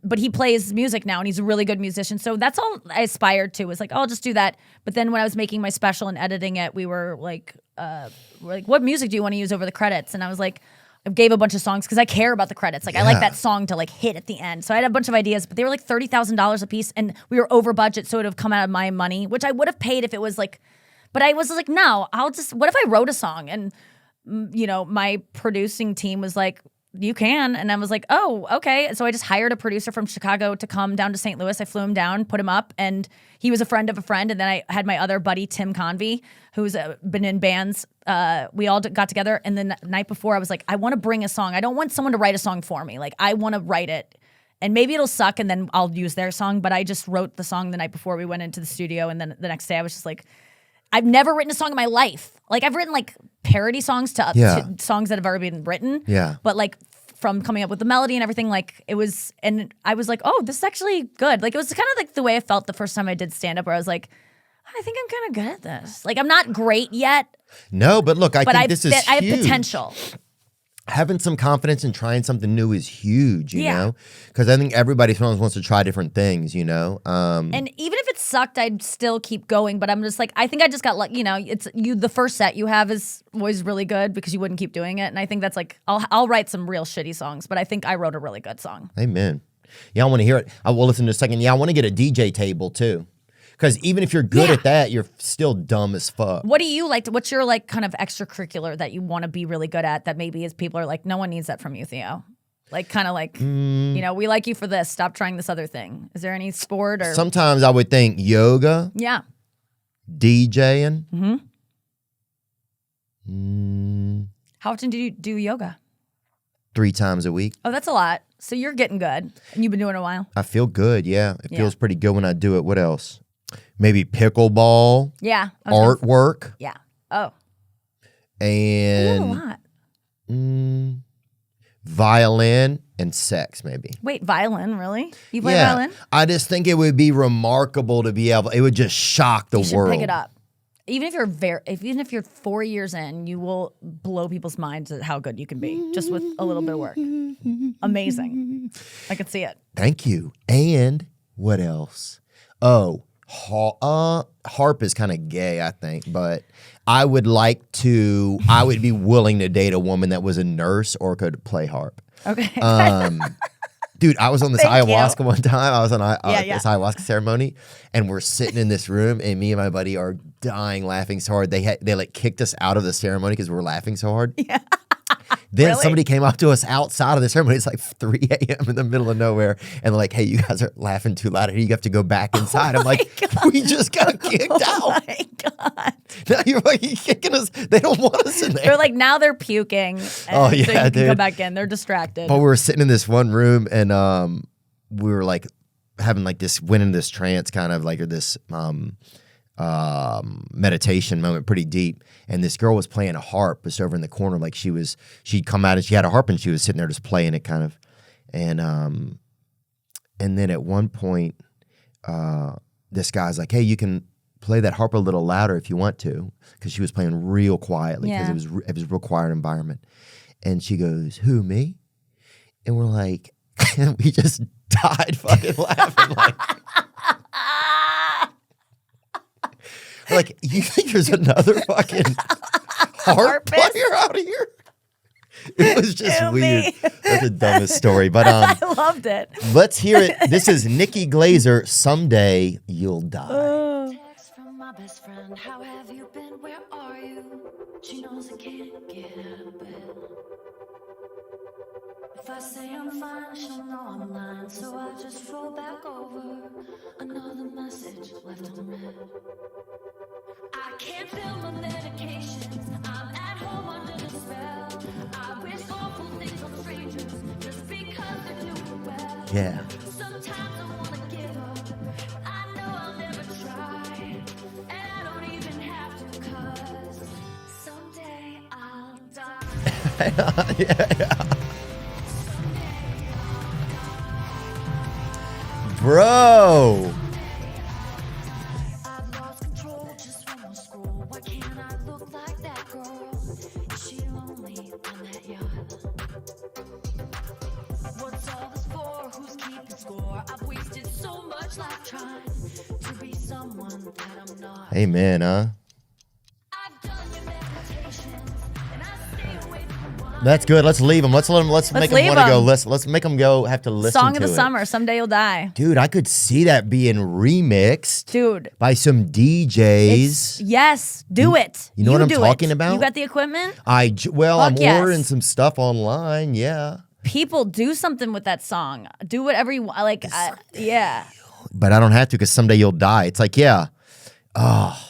but he plays music now and he's a really good musician. So that's all I aspired to was like, oh, I'll just do that. But then when I was making my special and editing it, we were like, what music do you want to use over the credits? And I was like, I gave a bunch of songs because I care about the credits. Like I like that song to like hit at the end. So I had a bunch of ideas, but they were like $30,000 a piece and we were over budget. So it would have come out of my money, which I would have paid if it was like, but I was like, no, what if I wrote a song? And my producing team was like, you can. And I was like, oh, okay. So I just hired a producer from Chicago to come down to St. Louis. I flew him down, put him up, and he was a friend of a friend. And then I had my other buddy, Tim Convey, who's been in bands. We all got together. And then the night before, I was like, I want to bring a song. I don't want someone to write a song for me. Like, I want to write it. And maybe it'll suck and then I'll use their song. But I just wrote the song the night before we went into the studio. And then the next day I was just like, I've never written a song in my life. Like I've written like parody songs to songs that have already been written. Yeah. But like from coming up with the melody and everything, like it was, and I was like, oh, this is actually good. Like it was kind of like the way I felt the first time I did stand up where I was like, I think I'm kind of good at this. Like I'm not great yet. No, but look, I think this is huge. I have potential. Having some confidence and trying something new is huge, you Yeah. know? Because I think everybody sometimes wants to try different things, you know? And even if it sucked, I'd still keep going. But I'm just like, I think I just got like, it's you. The first set you have is always really good because you wouldn't keep doing it. And I think that's like, I'll write some real shitty songs, but I think I wrote a really good song. Amen. Yeah, I want to hear it. I will listen to a second. Yeah, I want to get a DJ table too. Because even if you're good at that, you're still dumb as fuck. What do you like? What's your like kind of extracurricular that you want to be really good at that maybe is people are like, no one needs that from you, Theo? Like kind of like, we like you for this. Stop trying this other thing. Is there any sport or? Sometimes I would think yoga, Yeah. DJing. How often do you do yoga? 3 times a week. Oh, that's a lot. So you're getting good. And you've been doing it a while. I feel good, yeah. It feels pretty good when I do it. What else? Maybe pickleball, Yeah. artwork, Yeah. Oh. You do a and lot. violin and sex, maybe. Wait, violin, really? You play violin? I just think it would be remarkable to be able. It would just shock the You should world. pick it up. Even if you're 4 years in, you will blow people's minds at how good you can be just with a little bit of work. Amazing. I can see it. Thank you. And what else? Oh, harp is kind of gay, I think, but I would be willing to date a woman that was a nurse or could play harp. Okay. Dude, I was on this Thank ayahuasca you. one time. I was on Yeah. this ayahuasca ceremony, and we're sitting in this room, and me and my buddy are dying laughing so hard. They like kicked us out of the ceremony because we were laughing so hard. Yeah. Then Really? somebody came up to us outside of the ceremony. It's like 3 a.m. in the middle of nowhere, and they're like, "Hey, you guys are laughing too loud. You have to go back inside." I'm like, "We just got kicked out." Oh my God. Now you're like kicking us. They don't want us in there. They're like, now they're puking. And Oh, so you yeah, can go dude. back in. They're distracted. But we were sitting in this one room, and we were like having like this, went in this trance kind of like, or this meditation moment, pretty deep. And this girl was playing a harp just over in the corner, like she'd come out and she had a harp and she was sitting there just playing it kind of. And then at one point, this guy's like, "Hey, you can play that harp a little louder if you want to," because she was playing real quietly because Yeah. it was a real quiet environment. And she goes, "Who, me?" And we're like, we just died fucking laughing. Like, you think there's another fucking harp player out here? It was just Ew, weird. me. That's the dumbest story. But I loved it. let's hear it. This is Nikki Glazer, "Someday You'll Die." Text from my best friend, how have you been, where are you? She knows I can't get out of bed. If I say I'm fine, she'll know I'm lying, so I just roll back over another message left unread. I can't fill my medications, I'm at home under the spell. I wish awful things on strangers just because they're doing well. Yeah. Sometimes I wanna give up, I know I'll never try. Bro. I've lost control just from a scroll. Why can't I look like that girl? Is she lonely on that yacht? What's all this for? Who's keeping score? I've wasted so much life trying to be someone that I'm not. Amen, huh? I've done your meditations and I stay away from wine. That's good. Let's leave them. Let's let them. Let's make them leave want to go 'em. listen. Let's make them go have to listen Song to of the it. summer. Someday you'll die, Dude, I could see that being remixed dude. by some DJs. Yes, do it. you know what I'm do talking it. about? You got the equipment. I'm Fuck yes. ordering some stuff online. Yeah, People do something with that song. Do whatever you want. Like, yeah. but I don't have to because someday you'll die. It's like, yeah,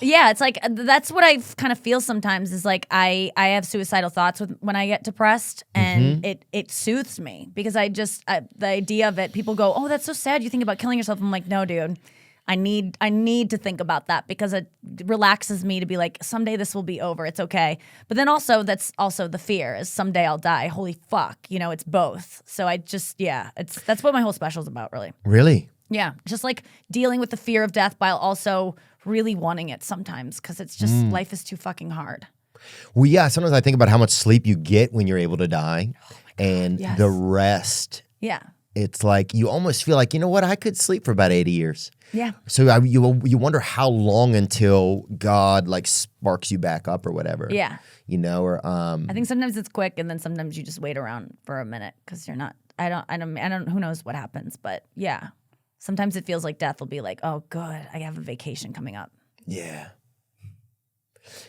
Yeah, it's like that's what I kind of feel sometimes is like I have suicidal thoughts when I get depressed and it soothes me because the idea of it, people go, "Oh, that's so sad. You think about killing yourself." I'm like, "No, dude. I need to think about that because it relaxes me to be like, someday this will be over. It's okay." But then also that's also the fear is someday I'll die. Holy fuck. It's both. So that's what my whole special is about, really. really. Yeah, just like dealing with the fear of death while also really wanting it sometimes because it's just life is too fucking hard. Well, yeah. Sometimes I think about how much sleep you get when you're able to die, and yes. the rest. Yeah, It's like you almost feel like, you know what? I could sleep for about 80 years. yeah, So you wonder how long until God like sparks you back up or whatever. yeah. Or I think sometimes it's quick, and then sometimes you just wait around for a minute because you're not. I don't. Who knows what happens? But yeah, sometimes it feels like death will be like, oh, good, I have a vacation coming up. yeah.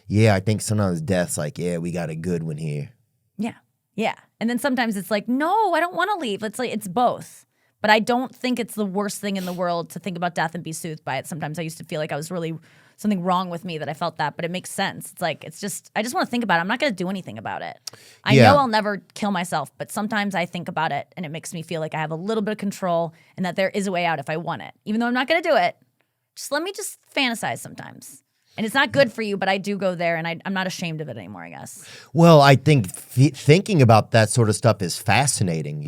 Yeah, I think sometimes death's like, yeah, we got a good one here. Yeah, yeah. And then sometimes it's like, no, I don't want to leave. It's like it's both. But I don't think it's the worst thing in the world to think about death and be soothed by it. Sometimes I used to feel like I was really something wrong with me that I felt that, but it makes sense. It's like, it's just, I just want to think about it. I'm not going to do anything about it. I Yeah. know I'll never kill myself, but sometimes I think about it and it makes me feel like I have a little bit of control and that there is a way out if I want it. Even though I'm not going to do it, just let me just fantasize sometimes. And it's not good for you, but I do go there and I'm not ashamed of it anymore, I guess. Well, I think thinking about that sort of stuff is fascinating,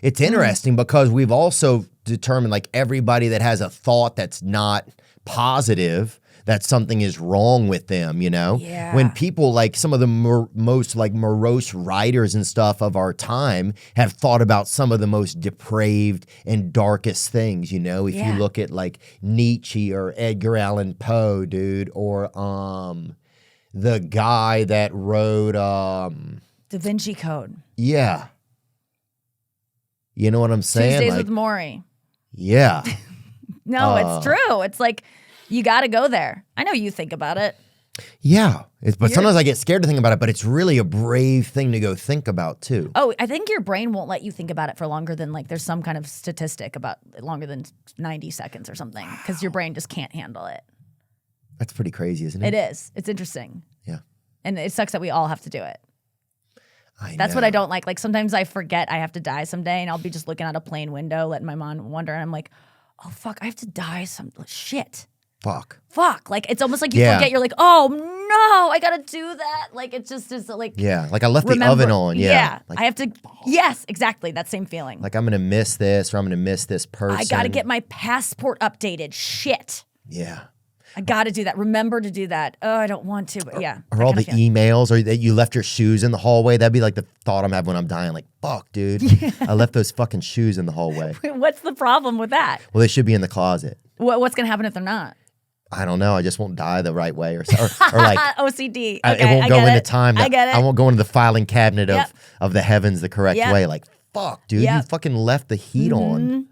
It's interesting because we've also determined like everybody that has a thought that's not positive, that something is wrong with them, Yeah. When people like some of the most like morose writers and stuff of our time have thought about some of the most depraved and darkest things, If Yeah. you look at like Nietzsche or Edgar Allan Poe, dude, or the guy that wrote Da Vinci Code. yeah. You know what I'm saying? Tuesdays Like, with Maury. yeah. No, it's true. It's like, you got to go there. I know you think about it. Yeah. But sometimes I get scared to think about it, but it's really a brave thing to go think about too. Oh, I think your brain won't let you think about it for longer than like there's some kind of statistic about longer than 90 seconds or something because your brain just can't handle it. That's pretty crazy, isn't it? It is. It's interesting. Yeah. And it sucks that we all have to do it. I That's know. what I don't like. Like sometimes I forget I have to die someday and I'll be just looking out a plane window, letting my mom wonder. And I'm like, oh, fuck, I have to die shit. Fuck. Like it's almost like you Yeah. forget. You're like, oh no, I gotta do that. Like it's just like Yeah. Like I left the remember- oven on. Yeah. Like, I have to. Yes, exactly. That same feeling. like I'm going to miss this or I'm going to miss this person. I gotta get my passport updated. Shit. Yeah. I gotta do that. Remember to do that. Oh, I don't want to, but yeah. Or that all kind the of feeling. emails or that you left your shoes in the hallway. That'd be like the thought I'm having when I'm dying. Like, fuck, dude. I left those fucking shoes in the hallway. What's the problem with that? Well, they should be in the closet. What's gonna happen if they're not? I don't know. I just won't die the right way or like OCD. it Okay, won't I go get into it. time. I get it. I won't go into the filing cabinet Yep. of the heavens the correct Yep. way. Like, fuck, dude, you Yep. fucking left the heat on.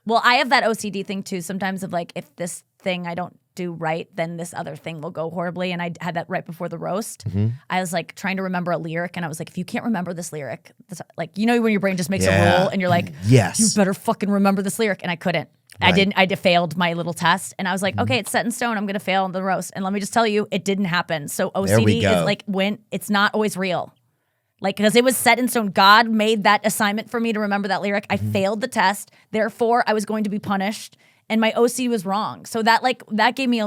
Well, I have that OCD thing too. Sometimes of like, if this thing I don't do right, then this other thing will go horribly. And I had that right before the roast. I was like trying to remember a lyric, and I was like, if you can't remember this lyric, like when your brain just makes a Yeah. rule, and you're like, Yes. you better fucking remember this lyric, and I couldn't. I Right. didn't. I failed my little test, and I was like, okay, it's set in stone. I'm gonna fail on the roast, and let me just tell you, it didn't happen. So There we OCD go. is like when it's not always real. Like, because it was set in stone. God made that assignment for me to remember that lyric. I failed the test. Therefore, I was going to be punished. And my OC was wrong. So that gave me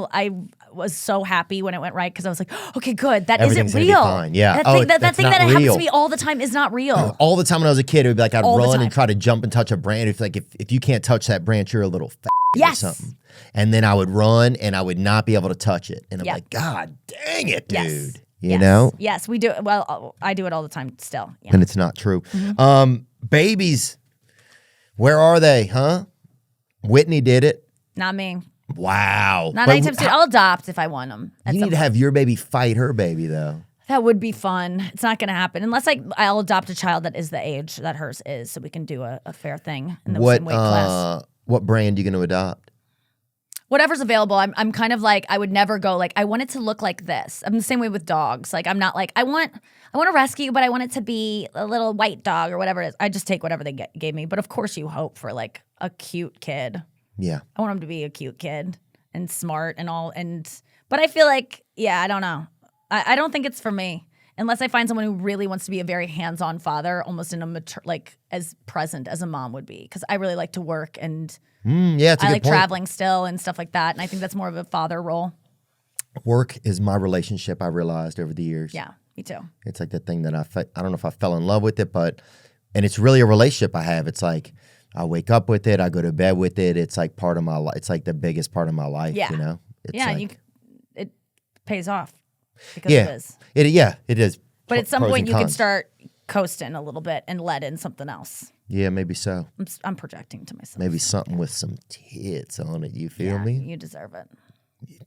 was so happy when it went right because I was like, okay, good. That Everything's isn't gonna be real. fine. Yeah. That Oh, thing, that that's thing not that happens real. to me all the time is not real. All the time when I was a kid, it would be like I'd All the run time. and try to jump and touch a branch. If you can't touch that branch, you're a little fat Yes. or something. And then I would run and I would not be able to touch it. And I'm Yeah. like, God dang it, dude. Yes. You Yes. know? Yes, we do. Well, I do it all the time still. Yeah. And it's not true. Mm-hmm. Babies, where are they, huh? Whitney did it. Not me. Wow. Not But anytime soon. I'll adopt if I want them. you need to have your baby fight her baby, though. That would be fun. It's not going to happen unless I'll adopt a child that is the age that hers is, so we can do a fair thing in the same weight class. What brand are you going to adopt? Whatever's available. I'm kind of like I would never go like I want it to look like this. I'm the same way with dogs. Like I'm not like I want a rescue, but I want it to be a little white dog or whatever it is. I just take whatever they gave me. But of course, you hope for like a cute kid. Yeah. I want him to be a cute kid and smart and all. But I feel like I don't know. I don't think it's for me unless I find someone who really wants to be a very hands-on father, almost in a mature, like as present as a mom would be. Because I really like to work and Yeah, it's a I good like point. traveling still and stuff like that. And I think that's more of a father role. Work is my relationship, I realized over the years. Yeah, me too. It's like the thing that I don't know if I fell in love with it, and it's really a relationship I have. It's like I wake up with it, I go to bed with it. It's like part of my life. It's like the biggest part of my life, Yeah. you know? It's Yeah, like, it pays off because yeah, it is. It is. But at some Pros point, and you can cons. start coasting a little bit and let in something else. Yeah, maybe so. I'm projecting to myself. Maybe something with some tits on it. You feel Yeah, me? you deserve it.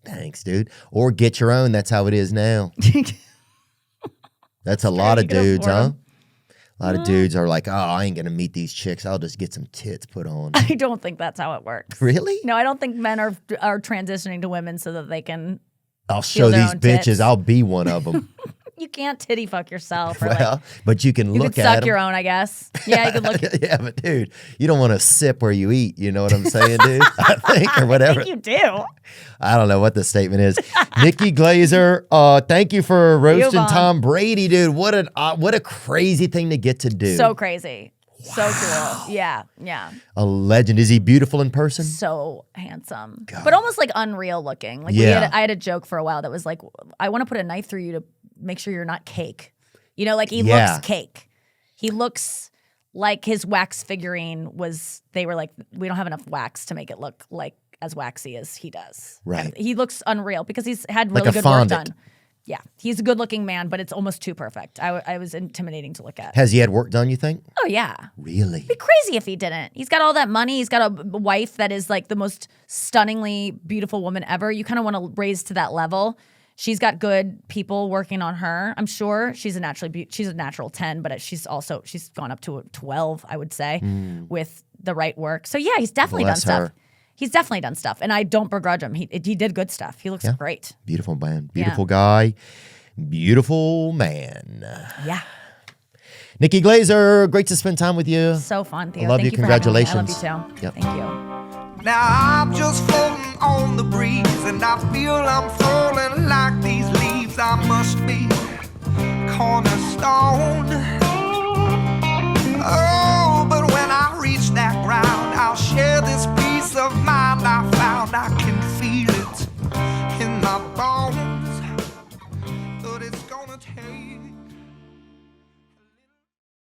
Thanks, dude. Or get your own. That's how it is now. That's a lot of you can dudes, afford huh? 'em. A lot of dudes are like, oh, I ain't going to meet these chicks. I'll just get some tits put on. I don't think that's how it works. Really? No, I don't think men are transitioning to women so that they can. I'll show their these own bitches. tits. I'll be one of them. You can't titty fuck yourself. Or Well, but you can you look could at suck them. your own, I guess. Yeah, you could look. Yeah, but dude, you don't want to sip where you eat. You know what I'm saying, dude? I think, or whatever. I think you do. I don't know what the statement is. Nikki Glazer, thank you for roasting Vaughn. Tom Brady, dude. What a crazy thing to get to do. So crazy. So cool. Yeah, yeah. A legend. Is he beautiful in person? So handsome, but almost like unreal looking. Like Yeah. I had a joke for a while that was like, I want to put a knife through you to make sure you're not cake. You know, like he Yeah. looks cake. He looks like his wax figurine was. They were like, we don't have enough wax to make it look like as waxy as he does. Right. He looks unreal because he's had Like really a good work fondant. done. Yeah, he's a good looking man, but it's almost too perfect. I was intimidating to look at. Has he had work done, you think? Oh yeah. Really? Be crazy if he didn't. He's got all that money. He's got a wife that is like the most stunningly beautiful woman ever. You kind of want to raise to that level. She's got good people working on her. I'm sure she's a natural 10, but she's gone up to a 12, I would say, with the right work. So yeah, he's definitely Bless done her. stuff. He's definitely done stuff, and I don't begrudge him. He did good stuff. He looks great. Beautiful man. Beautiful guy. Beautiful man. Yeah, Nikki Glazer, great to spend time with you. so fun, Theo. I love Thank you. you for having me. I love Congratulations. you too. Yep. Thank you. Now I'm just floating on the breeze, and I feel I'm falling like these leaves. I must be cornerstone.